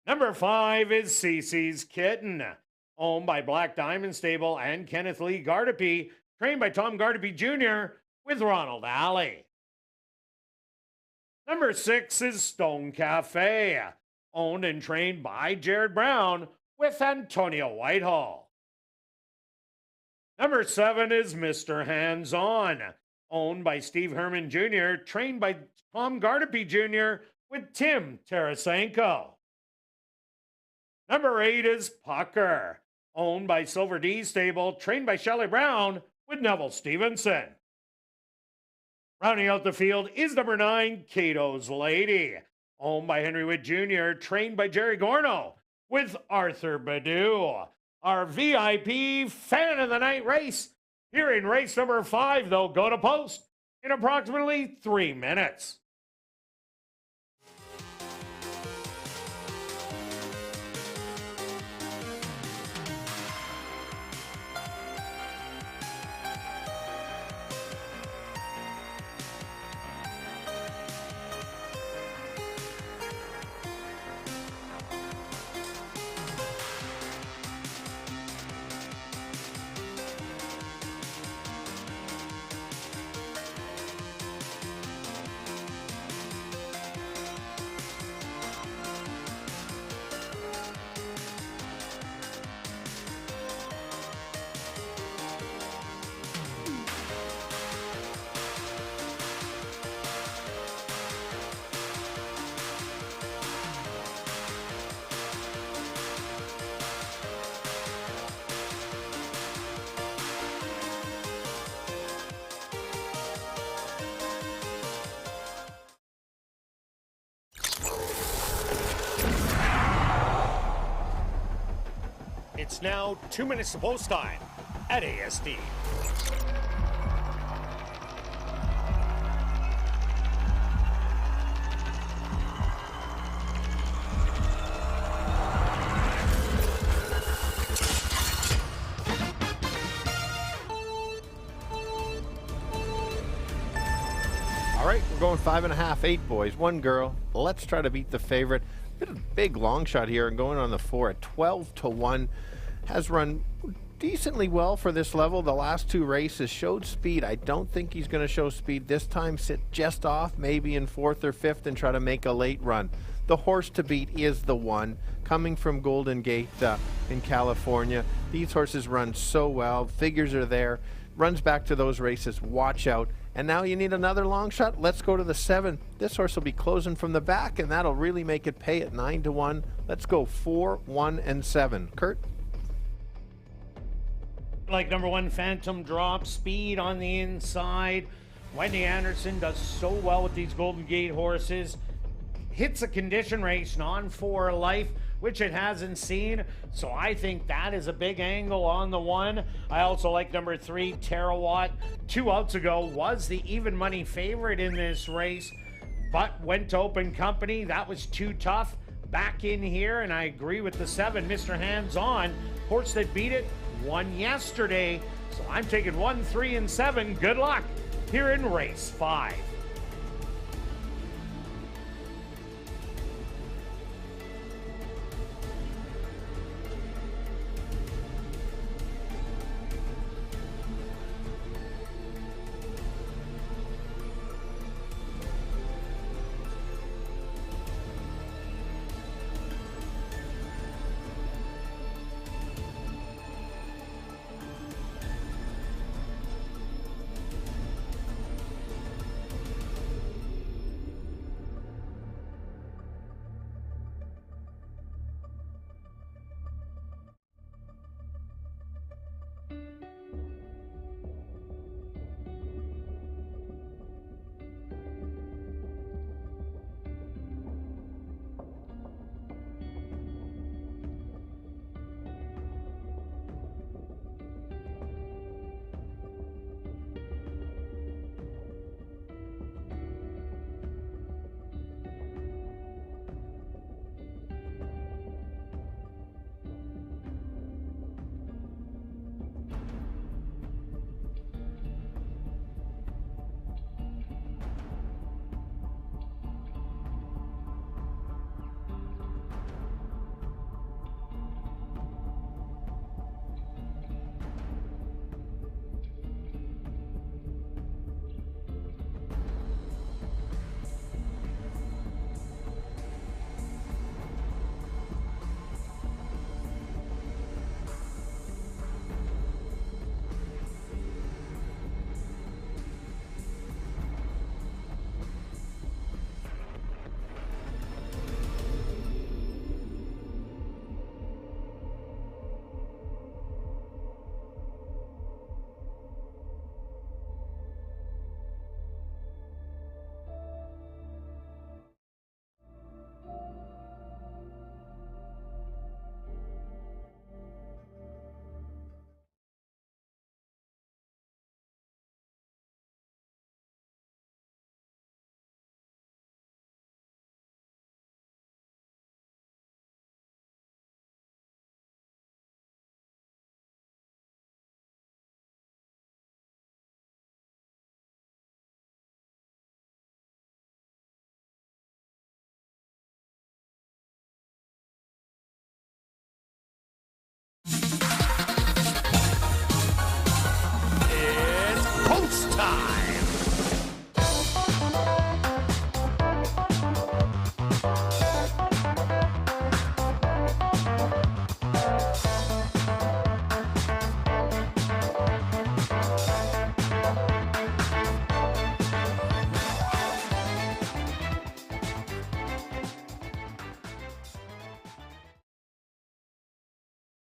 Number 5 is Cece's Kitten, owned by Black Diamond Stable and Kenneth Lee Gardepy, trained by Tom Gardepy Jr. with Ronald Alley. Number 6 is Stone Cafe, owned and trained by Jared Brown with Antonio Whitehall. Number 7 is Mr. Hands On, owned by Steve Herman Jr., trained by Tom Gardepy Jr. with Tim Tarasenko. Number 8 is Pucker, owned by Silver D Stable, trained by Shelley Brown with Neville Stevenson. Rounding out the field is number 9, Cato's Lady, owned by Henry Witt Jr., trained by Jerry Gorno with Arthur Badu. Our VIP Fan of the Night race. Here in race number 5, they'll go to post in approximately 3 minutes. It's now 2 minutes to post time at ASD. All right, we're going 5.5, 8 boys, 1 girl. Let's try to beat the favorite. Bit of a big long shot here and going on the 4 at 12-1. Has run decently well for this level. The last 2 races showed speed. I don't think he's going to show speed this time. Sit just off, maybe in 4th or 5th, and try to make a late run. The horse to beat is the 1, coming from Golden Gate in California. These horses run so well. Figures are there. Runs back to those races. Watch out. And now you need another long shot. Let's go to the 7. This horse will be closing from the back, and that'll really make it pay at 9-1. Let's go 4, 1, and 7. Kirt? Like number 1, Phantom Drop, speed on the inside. Wendy Anderson does so well with these Golden Gate horses. Hits a condition race, non-4 life, which it hasn't seen. So I think that is a big angle on the 1. I also like number 3, Terawatt. 2 outs ago was the even money favorite in this race, but went to open company. That was too tough. Back in here, and I agree with the 7, Mr. Hands On. Horse that beat it won yesterday. So I'm taking 1, 3, and 7. Good luck here in race 5.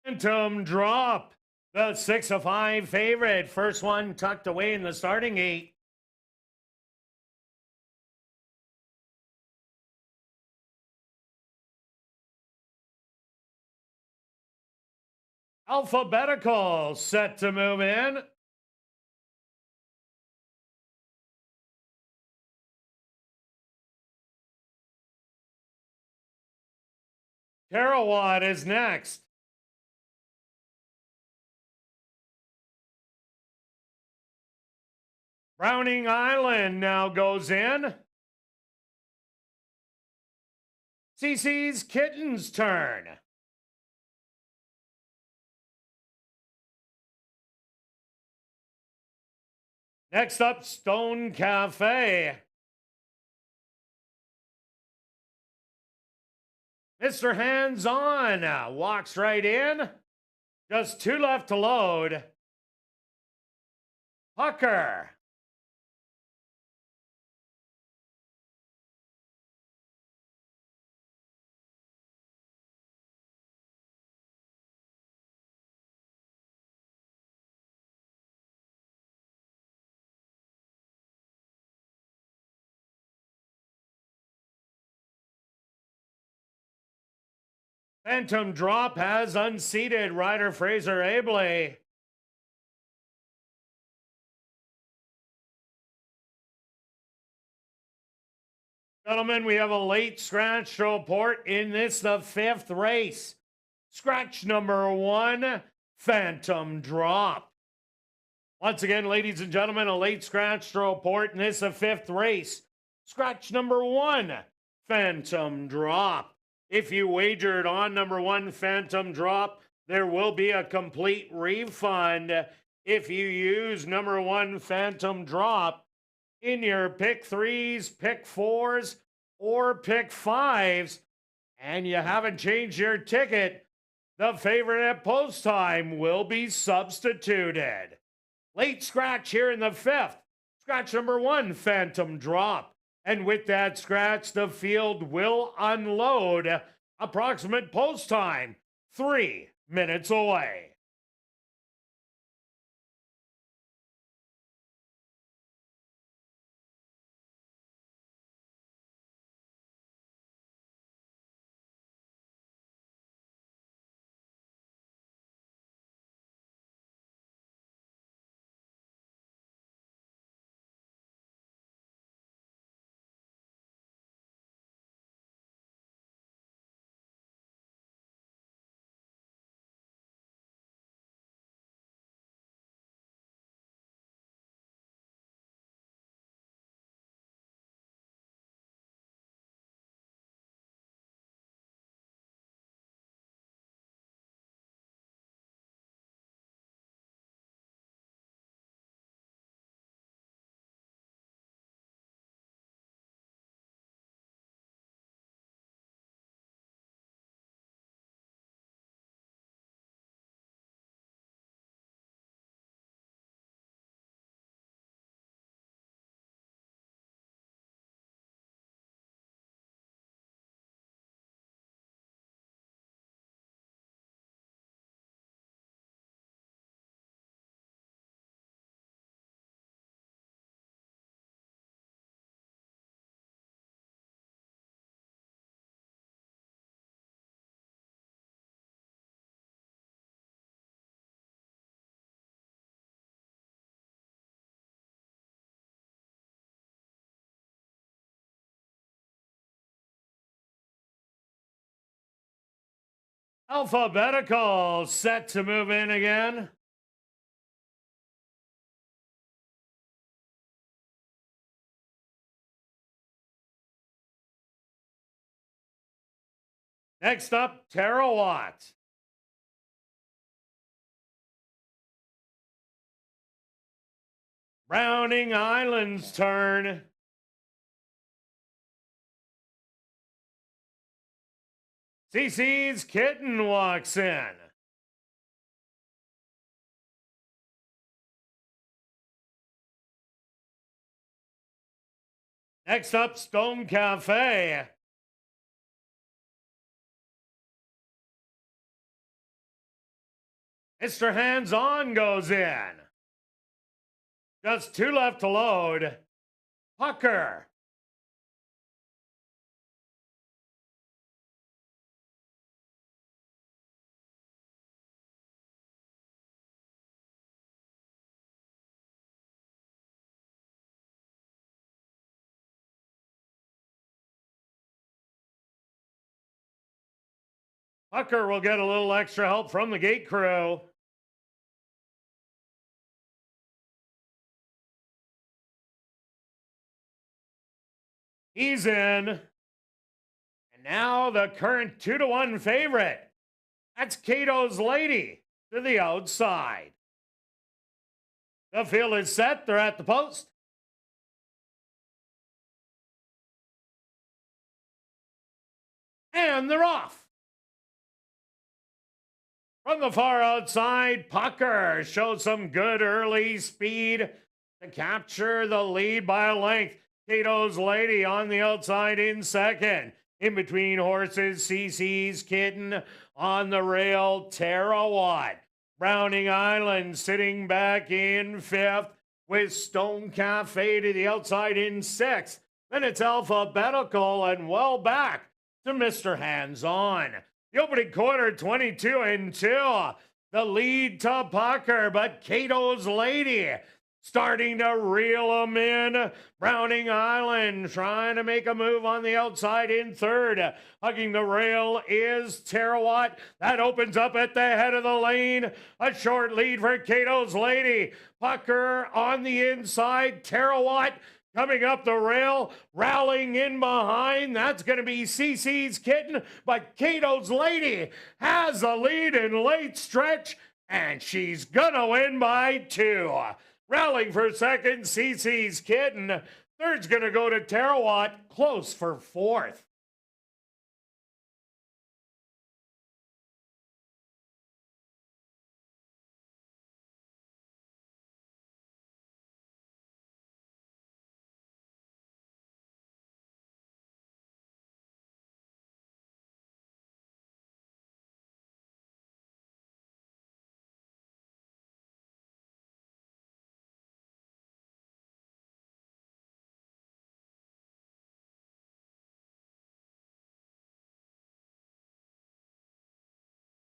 Phantom Drop, the 6-5 favorite. First one tucked away in the starting gate. Alphabetical, set to move in. Terawatt is next. Browning Island now goes in. CC's Kitten's turn. Next up, Stone Cafe. Mr. Hands On walks right in. Just 2 left to load. Pucker. Phantom Drop has unseated rider Fraser Abley. Gentlemen, we have a late scratch to report in this, the 5th race. Scratch number 1, Phantom Drop. Once again, ladies and gentlemen, a late scratch to report in this, the 5th race. Scratch number 1, Phantom Drop. If you wagered on number 1, Phantom Drop, there will be a complete refund if you use number 1, Phantom Drop in your pick 3s, pick 4s, or pick 5s, and you haven't changed your ticket, the favorite at post time will be substituted. Late scratch here in the 5th. Scratch number 1, Phantom Drop. And with that scratch, the field will unload. Approximate post time, 3 minutes away. Alphabetical, set to move in again. Next up, Terawatt. Browning Island's turn. CC's Kitten walks in. Next up, Stone Cafe. Mr. Hands On goes in. Just 2 left to load. Pucker. Pucker will get a little extra help from the gate crew. He's in. And now the current 2-1 favorite. That's Cato's Lady to the outside. The field is set. They're at the post. And they're off. From the far outside, Pucker shows some good early speed to capture the lead by a length. Cato's Lady on the outside in second. In between horses, CC's Kitten on the rail, Terawatt. Browning Island sitting back in fifth with Stone Cafe to the outside in sixth. Then it's alphabetical and well back to Mr. Hands On. The opening quarter, 22-2. The lead to Pucker, but Cato's Lady starting to reel him in. Browning Island trying to make a move on the outside in third. Hugging the rail is Terawatt. That opens up at the head of the lane. A short lead for Cato's Lady. Pucker on the inside. Terawatt coming up the rail, rallying in behind. That's going to be CC's Kitten, but Cato's Lady has the lead in late stretch, and she's going to win by 2. Rallying for second, CC's Kitten. Third's going to go to Terawatt, close for fourth.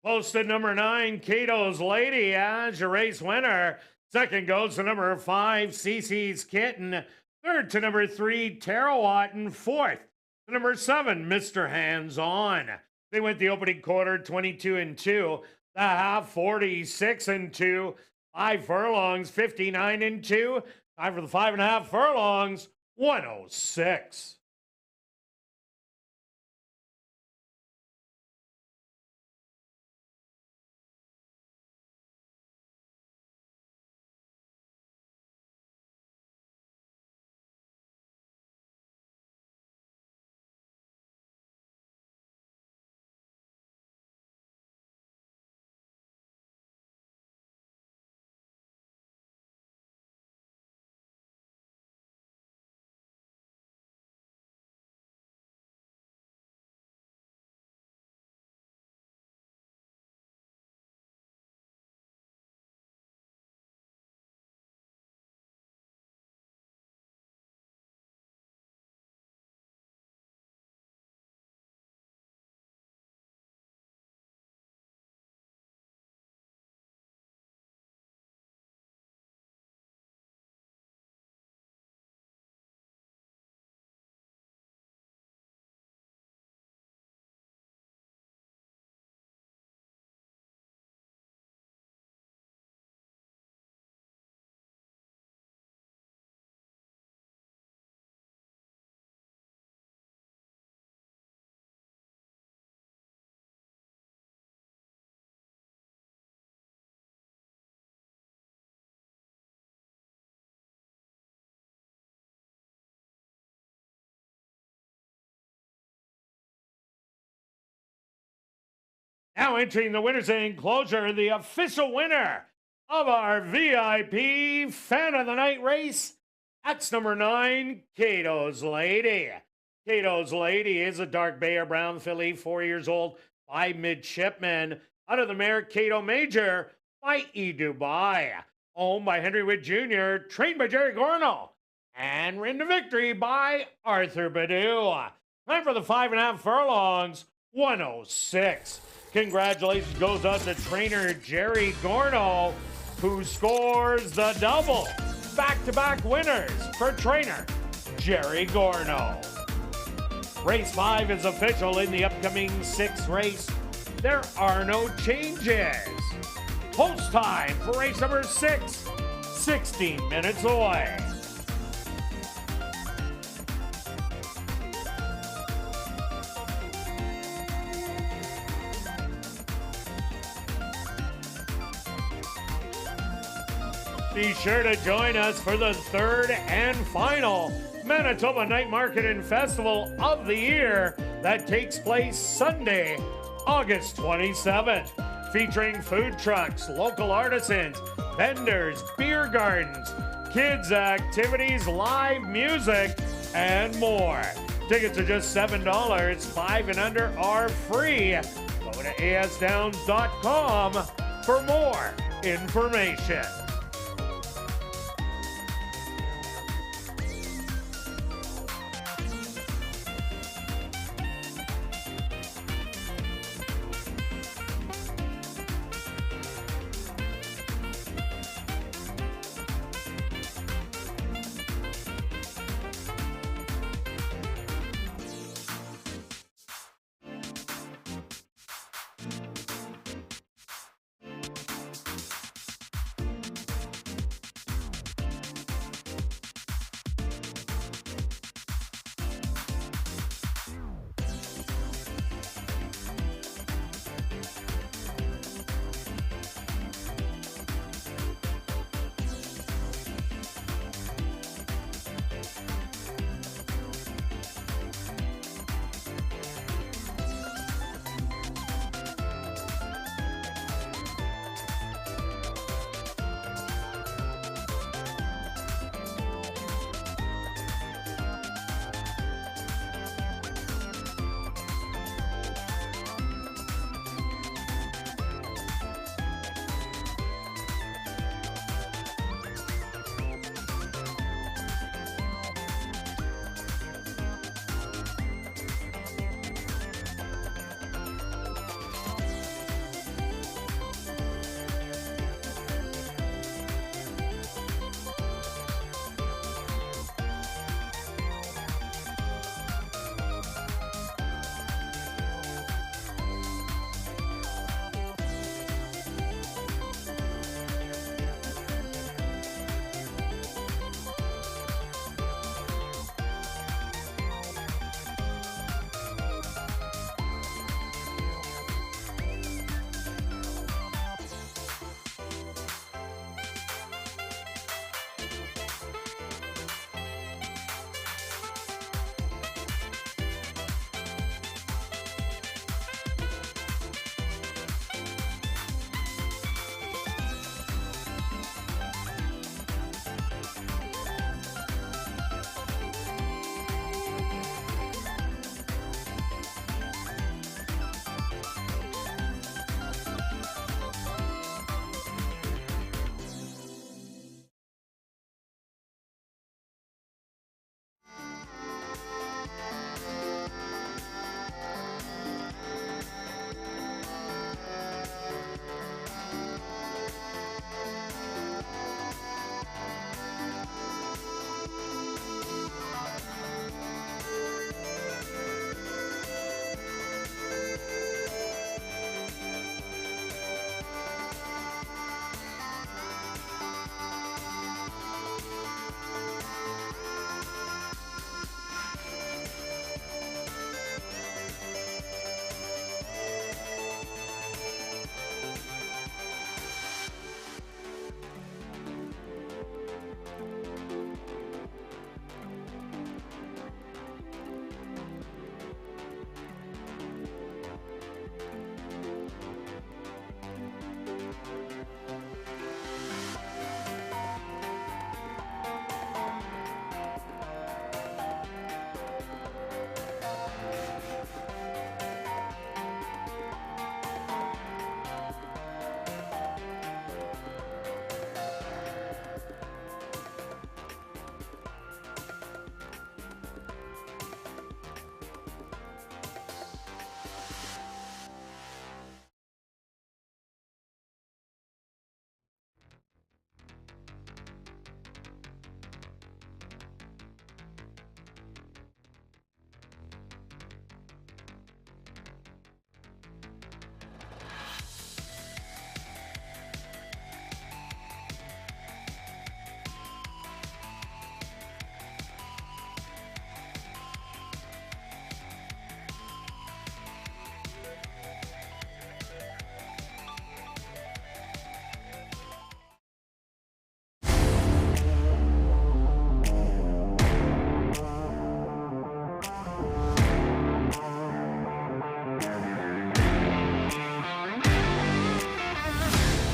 Posted number 9, Cato's Lady as your race winner. Second goes to number 5, CC's Kitten. Third to number 3, Terawatt. And fourth to number 7, Mr. Hands On. They went the opening quarter 22-2. The half 46-2. 5 furlongs 59-2. Time for the 5.5 furlongs 106. Now entering the winner's enclosure, the official winner of our VIP Fan of the Night race. That's number 9, Cato's Lady. Cato's Lady is a dark bay or brown filly, 4 years old, by midshipmen. Out of the mare Cato Major by E. Dubai. Owned by Henry Witt Jr., trained by Jerry Gorno. And ridden to victory by Arthur Badu. Time for the 5.5 furlongs, 106. Congratulations goes out to trainer Jerry Gorno, who scores the double. Back-to-back winners for trainer Jerry Gorno. Race 5 is official in the upcoming 6th race. there are no changes. Post time for race number 6, 16 minutes away. Be sure to join us for the third and final Manitoba Night Market and Festival of the year that takes place Sunday, August 27th, featuring food trucks, local artisans, vendors, beer gardens, kids' activities, live music, and more. Tickets are just $7. 5 and under are free. Go to asdowns.com for more information.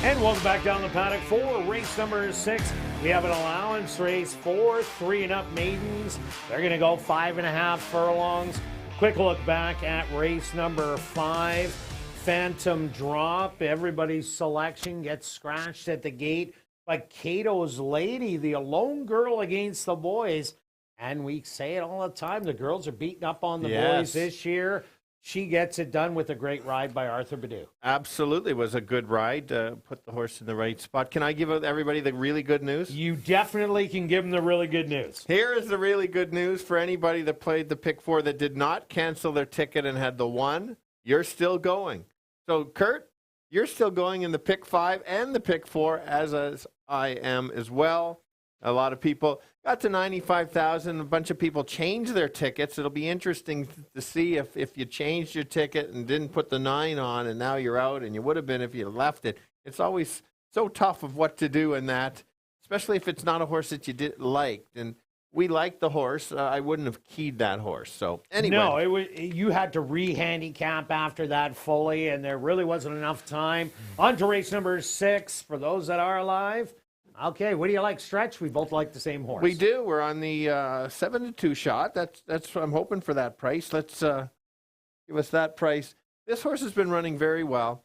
And welcome back down the paddock for race number 6. We have an allowance race for 3 and up maidens. They're going to go 5.5 furlongs. Quick look back at race number 5. Phantom Drop. Everybody's selection gets scratched at the gate. But Cato's Lady, the lone girl against the boys. And we say it all the time. The girls are beating up on the boys this year. She gets it done with a great ride by Arthur Badu. Absolutely was a good ride. Put the horse in the right spot. Can I give everybody the really good news? You definitely can give them the really good news. Here is the really good news for anybody that played the pick 4 that did not cancel their ticket and had the 1. You're still going. So, Kirt, you're still going in the pick 5 and the pick 4, as I am as well. A lot of people got to 95,000. A bunch of people changed their tickets. It'll be interesting to see if you changed your ticket and didn't put the 9 on and now you're out, and you would have been if you left it. It's always so tough of what to do in that, especially if it's not a horse that you liked. And we liked the horse. I wouldn't have keyed that horse. So anyway. No, you had to re-handicap after that fully, and there really wasn't enough time. On to race number 6 for those that are alive. Okay, what do you like, Stretch? We both like the same horse. We do. We're on the 7-2 shot. That's I'm hoping for that price. Let's give us that price. This horse has been running very well.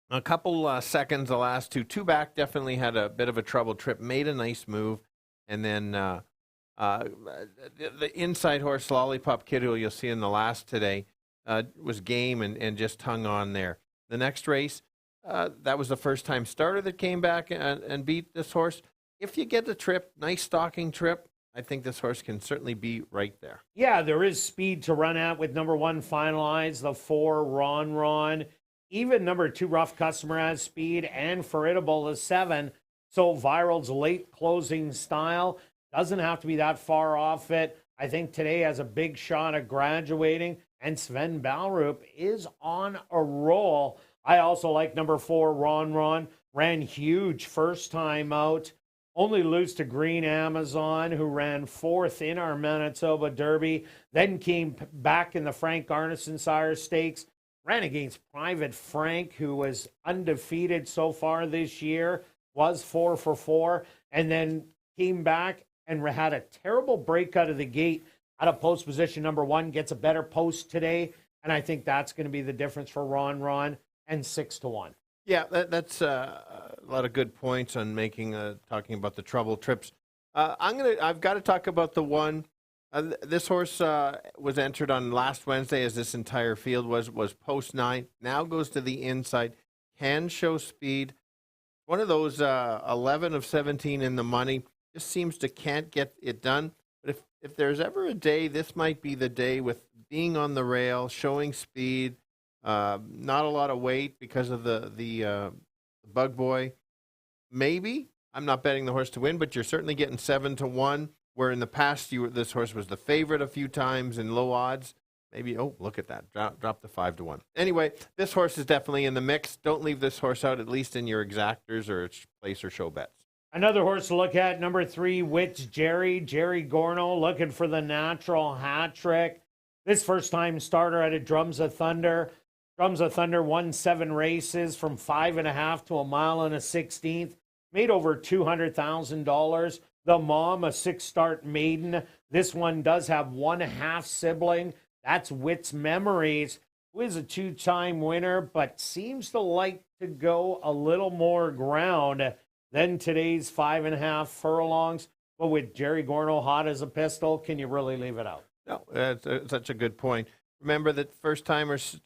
A couple seconds the last two back definitely had a bit of a trouble trip. Made a nice move, and then the inside horse Lollipop Kid, who you'll see in the last today, was game and just hung on there. The next race. That was the first time starter that came back and beat this horse. If you get the trip, nice stalking trip, I think this horse can certainly be right there. Yeah, there is speed to run at with number 1 Finalize, the 4 Ron. Even number 2 Rough Customer has speed, and Formidable the 7. So Viral's late closing style doesn't have to be that far off it. I think today has a big shot at graduating, and Sven Balrup is on a roll. I also like number 4, Ron. Ran huge first time out. Only lose to Green Amazon, who ran 4th in our Manitoba Derby. Then came back in the Frank Arneson Sire Stakes. Ran against Private Frank, who was undefeated so far this year. Was 4 for 4. And then came back and had a terrible break out of the gate. Out of post position number 1. Gets a better post today. And I think that's going to be the difference for Ron. And 6-1. Yeah, that's a lot of good points on making talking about the trouble trips. I've got to talk about the 1. This horse was entered on last Wednesday, as this entire field was post 9. Now goes to the inside, can show speed. One of those 11 of 17 in the money. Just seems to can't get it done. But if there's ever a day, this might be the day, with being on the rail, showing speed. Not a lot of weight because of the Bug Boy. Maybe. I'm not betting the horse to win, but you're certainly getting 7-1, where in the past this horse was the favorite a few times in low odds. Maybe, look at that. Drop the 5-1. Anyway, this horse is definitely in the mix. Don't leave this horse out, at least in your exactors or place or show bets. Another horse to look at, number 3, Wits Jerry Gorno, looking for the natural hat trick. This first-time starter out of Drums of Thunder. Drums of Thunder won 7 races from 5.5 to 1 mile and a 16th. Made over $200,000. The mom, a 6-start maiden. This one does have 1 half sibling. That's Wits Memories, who is a 2-time winner, but seems to like to go a little more ground than today's 5.5 furlongs. But with Jerry Gorno hot as a pistol, can you really leave it out? No, that's such a good point. Remember that first-timers,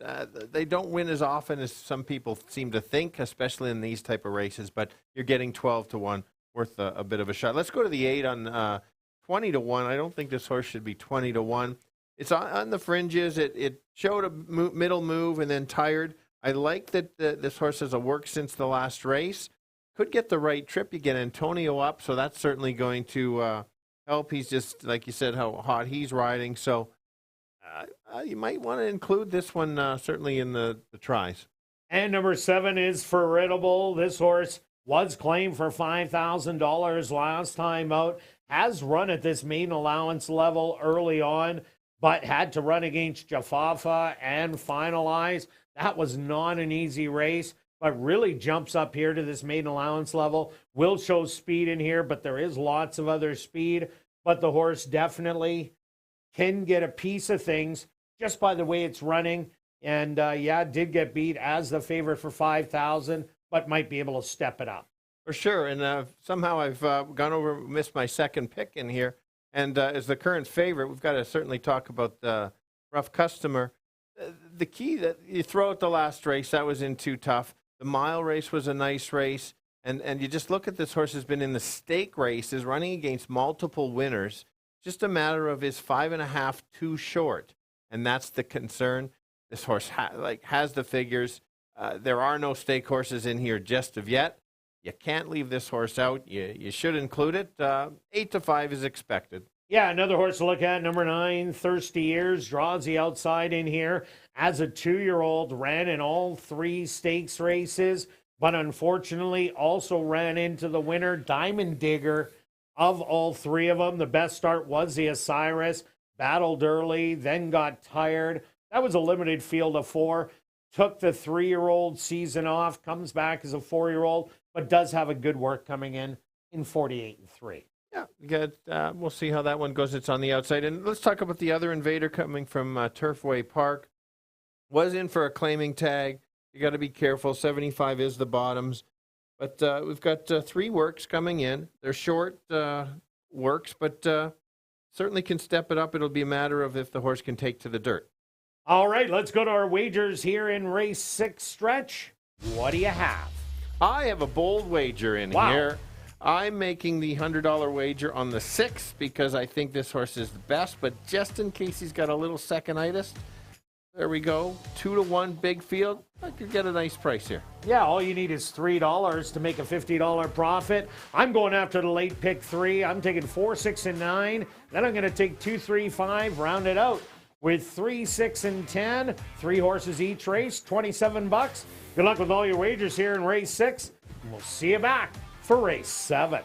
they don't win as often as some people seem to think, especially in these type of races, but you're getting 12-1, worth a bit of a shot. Let's go to the 8 on 20-1. I don't think this horse should be 20-1. It's on the fringes. It showed a middle move and then tired. I like that this horse has a work since the last race. Could get the right trip. You get Antonio up, so that's certainly going to help. He's just, like you said, how hot he's riding, so you might want to include this one certainly in the tries. And number 7 is Formidable. This horse was claimed for $5,000 last time out. Has run at this main allowance level early on, but had to run against Jafafa and Finalize. That was not an easy race. but really jumps up here to this maiden allowance level. Will show speed in here, but there is lots of other speed. But the horse definitely can get a piece of things just by the way it's running. And did get beat as the favorite for 5,000, but might be able to step it up. For sure. And somehow I've missed my second pick in here. And as the current favorite, we've got to certainly talk about the Rough Customer. The key that you throw out the last race, that was in too tough. The mile race was a nice race. And you just look at this horse has been in the stake races, running against multiple winners. Just a matter of is 5.5 too short. And that's the concern. This horse has the figures. There are no stake horses in here just of yet. You can't leave this horse out. You should include it. 8-5 is expected. Yeah, another horse to look at, number 9, Thirsty Ears, draws the outside in here. As a 2-year-old, ran in all 3 stakes races, but unfortunately also ran into the winner, Diamond Digger, of all 3 of them. The best start was the Osiris, battled early, then got tired. That was a limited field of 4. Took the 3-year-old season off, comes back as a 4-year-old, but does have a good work coming in 48-3. Yeah, good. We'll see how that one goes. It's on the outside. And let's talk about the other invader coming from Turfway Park. Was in for a claiming tag. You got to be careful. 75 is the bottoms. But we've got 3 works coming in. They're short works, but certainly can step it up. It'll be a matter of if the horse can take to the dirt. All right, let's go to our wagers here in race 6 stretch. What do you have? I have a bold wager in here. I'm making the $100 wager on the 6th because I think this horse is the best, but just in case he's got a little second-itis, there we go. 2-1 big field. I could get a nice price here. Yeah, all you need is $3 to make a $50 profit. I'm going after the late pick 3. I'm taking 4, 6, and 9. Then I'm going to take 2, 3, 5, round it out with 3, 6, and 10. 3 horses each race, $27. Good luck with all your wagers here in race 6. And we'll see you back for race 7.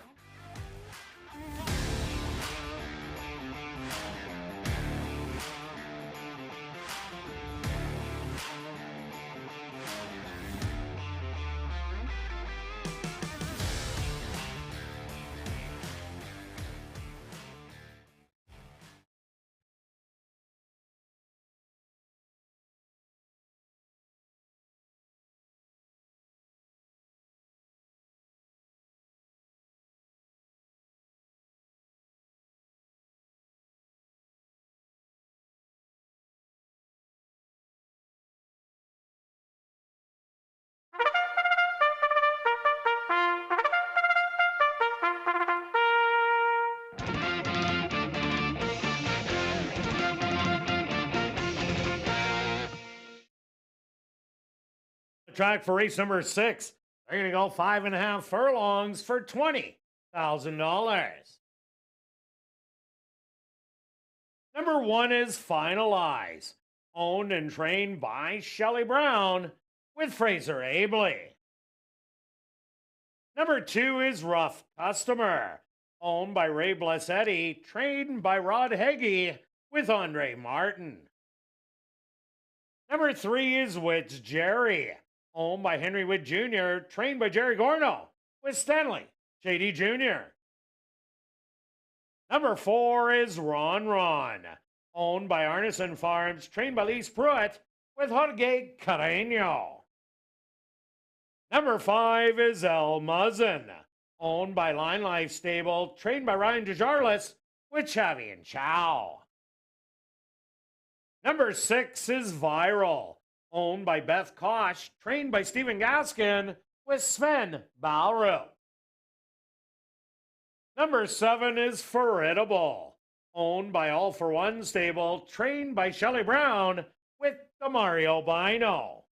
Track for race number 6. They're going to go 5.5 furlongs for $20,000. Number 1 is Finalize, owned and trained by Shelley Brown with Fraser Abley. Number 2 is Rough Customer, owned by Ray Blessetti, trained by Rod Heggie with Andre Martin. Number 3 is Wits Jerry, owned by Henry Witt Jr., trained by Jerry Gorno with Stanley Shady Jr. Number 4 is Ron, owned by Arneson Farms, trained by Lise Pruitt with Jorge Carreño. Number 5 is El Muzzin, owned by Line Life Stable, trained by Ryan DeJarlis with Chavi and Chow. Number 6 is Viral, owned by Beth Kosh, trained by Stephen Gaskin with Sven Balru. Number 7 is Formidable, owned by All for One Stable, trained by Shelley Brown with Demario Bino.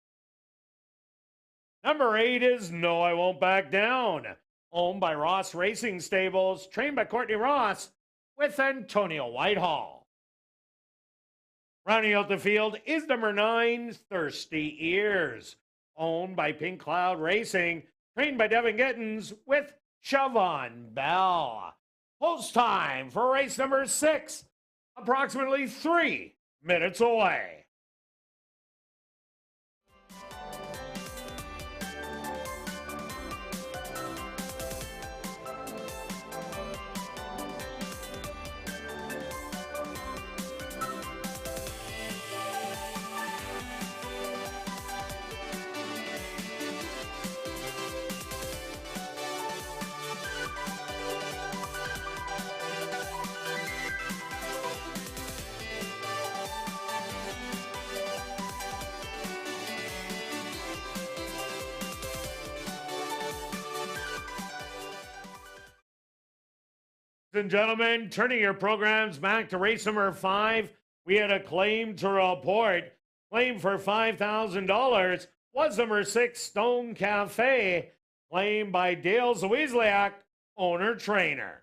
Number 8 is No I Won't Back Down, owned by Ross Racing Stables, trained by Courtney Ross with Antonio Whitehall. Rounding out the field is number 9, Thirsty Ears, owned by Pink Cloud Racing, trained by Devin Gittins with Siobhan Bell. Post time for race number 6, approximately 3 minutes away. and gentlemen, turning your programs back to race number 5, we had a claim to report. Claim for $5,000 was number 6, Stone Cafe, claimed by Dale Zawisliak, owner-trainer.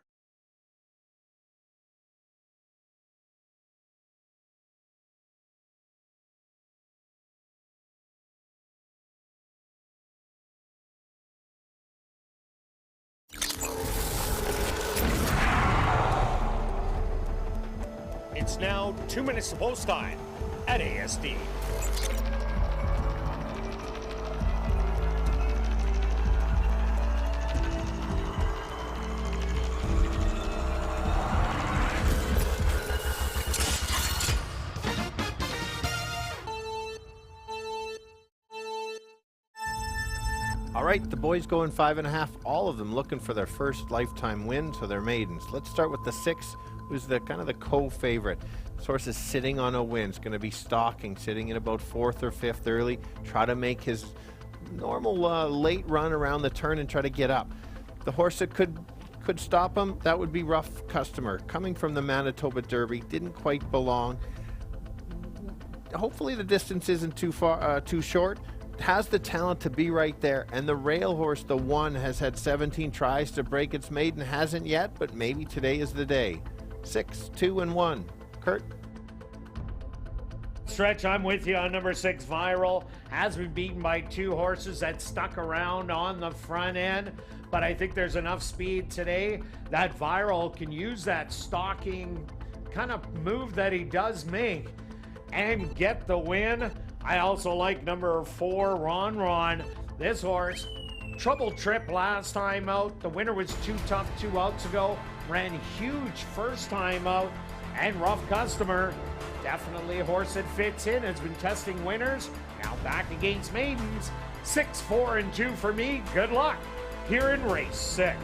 It's now 2 minutes to post time at ASD. All right, the boys going 5.5, all of them looking for their first lifetime win, so they're maidens. Let's start with the 6, who's the kind of the co-favorite. This horse is sitting on a win. It's going to be stalking, sitting in about 4th or 5th early. Try to make his normal late run around the turn and try to get up. The horse that could stop him, that would be Rough Customer. Coming from the Manitoba Derby, didn't quite belong. Hopefully the distance isn't too short. Has the talent to be right there, and the rail horse, the 1, has had 17 tries to break its maiden, hasn't yet, but maybe today is the day. 6, 2, and 1. Kirt. Stretch, I'm with you on number 6, Viral. Has been beaten by 2 horses that stuck around on the front end, but I think there's enough speed today that Viral can use that stalking kind of move that he does make and get the win. I also like number 4, Ron. This horse, trouble trip last time out. The winner was too tough 2 outs ago. Ran huge first time out. And Rough Customer, definitely a horse that fits in. Has been testing winners. Now back against maidens. 6, 4, and 2 for me. Good luck here in race 6.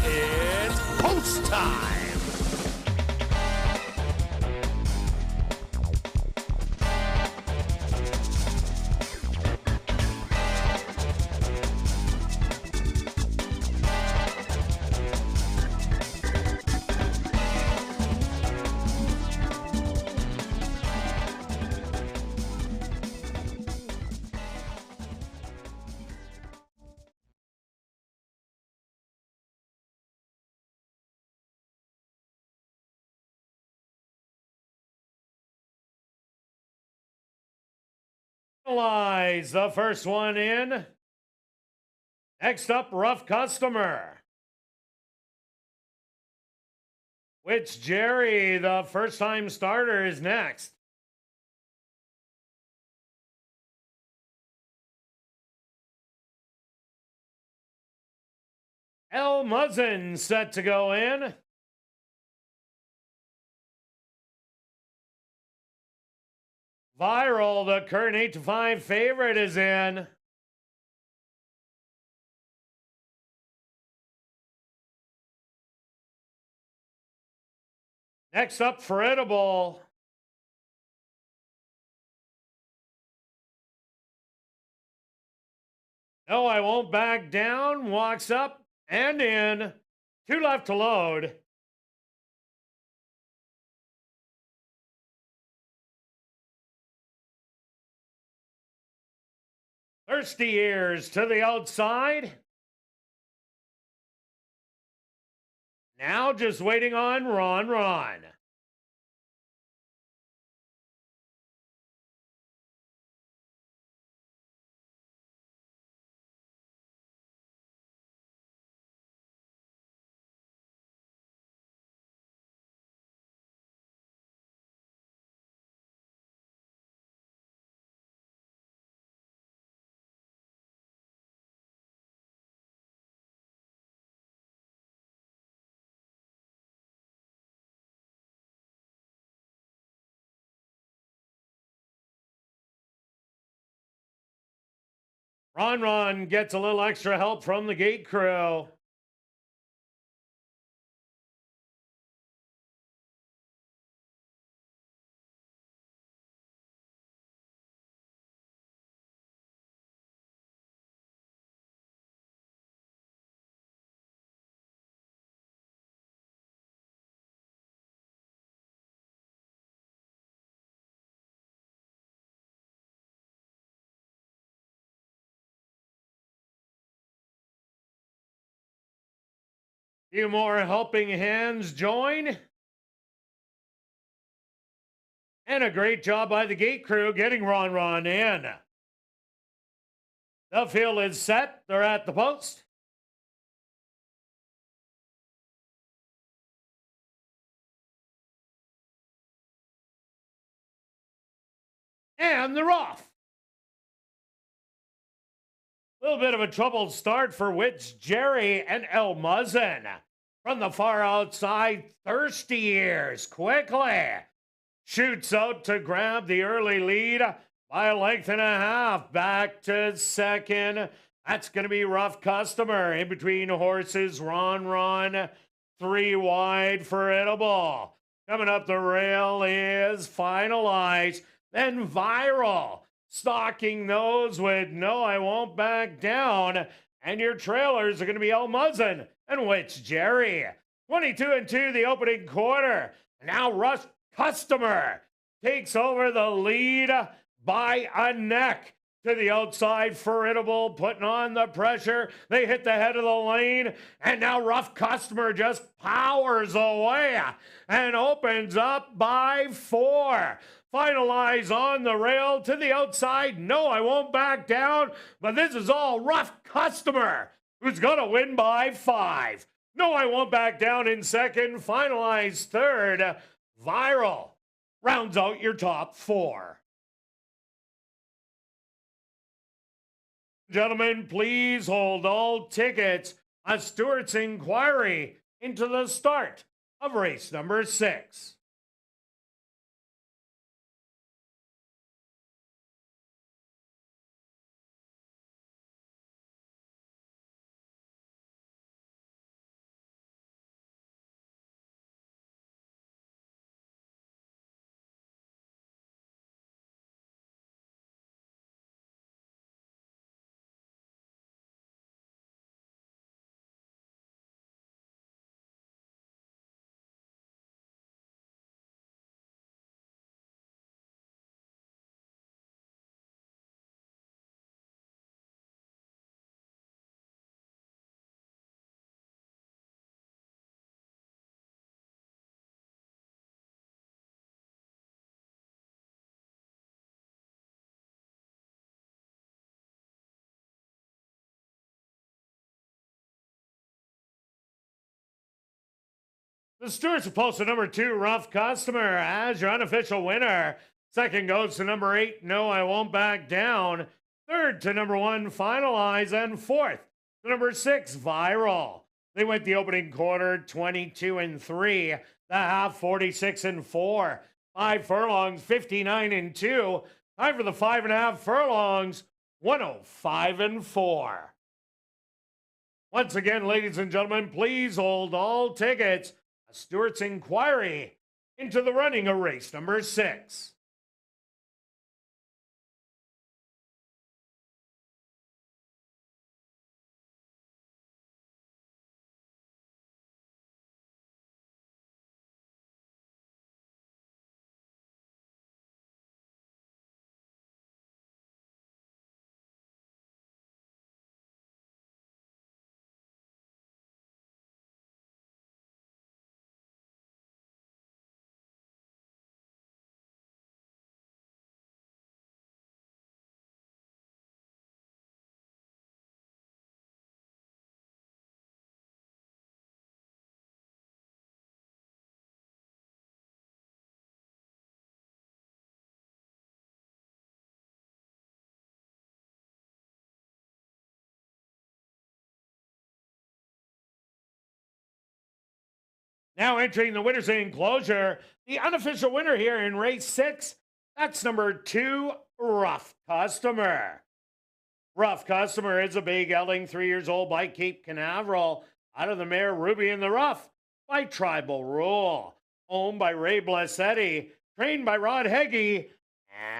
It's post time. Finalize the first one in. Next up, Rough Customer. Which Jerry, the first-time starter, is next. El Muzzin set to go in. Viral, the current 8-5 favorite, is in. Next up, Forgettable. No, I Won't Back Down walks up and in. 2 left to load. Thirsty Ears to the outside. Now just waiting on Ron. Ron gets a little extra help from the gate crew. Few more helping hands join. And a great job by the gate crew getting Ron in. The field is set. They're at the post. And they're off. A little bit of a troubled start for Witch Jerry and El Muzzin. From the far outside, Thirsty Ears quickly shoots out to grab the early lead by a length and a half. Back to second. That's going to be Rough Customer. In between horses, Ron. 3 wide for Edible. Coming up the rail is Finalized. Then Viral. Stalking those with No, I Won't Back Down. And your trailers are going to be El Muzzin and Witch Jerry. 22-2 the opening quarter. Now Rough Customer takes over the lead by a neck. To the outside, Forgettable putting on the pressure. They hit the head of the lane. And now Rough Customer just powers away and opens up by 4. Finalize on the rail to the outside. No, I Won't Back Down. But this is all Rough Customer, who's going to win by 5. No, I Won't Back Down in second. Finalize third. Viral rounds out your top 4. Gentlemen, please hold all tickets. A Stewart's inquiry into the start of race number 6. The Stewarts are posted number 2, Rough Customer, as your unofficial winner. Second goes to number 8, No, I Won't Back Down. Third to number 1, Finalize. And fourth to number 6, Viral. They went the opening quarter 22-3, the half 46-4. 5 furlongs, 59 and 2. Time for the 5.5 furlongs, 105 and 4. Once again, ladies and gentlemen, please hold all tickets. A Stewart's inquiry into the running of race number 6. Now entering the winner's enclosure, the unofficial winner here in race 6, that's number 2, Rough Customer. Rough Customer is a big gelding, 3 years old, by Cape Canaveral, out of the mare Ruby in the Rough by Tribal Rule. Owned by Ray Blessetti, trained by Rod Heggie,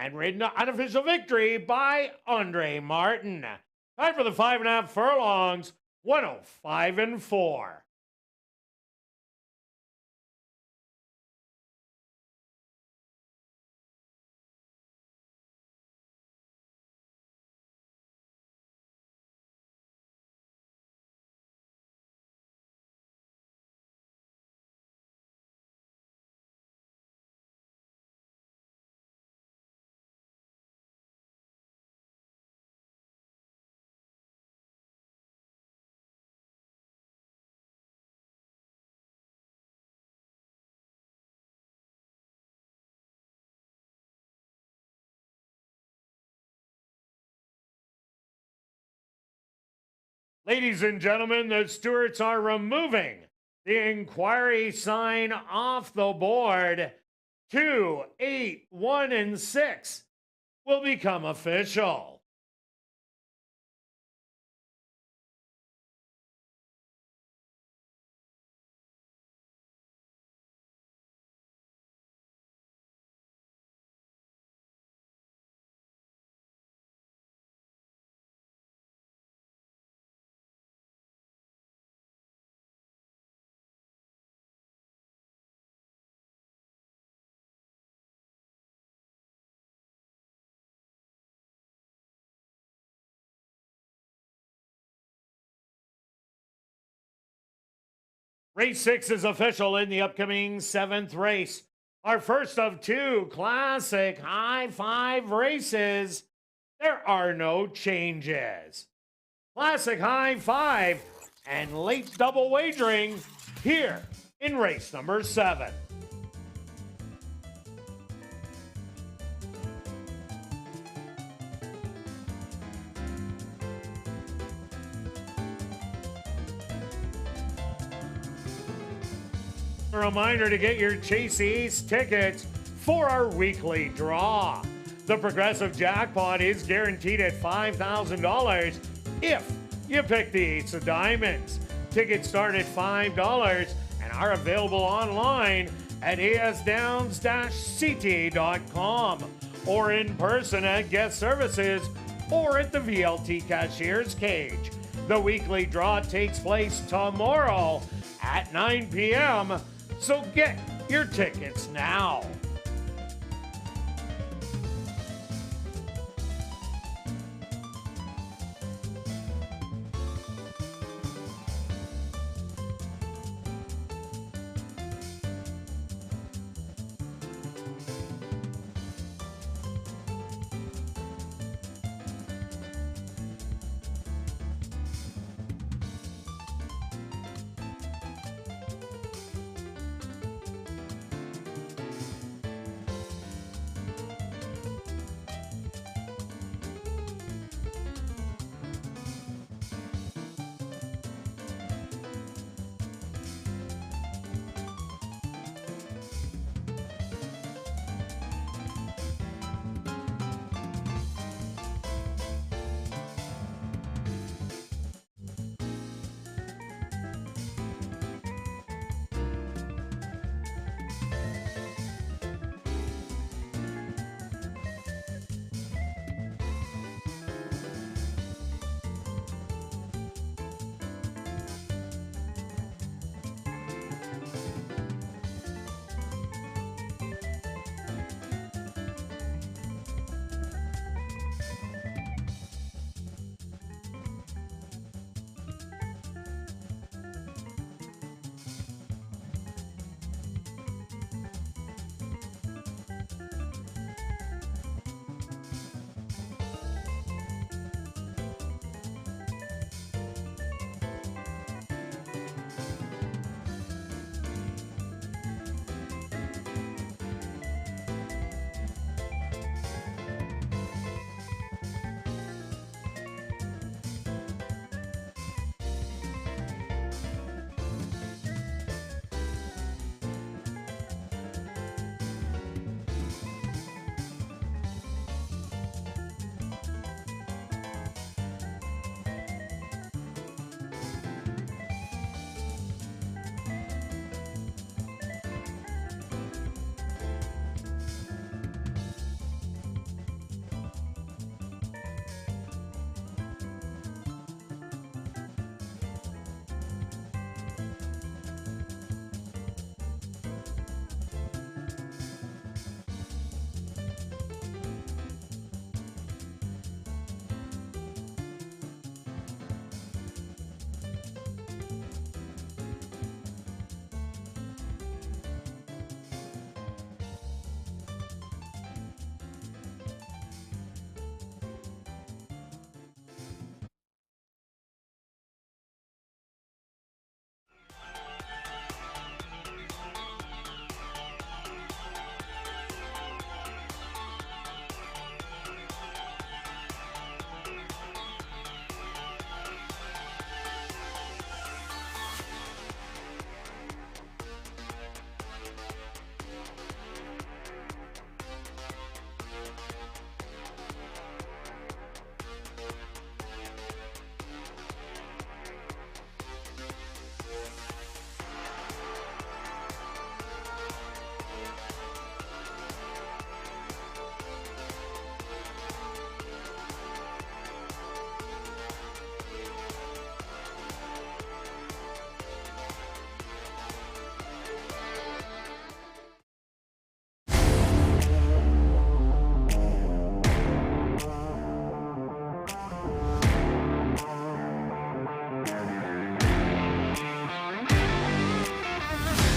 and ridden to unofficial victory by Andre Martin. Time for the 5.5 furlongs, 105 and 4. Ladies and gentlemen, the Stewarts are removing the inquiry sign off the board. 2, 8, 1, and 6 will become official. Race 6 is official in the upcoming 7th race. Our first of 2 classic high 5 races. There are no changes. Classic high 5 and late double wagering here in race number 7. A reminder to get your Chase the Ace tickets for our weekly draw. The progressive jackpot is guaranteed at $5,000 if you pick the Ace of Diamonds. Tickets start at $5 and are available online at asdowns-cta.com or in person at guest services or at the VLT cashier's cage. The weekly draw takes place tomorrow at 9 p.m., so get your tickets now.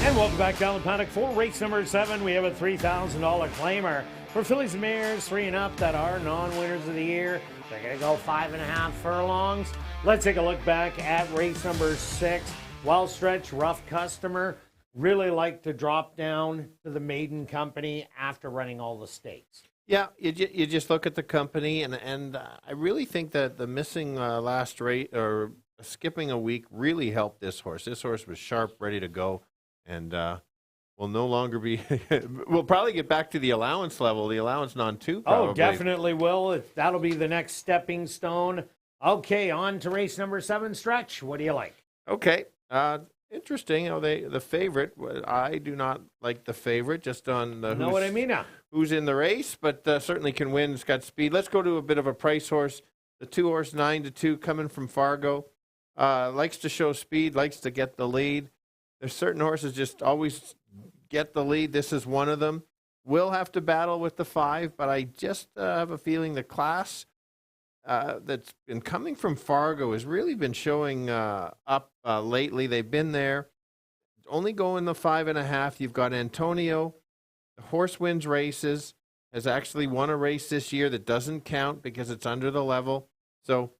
And welcome back down the paddock for race number 7. We have a $3,000 claimer for fillies and mares 3 and up that are non-winners of the year. They're going to go 5.5 furlongs. Let's take a look back at race number 6. Well-stretched, rough customer. Really like to drop down to the maiden company after running all the stakes. Yeah, you just look at the company, and I really think that the missing last race or skipping a week really helped this horse. This horse was sharp, ready to go, and will no longer be. We'll probably get back to the allowance level, the allowance non-2. Oh, definitely will. That'll be the next stepping stone. Okay, on to race number 7, Stretch. What do you like? Okay, interesting. The favorite. I do not like the favorite. Just on the know what I mean now? Who's in the race, but certainly can win. It's got speed. Let's go to a bit of a price horse. The 2-horse 9-2 coming from Fargo. Likes to show speed. Likes to get the lead. There's certain horses just always get the lead. This is one of them. Will have to battle with the 5, but I just have a feeling the class that's been coming from Fargo has really been showing up lately. They've been there. Only going the 5.5. You've got Antonio. The horse wins races. Has actually won a race this year that doesn't count because it's under the level. So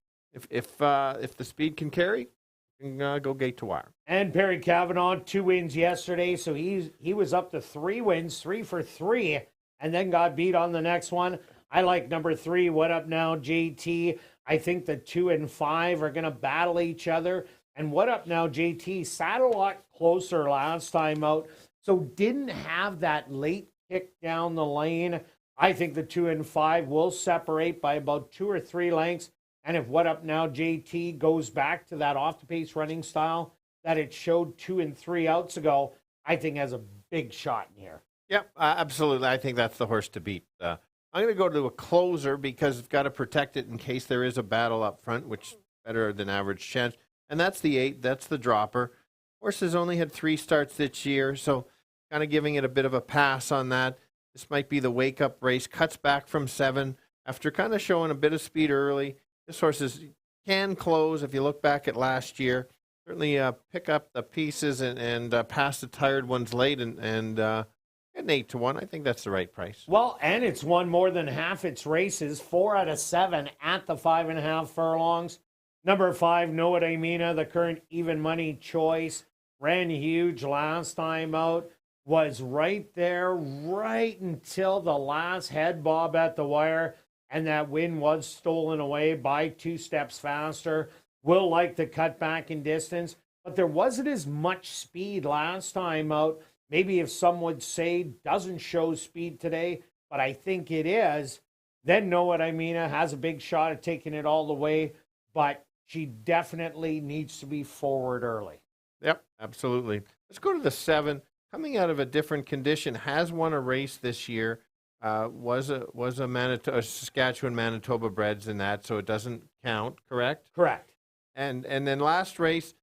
if the speed can carry, you can go gate to wire. And Perry Cavanaugh, 2 wins yesterday, so he was up to 3 wins, 3 for 3, and then got beat on the next one. I like number 3, What Up Now, JT. I think the 2 and 5 are going to battle each other. And What Up Now, JT sat a lot closer last time out, so didn't have that late kick down the lane. I think the 2 and 5 will separate by about 2 or 3 lengths. And if What Up Now, JT goes back to that off-the-pace running style that it showed 2 and 3 outs ago, I think has a big shot in here. Yep, absolutely. I think that's the horse to beat. I'm going to go to a closer because it's got to protect it in case there is a battle up front, which better than average chance. And that's the 8. That's the dropper. Horse has only had 3 starts this year, so kind of giving it a bit of a pass on that. This might be the wake-up race. Cuts back from 7 after kind of showing a bit of speed early. This horse can close if you look back at last year. Certainly pick up the pieces and pass the tired ones late and an 8-1. I think that's the right price. Well, and it's won more than half its races, 4 out of 7 at the 5.5 furlongs. Number 5, Know What I Mean, the current even money choice. Ran huge last time out. Was right there right until the last head bob at the wire. And that win was stolen away by 2 steps faster. Will like to cut back in distance, but there wasn't as much speed last time out. Maybe if some would say doesn't show speed today, but I think it is, then Know What I Mean has a big shot at taking it all the way, but she definitely needs to be forward early. Yep, absolutely. Let's go to the 7. Coming out of a different condition, has won a race this year. Was a Saskatchewan Manitoba breds in that, so it doesn't count, correct? Correct. And then last race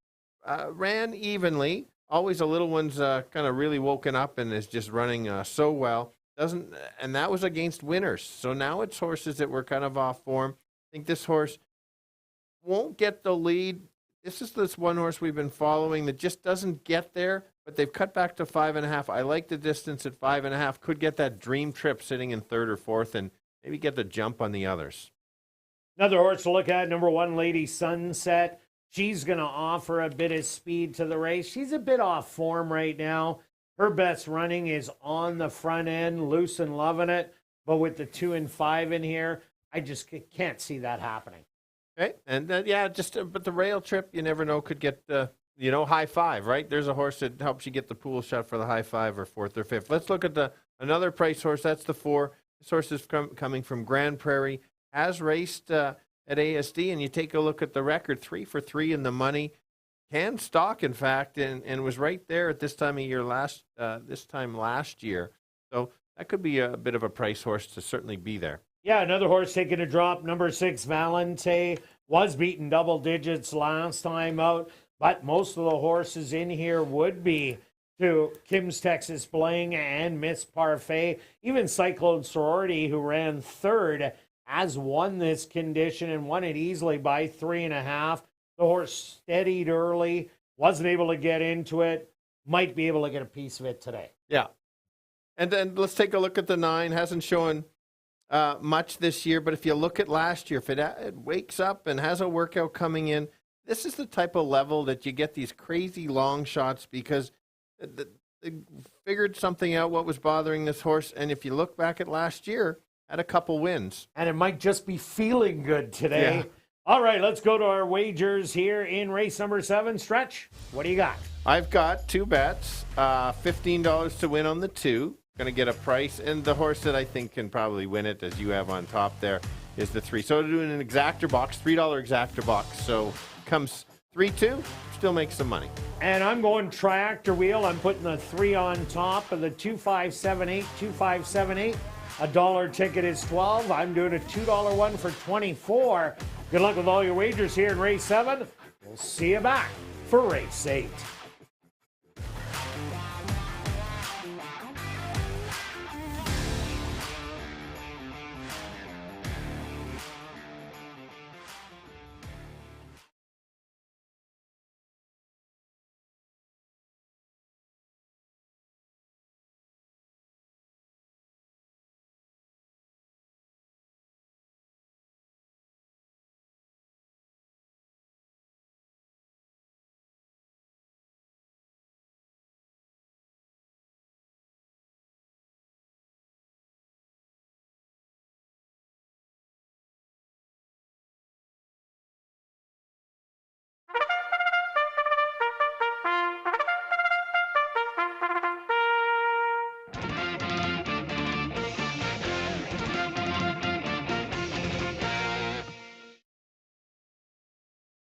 ran evenly. Always a little one's kind of really woken up and is just running so well. And that was against winners. So now it's horses that were kind of off form. I think this horse won't get the lead. This is this one horse we've been following that just doesn't get there. But they've cut back to 5.5. I like the distance at 5.5. Could get that dream trip sitting in 3rd or 4th and maybe get the jump on the others. Another horse to look at, number 1, Lady Sunset. She's going to offer a bit of speed to the race. She's a bit off form right now. Her best running is on the front end, loose and loving it. But with the 2 and 5 in here, I just can't see that happening. Okay, and but the rail trip, you never know, could get high 5, right? There's a horse that helps you get the pool shot for the high 5 or 4th or 5th. Let's look at another price horse. That's the 4. This horse is coming from Grand Prairie. Has raced at ASD, and you take a look at the record, 3 for 3 in the money. Can stalk, in fact, and was right there at this time of year last year. So that could be a bit of a price horse to certainly be there. Yeah, another horse taking a drop. Number 6, Valente, was beaten double digits last time out. But most of the horses in here would be to Kim's Texas Bling and Miss Parfait. Even Cyclone Sorority, who ran 3rd, has won this condition and won it easily by 3.5. The horse steadied early, wasn't able to get into it, might be able to get a piece of it today. Yeah. And then let's take a look at the 9. Hasn't shown much this year, but if you look at last year, if it wakes up and has a workout coming in, this is the type of level that you get these crazy long shots because they figured something out, what was bothering this horse. And if you look back at last year, had a couple wins. And it might just be feeling good today. Yeah. All right, let's go to our wagers here in race number 7. Stretch, what do you got? I've got 2 bets, $15 to win on the 2. Going to get a price. And the horse that I think can probably win it, as you have on top there, is the 3. So doing an exactor box, $3 exactor box. So comes 3-2, still makes some money. And I'm going tractor wheel. I'm putting the 3 on top of the 2578, 2578. $1 ticket is 12. I'm doing a $2 one for 24. Good luck with all your wagers here in race 7. We'll see you back for race 8.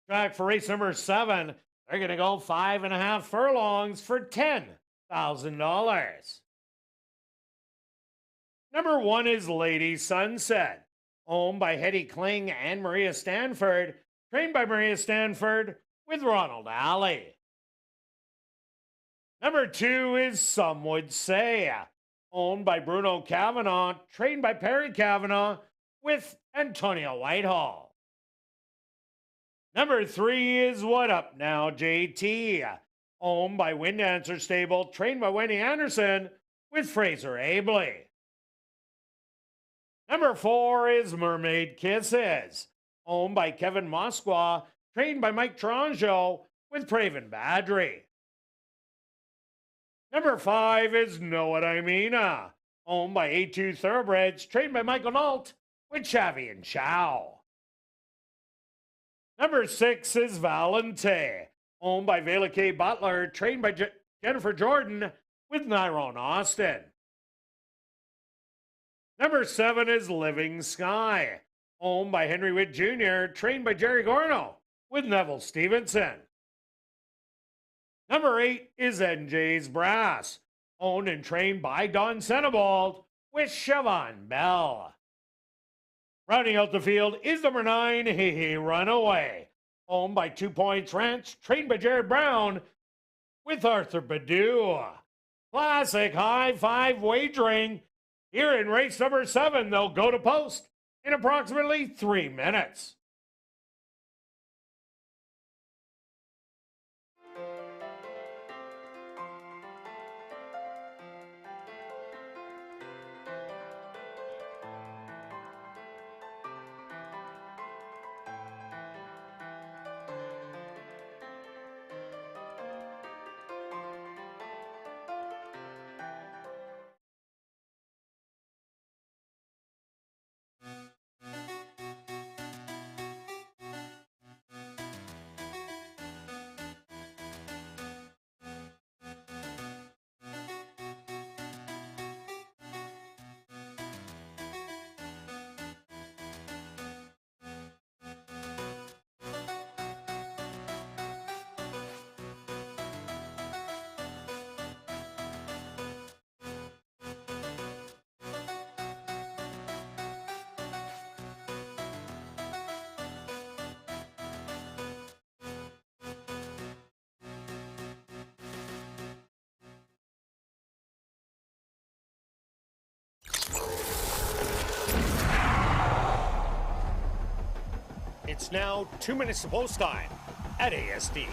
Track for race number 7. They're going to go 5.5 furlongs for $10,000. Number 1 is Lady Sunset, owned by Hetty Kling and Maria Stanford, trained by Maria Stanford with Ronald Alley. Number 2 is Some Would Say, owned by Bruno Cavanaugh, trained by Perry Cavanaugh with Antonio Whitehall. Number 3 is What Up Now, JT, owned by Wind Dancer Stable, trained by Wendy Anderson with Fraser Abley. Number 4 is Mermaid Kisses, owned by Kevin Moskwa, trained by Mike Tronjo with Praven Badri. Number 5 is Know What I Mean, owned by A2 Thoroughbreds, trained by Michael Nault with Chavi and Chow. Number 6 is Valente, owned by Vela K. Butler, trained by Jennifer Jordan with Nyrone Austin. Number 7 is Living Sky, owned by Henry Witt Jr., trained by Jerry Gorno with Neville Stevenson. Number 8 is NJ's Brass, owned and trained by Don Senebald with Siobhan Bell. Rounding out the field is number 9, Hee Hee Runaway, owned by 2 Points Ranch, trained by Jared Brown with Arthur Badu. Classic high 5 wagering here in race number 7. They'll go to post in approximately 3 minutes. It's now 2 minutes to post time at ASD.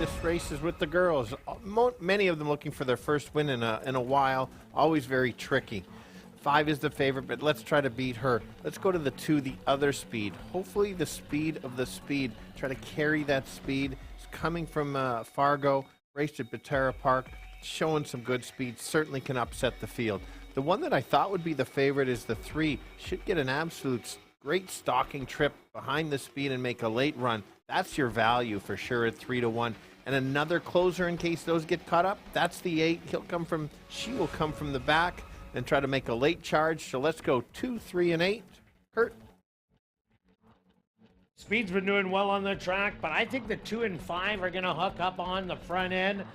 this race is with the girls. Many of them looking for their first win in a while. Always very tricky. 5 is the favorite, but let's try to beat her. Let's go to the 2, the other speed. Hopefully the speed of the speed. Try to carry that speed. It's coming from Fargo, raced at Batera Park, showing some good speed. Certainly can upset the field. The one that I thought would be the favorite is the 3. Should get an absolute great stalking trip behind the speed and make a late run. That's your value for sure at 3-1. And another closer in case those get caught up. That's the 8. She will come from the back and try to make a late charge. So let's go 2, 3, and 8. Kirt. Speed's been doing well on the track, but I think the 2 and 5 are going to hook up on the front end,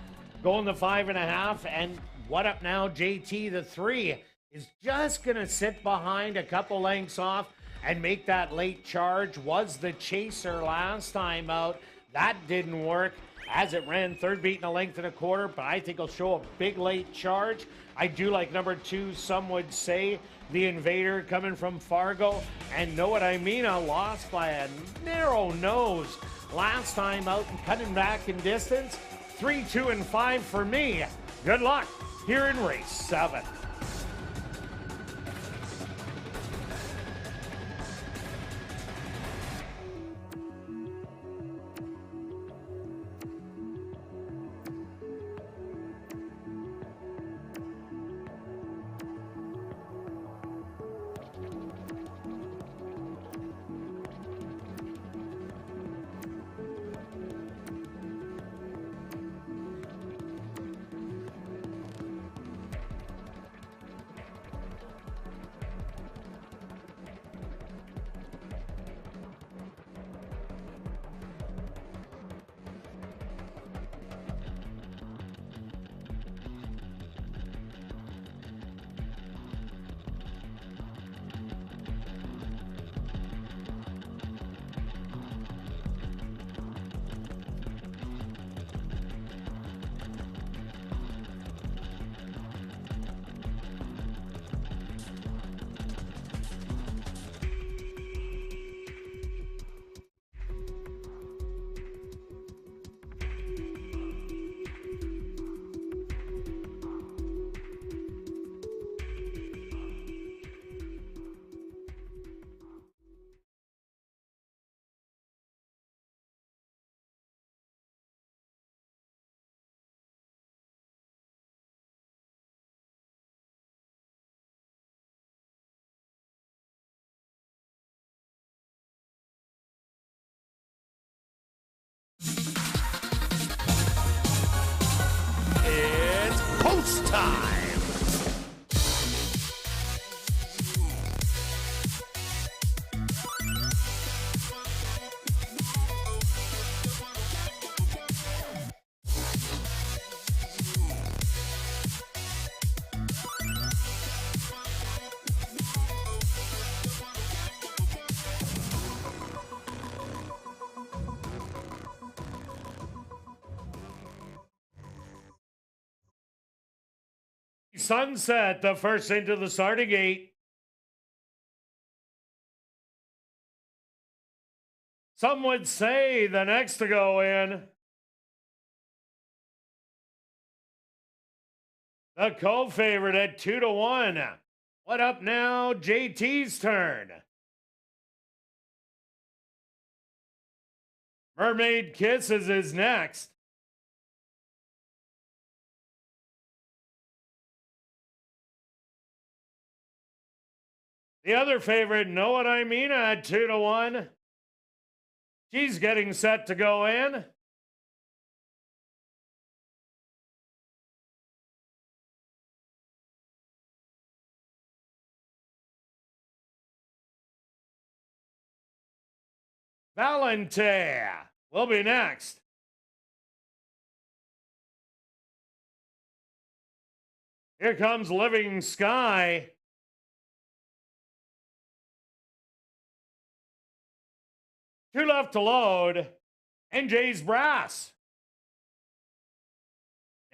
going the 5.5. And what up now, JT? The 3 is just going to sit behind a couple lengths off and make that late charge. Was the chaser last time out. That didn't work as it ran third, beating a length and a quarter, but I think he'll show a big late charge. I do like number 2, some would say, the Invader coming from Fargo. And know what I mean? I lost by a narrow nose last time out and cutting back in distance. 3, 2, and 5 for me. Good luck here in race 7. It's post time. Sunset, the first into the starting gate. Some would say the next to go in. The co-favorite at 2-1. What up now? JT's turn. Mermaid Kisses is next. The other favorite, Know What I Mean, at 2-1. She's getting set to go in. Valente will be next. Here comes Living Sky. Two left to load. NJ's Brass.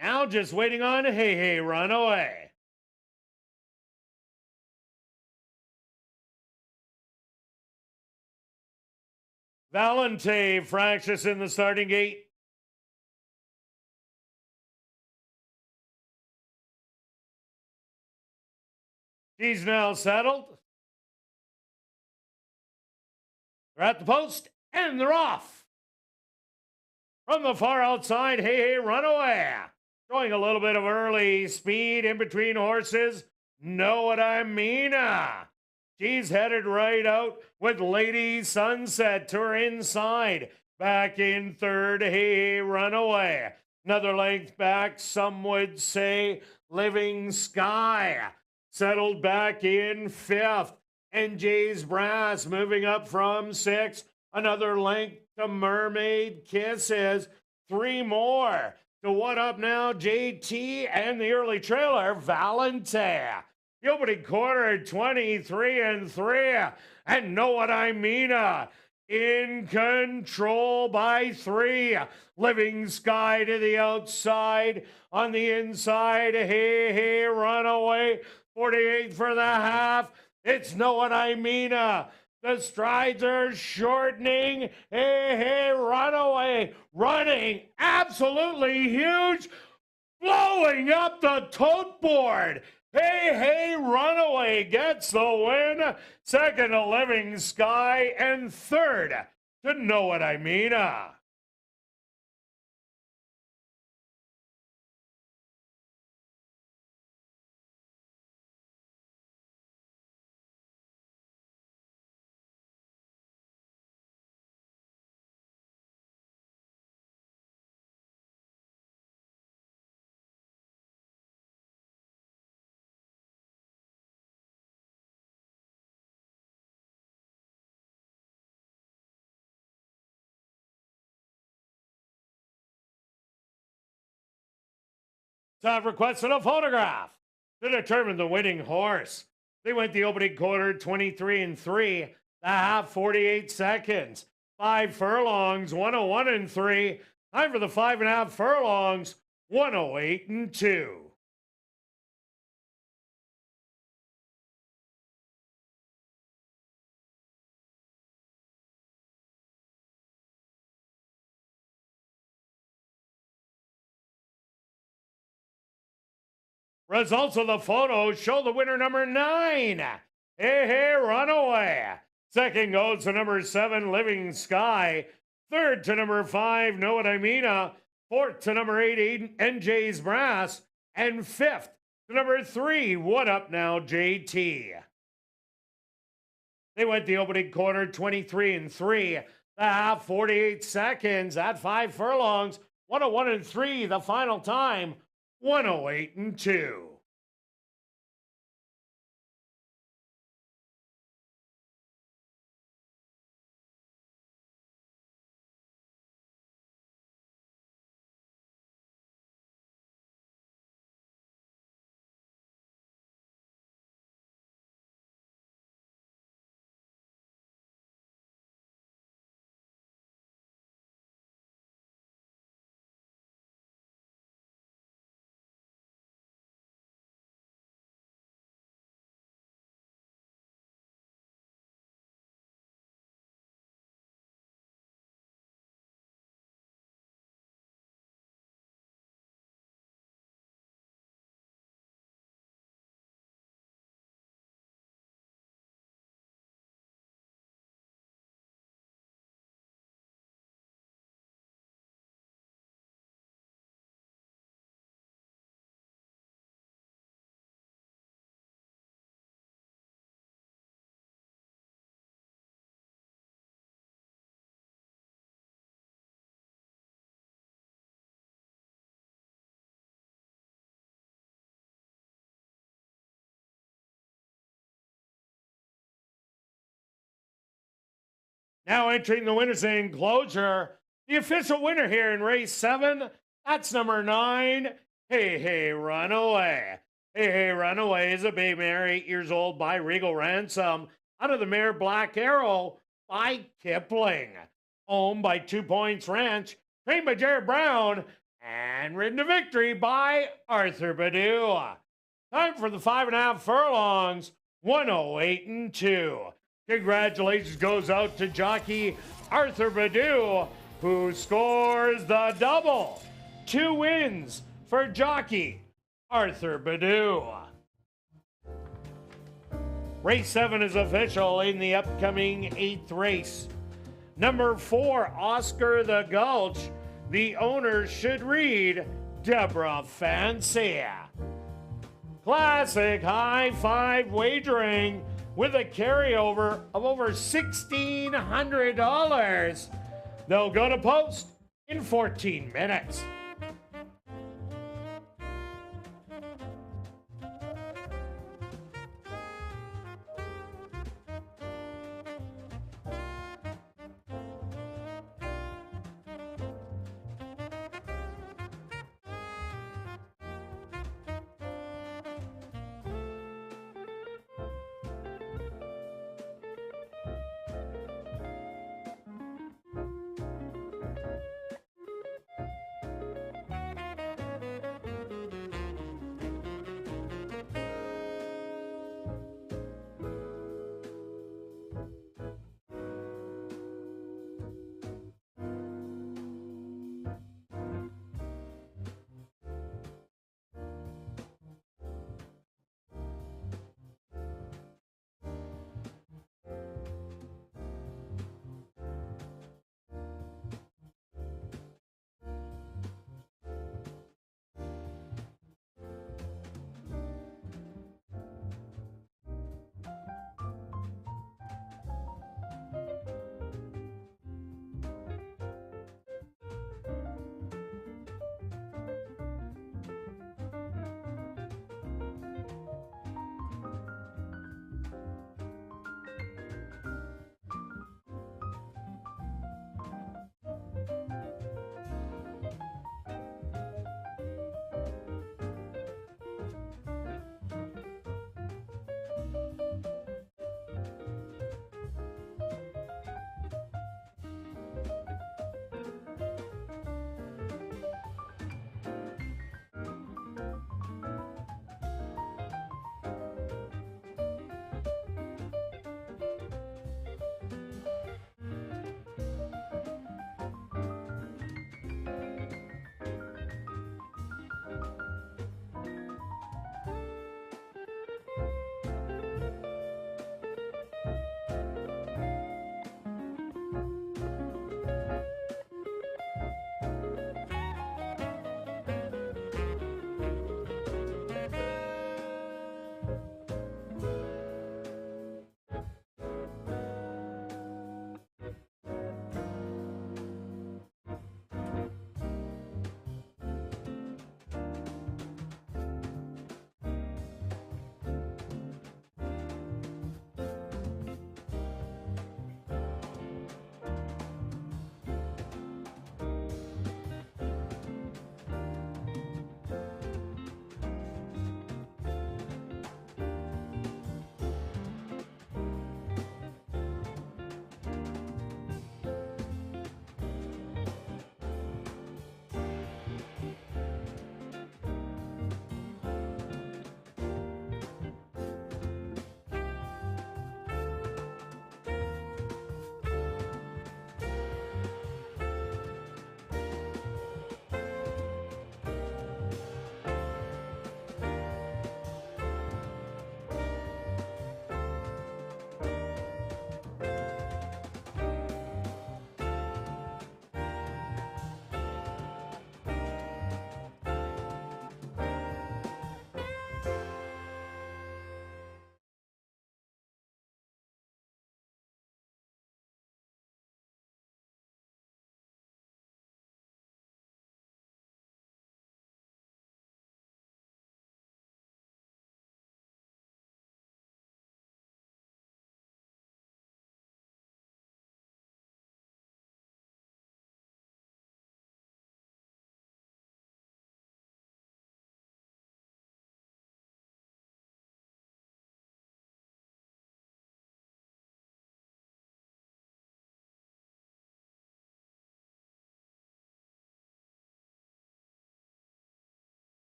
Now just waiting on Hey Hey Runaway. Valente fractious in the starting gate. She's now settled. They're at the post, and they're off. From the far outside, Hey Runaway. Showing a little bit of early speed in between horses. Know what I mean? She's headed right out with Lady Sunset to her inside. Back in third, Hey Runaway. Another length back, some would say, Living Sky. Settled back in fifth. NJ's Brass moving up from sixth. Another length to Mermaid Kisses. Three more to What Up Now, JT, and the early trailer, Valentine. The opening quarter, 23 and 3. And Know What I Mean? In control by 3. Living Sky to the outside. On the inside, Hey Runaway. 48 for the half. It's Know What I Mean? The strides are shortening. Hey Runaway. Running absolutely huge. Blowing up the tote board. Hey Runaway gets the win. Second to Living Sky. And third to Know What I Mean? I've requested a photograph to determine the winning horse. They went the opening quarter 23 and 3, the half 48 seconds, 5 furlongs, 101 and 3. Time for the 5.5 furlongs, 108 and 2. Results of the photos show the winner number 9. Hey Runaway. Second goes to number 7, Living Sky. Third to number 5, Know What I Mean? Fourth to number 8, NJ's Brass. And fifth to number 3, What Up Now, JT. They went the opening quarter 23 and 3. The half 48 seconds at 5 furlongs. 101 and 3, the final time. 108 and 2. Now entering the winner's enclosure, the official winner here in race 7, that's number 9, Hey Runaway. Hey Runaway is a bay mare, 8 years old, by Regal Ransom, out of the mare Black Arrow by Kipling. Owned by 2 Points Ranch, trained by Jared Brown, and ridden to victory by Arthur Badu. Time for the 5.5 furlongs, 108 and 2. Congratulations goes out to jockey Arthur Badu, who scores the double. 2 wins for jockey Arthur Badu. Race 7 is official in the upcoming 8th race. Number 4, Oscar the Gulch. The owner should read Deborah Fancia. Classic high five wagering with a carryover of over $1,600. They'll go to post in 14 minutes.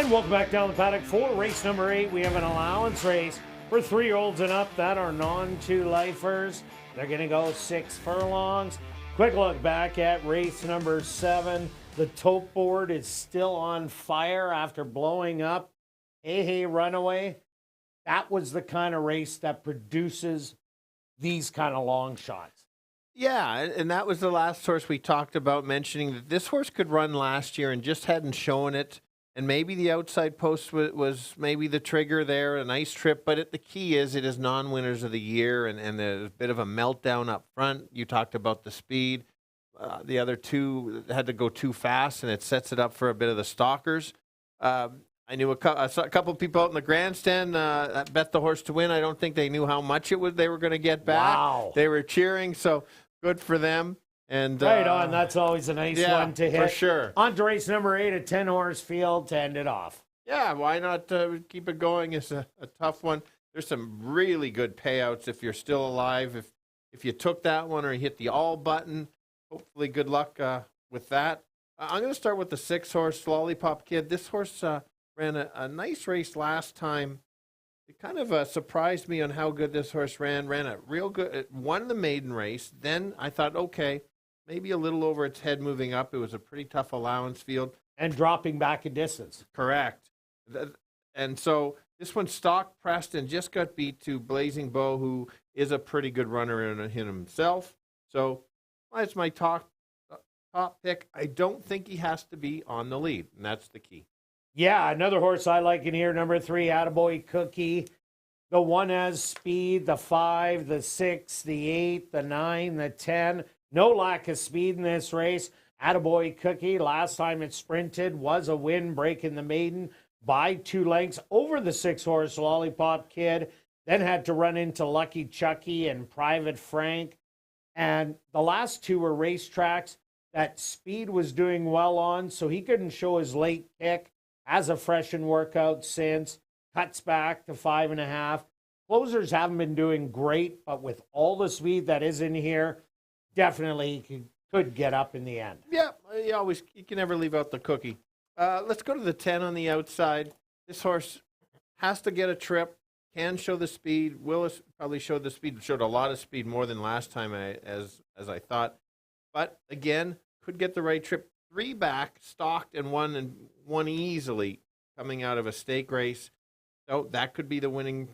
And welcome back down the paddock for race number 8. We have an allowance race for 3-year-olds and up that are non-2-lifers. They're going to go 6 furlongs. Quick look back at race number 7. The tote board is still on fire after blowing up. Hey, Runaway. That was the kind of race that produces these kind of long shots. Yeah, and that was the last horse we talked about, mentioning that this horse could run last year and just hadn't shown it. And maybe the outside post was maybe the trigger there, a nice trip. But the key is it is non-winners of the year, and there's a bit of a meltdown up front. You talked about the speed. The other two had to go too fast, and it sets it up for a bit of the stalkers. I saw a couple of people out in the grandstand bet the horse to win. I don't think they knew how much they were going to get back. Wow. They were cheering, so good for them. And right on. That's always a nice one to hit. For sure. On to race number 8, a 10-horse field to end it off. Yeah, why not keep it going? It's a tough one. There's some really good payouts if you're still alive. If you took that one or you hit the all button, hopefully good luck with that. I'm going to start with the 6-horse Lollipop Kid. This horse ran a nice race last time. It kind of surprised me on how good this horse ran. Ran a real good, it won the maiden race. Then I thought, okay, maybe a little over its head moving up. It was a pretty tough allowance field. And dropping back a distance. Correct. And so this one stock pressed and just got beat to Blazing Bow, who is a pretty good runner in himself. So that's my top pick. I don't think he has to be on the lead, and that's the key. Yeah, another horse I like in here, number 3, Attaboy Cookie. The 1 has speed, the 5, the 6, the 8, the 9, the 10. No lack of speed in this race. Attaboy Cookie, last time it sprinted, was a win, breaking the maiden by 2 lengths over the 6-horse Lollipop Kid. Then had to run into Lucky Chucky and Private Frank. And the last 2 were racetracks that Speed was doing well on, so he couldn't show his late kick. Has a freshened workout since. Cuts back to 5.5. Closers haven't been doing great, but with all the speed that is in here, definitely he could get up in the end. Yeah, you can never leave out the cookie. Let's go to the 10 on the outside. This horse has to get a trip, can show the speed. Willis probably showed the speed, showed a lot of speed, more than last time as I thought. But again, could get the right trip. 3 back, stalked and won easily coming out of a stake race. So that could be the winning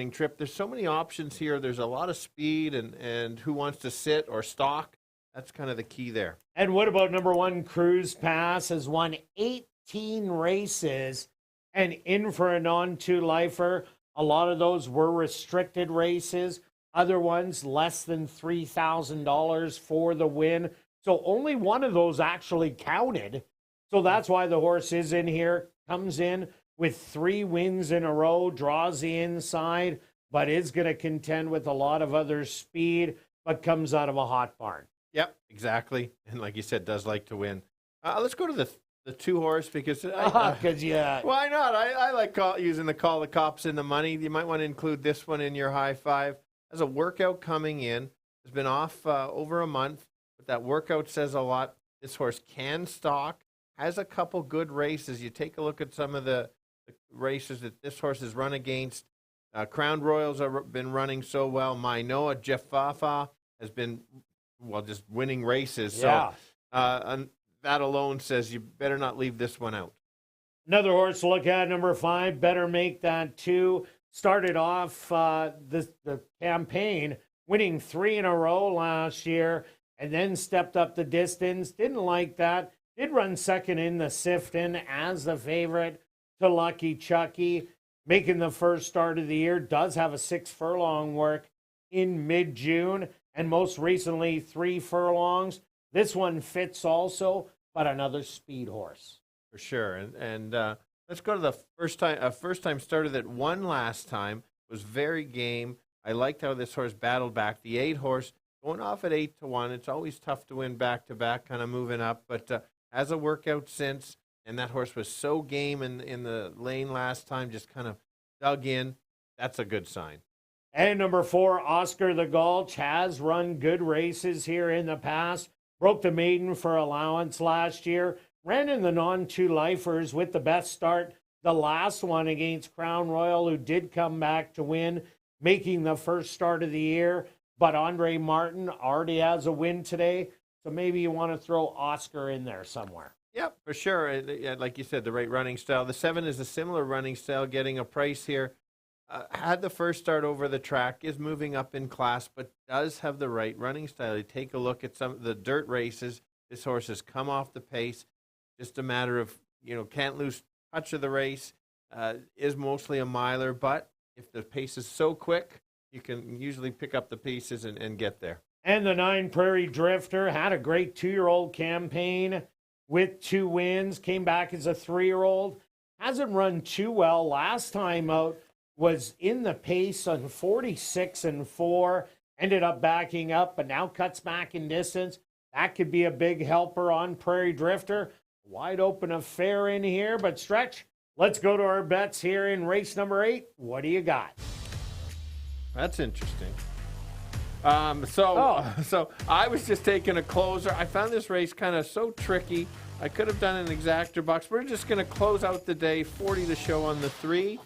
trip. There's so many options here. There's a lot of speed and who wants to sit or stalk. That's kind of the key there. And what about number 1, Cruise Pass, has won 18 races and in for a non-2-lifer. A lot of those were restricted races. Other ones, less than $3,000 for the win. So only one of those actually counted. So that's why the horse is in here. Comes in with 3 wins in a row, draws the inside, but is going to contend with a lot of other speed, but comes out of a hot barn. Yep, exactly. And like you said, does like to win. Let's go to the 2-horse because yeah. Why not? I like using the Call the Cops in the money. You might want to include this one in your high five. Has a workout coming in. Has been off over a month, but that workout says a lot. This horse can stalk. Has a couple good races. You take a look at some of the races that this horse has run against. Crown Royals have been running so well. Minoa Jeff Fafa has been, just winning races. Yeah. So and that alone says you better not leave this one out. Another horse to look at, number 5, Better Make That 2. Started off the campaign winning 3 in a row last year and then stepped up the distance. Didn't like that. Did run second in the Sifton as the favorite to Lucky Chucky. Making the first start of the year. Does have a 6 furlong work in mid-June. And most recently, 3 furlongs. This one fits also, but another speed horse. For sure. And let's go to the first time starter that won last time. Was very game. I liked how this horse battled back. The 8-horse going off at 8-1. It's always tough to win back-to-back, kind of moving up. But has a workout since, and that horse was so game in the lane last time, just kind of dug in. That's a good sign. And number 4, Oscar the Gulch, has run good races here in the past. Broke the maiden for allowance last year. Ran in the non-2-lifers with the best start the last one against Crown Royal, who did come back to win, making the first start of the year. But Andre Martin already has a win today, so maybe you want to throw Oscar in there somewhere. Yep, for sure. Like you said, the right running style. The 7 is a similar running style, getting a price here. Had the first start over the track, is moving up in class, but does have the right running style. You take a look at some of the dirt races. This horse has come off the pace. Just a matter of, can't lose touch of the race. Is mostly a miler, but if the pace is so quick, you can usually pick up the pieces and get there. And the 9 Prairie Drifter had a great 2-year-old campaign with 2 wins, came back as a 3-year-old. Hasn't run too well. Last time out was in the pace on 46-4, ended up backing up, but now cuts back in distance. That could be a big helper on Prairie Drifter. Wide open affair in here, but Stretch, let's go to our bets here in race number 8. What do you got? That's interesting. So I was just taking a closer. I found this race kind of so tricky. I could have done an exactor box. We're just going to close out the day, 40 to show on the 3.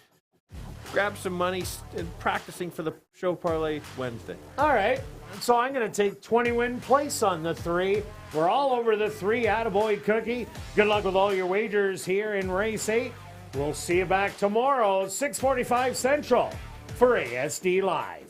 Grab some money and practicing for the show parlay Wednesday. All right. So I'm going to take 20 win place on the 3. We're all over the 3. Attaboy Cookie. Good luck with all your wagers here in race 8. We'll see you back tomorrow, 6:45 Central for ASD Live.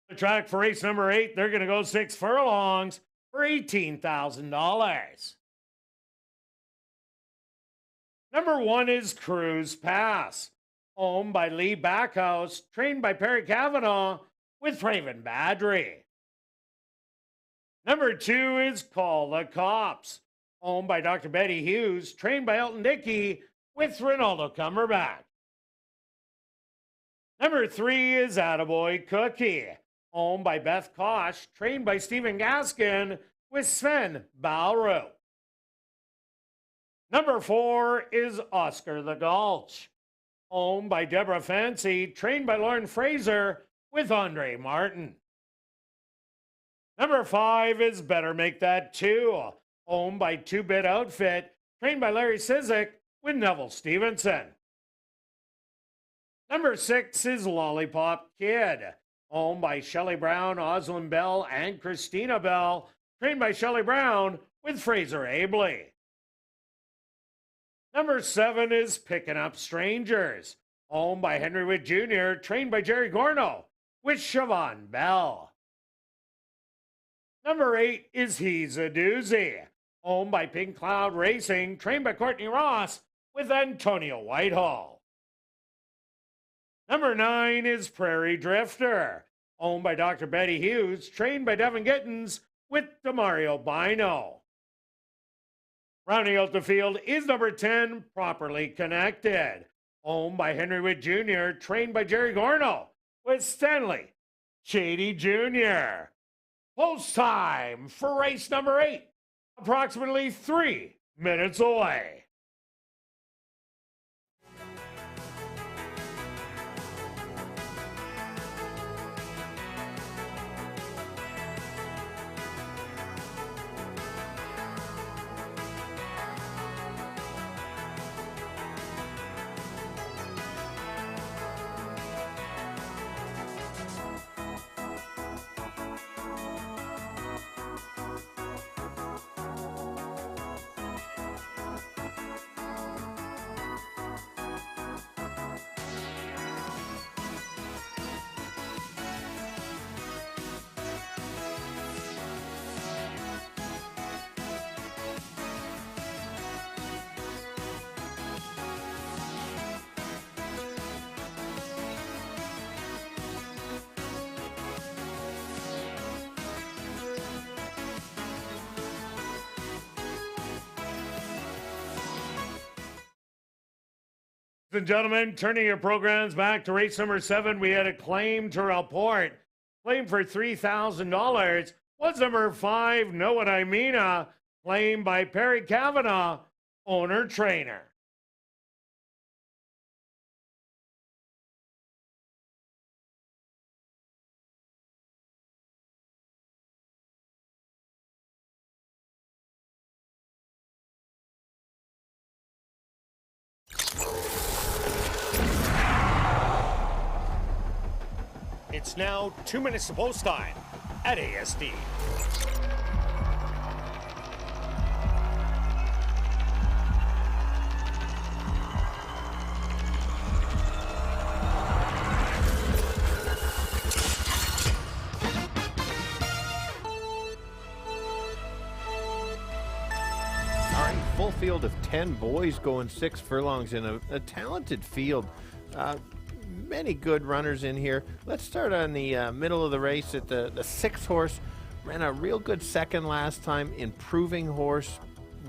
The track for race number 8, they're going to go 6 furlongs for $18,000. Number 1 is Cruise Pass, owned by Lee Backhouse, trained by Perry Cavanaugh with Raven Badry. Number 2 is Call the Cops, owned by Dr. Betty Hughes, trained by Elton Dickey with Ronaldo Cumberbatch. Number 3 is Attaboy Cookie, owned by Beth Kosh, trained by Stephen Gaskin with Sven Balru. Number 4 is Oscar the Gulch, owned by Deborah Fancy, trained by Lauren Fraser with Andre Martin. Number 5 is Better Make That 2, owned by Two Bit Outfit, trained by Larry Sizik with Neville Stevenson. Number 6 is Lollipop Kid, owned by Shelley Brown, Oslin Bell, and Christina Bell, trained by Shelley Brown with Fraser Abley. Number 7 is Picking Up Strangers, owned by Henry Witt Jr., trained by Jerry Gorno with Siobhan Bell. Number 8 is He's a Doozy, owned by Pink Cloud Racing, trained by Courtney Ross with Antonio Whitehall. Number 9 is Prairie Drifter, owned by Dr. Betty Hughes, trained by Devin Gittins with Demario Bino. Rounding out the field is number 10, Properly Connected, owned by Henry Witt Jr., trained by Jerry Gorno with Stanley Shady Jr. Post time for race number 8, approximately 3 minutes away. Ladies and gentlemen, turning your programs back to race number 7, we had a claim to report. Claim for $3,000 was number 5, Know What I Mean, claimed by Perry Kavanaugh, owner-trainer. It's now 2 minutes to post time at ASD. All right, full field of 10 boys going 6 furlongs in a talented field. Many good runners in here. Let's start on the middle of the race at the 6th horse. Ran a real good second last time. Improving horse.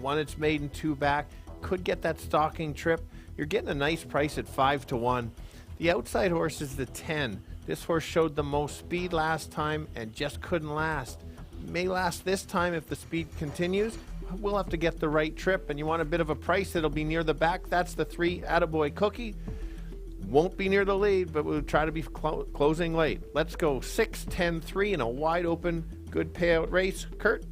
Won its maiden 2 back. Could get that stalking trip. You're getting a nice price at 5-1. The outside horse is the 10. This horse showed the most speed last time and just couldn't last. May last this time if the speed continues. We'll have to get the right trip, and you want a bit of a price that'll be near the back. That's the 3 Attaboy Cookie. Won't be near the lead, but we'll try to be closing late. Let's go 6-10-3 in a wide open, good payout race. Kirt?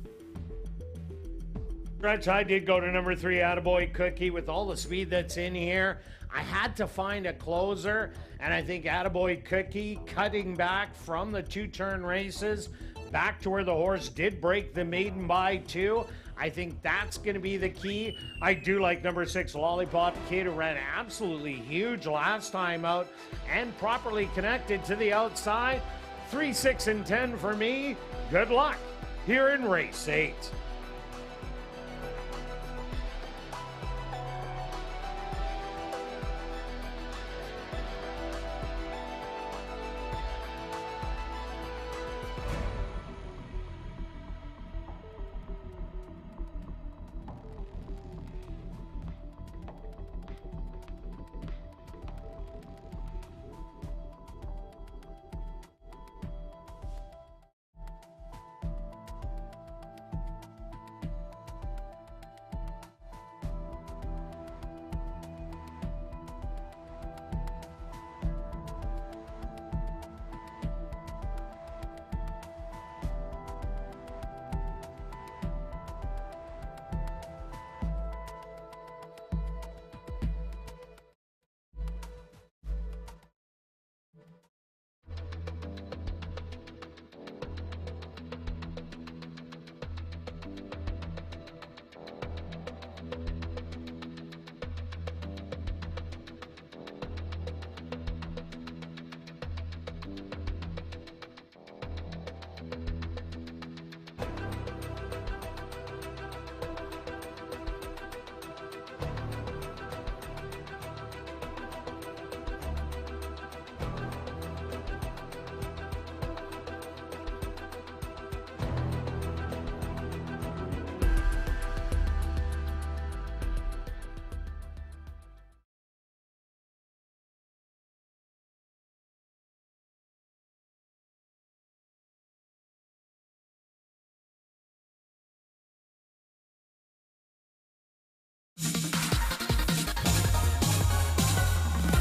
Stretch, I did go to number 3 Attaboy Cookie with all the speed that's in here. I had to find a closer, and I think Attaboy Cookie cutting back from the 2-turn races back to where the horse did break the maiden by 2. I think that's going to be the key. I do like number 6 Lollipop Kid, who ran absolutely huge last time out and properly connected to the outside. 3, 6, and 10 for me. Good luck here in race 8.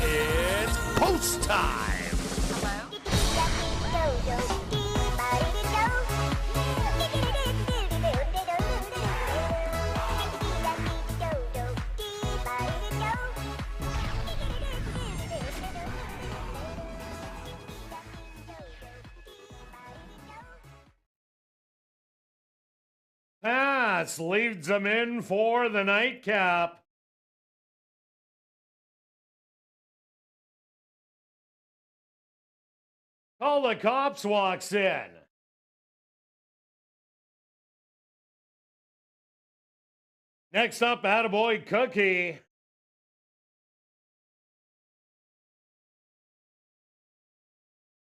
It's post time. Pass leads them in for the nightcap. Call the Cops walks in. Next up, Attaboy Cookie.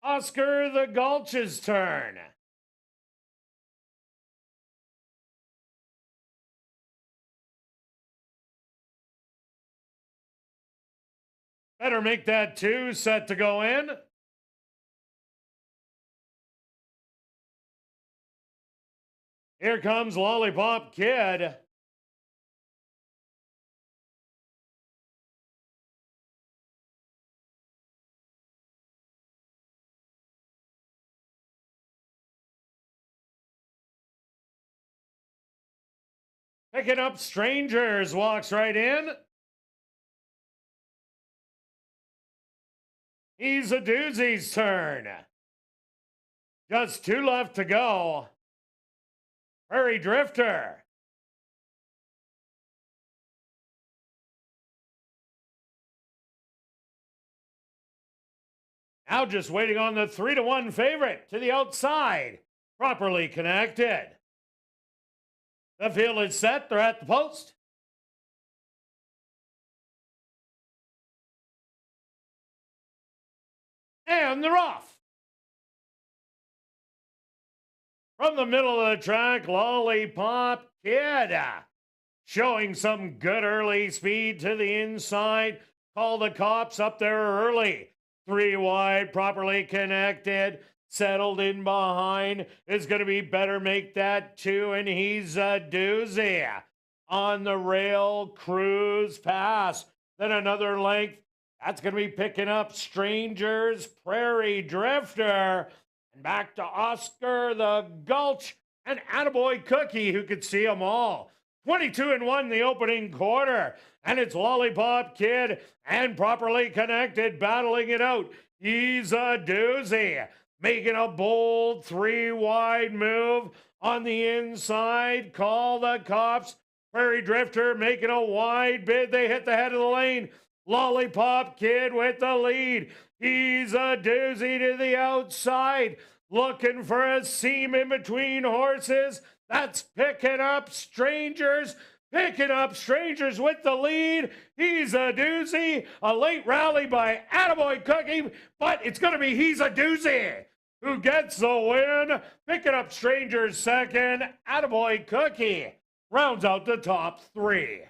Oscar the Gulch's turn. Better make that 2 set to go in. Here comes Lollipop Kid. Picking up Strangers, walks right in. He's a Doozy's turn. Just 2 left to go. Prairie Drifter. Now just waiting on the 3-1 favorite to the outside. Properly connected. The field is set. They're at the post. And they're off. From the middle of the track, Lollipop Kid. Showing some good early speed to the inside. Call the cops up there early. 3 wide, properly connected. Settled in behind. Is going to be better make that 2, and he's a doozy. On the rail, cruise pass. Then another length. That's going to be picking up Strangers, Prairie Drifter. And back to Oscar the Gulch and Attaboy Cookie, who could see them all. 22-1 the opening quarter. And it's Lollipop Kid and Properly Connected battling it out. He's a doozy. Making a bold 3 wide move on the inside. Call the cops. Prairie Drifter making a wide bid. They hit the head of the lane. Lollipop Kid with the lead. He's a doozy to the outside. Looking for a seam in between horses. That's picking up Strangers. Picking up Strangers with the lead. He's a doozy. A late rally by Attaboy Cookie, but it's going to be He's a Doozy who gets the win. Picking up Strangers second. Attaboy Cookie rounds out the top 3.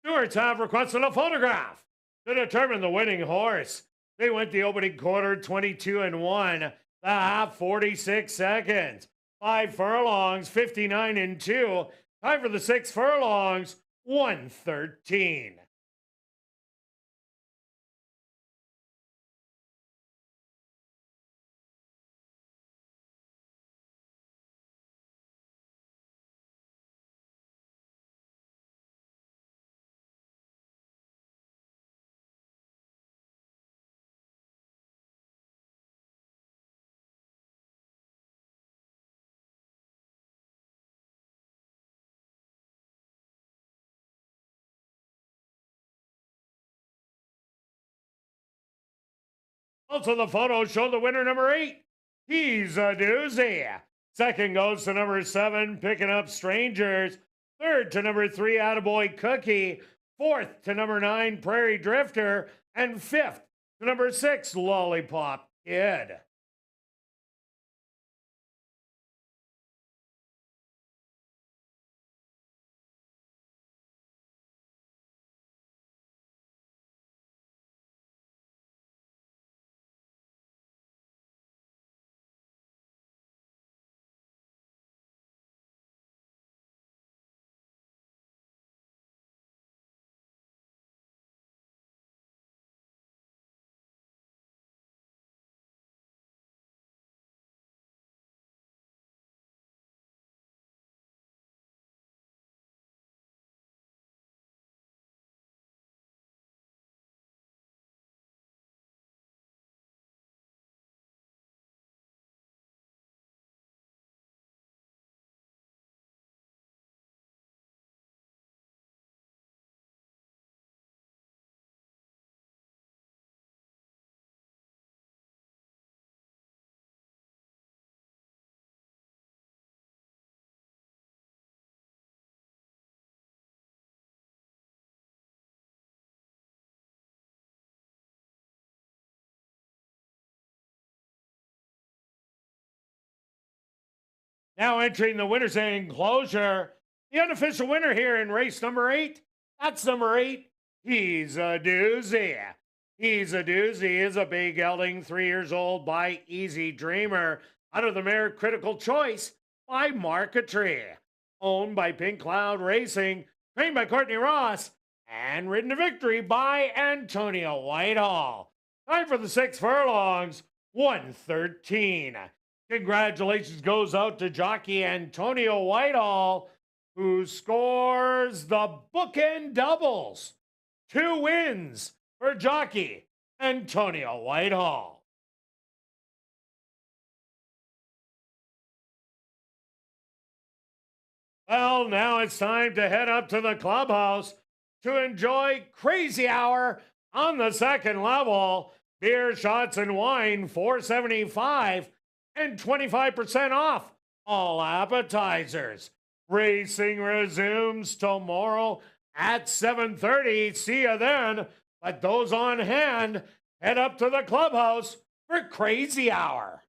Stewards have requested a photograph to determine the winning horse. They went the opening quarter 22-1, the half 46 seconds. 5 furlongs, 59-2. Time for the 6 furlongs, 113. Also, the photos show the winner, number 8. He's a doozy. Second goes to number 7, picking up Strangers. Third to number 3, Attaboy Cookie. Fourth to number 9, Prairie Drifter. And fifth to number 6, Lollipop Kid. Now entering the winner's enclosure, the unofficial winner here in race number 8. That's number 8. He's a doozy. He's a doozy is a big gelding, 3 years old, by Easy Dreamer, out of the mare Critical Choice by Marquetry, owned by Pink Cloud Racing, trained by Courtney Ross, and ridden to victory by Antonio Whitehall. Time for the 6 furlongs, 1:13. Congratulations goes out to jockey Antonio Whitehall, who scores the bookend doubles. 2 wins for jockey Antonio Whitehall. Well, now it's time to head up to the clubhouse to enjoy Crazy Hour on the second level. Beer, shots, and wine, $4.75 and 25% off all appetizers. Racing resumes tomorrow at 7:30. See you then. But those on hand, head up to the clubhouse for Crazy Hour.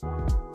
Escape.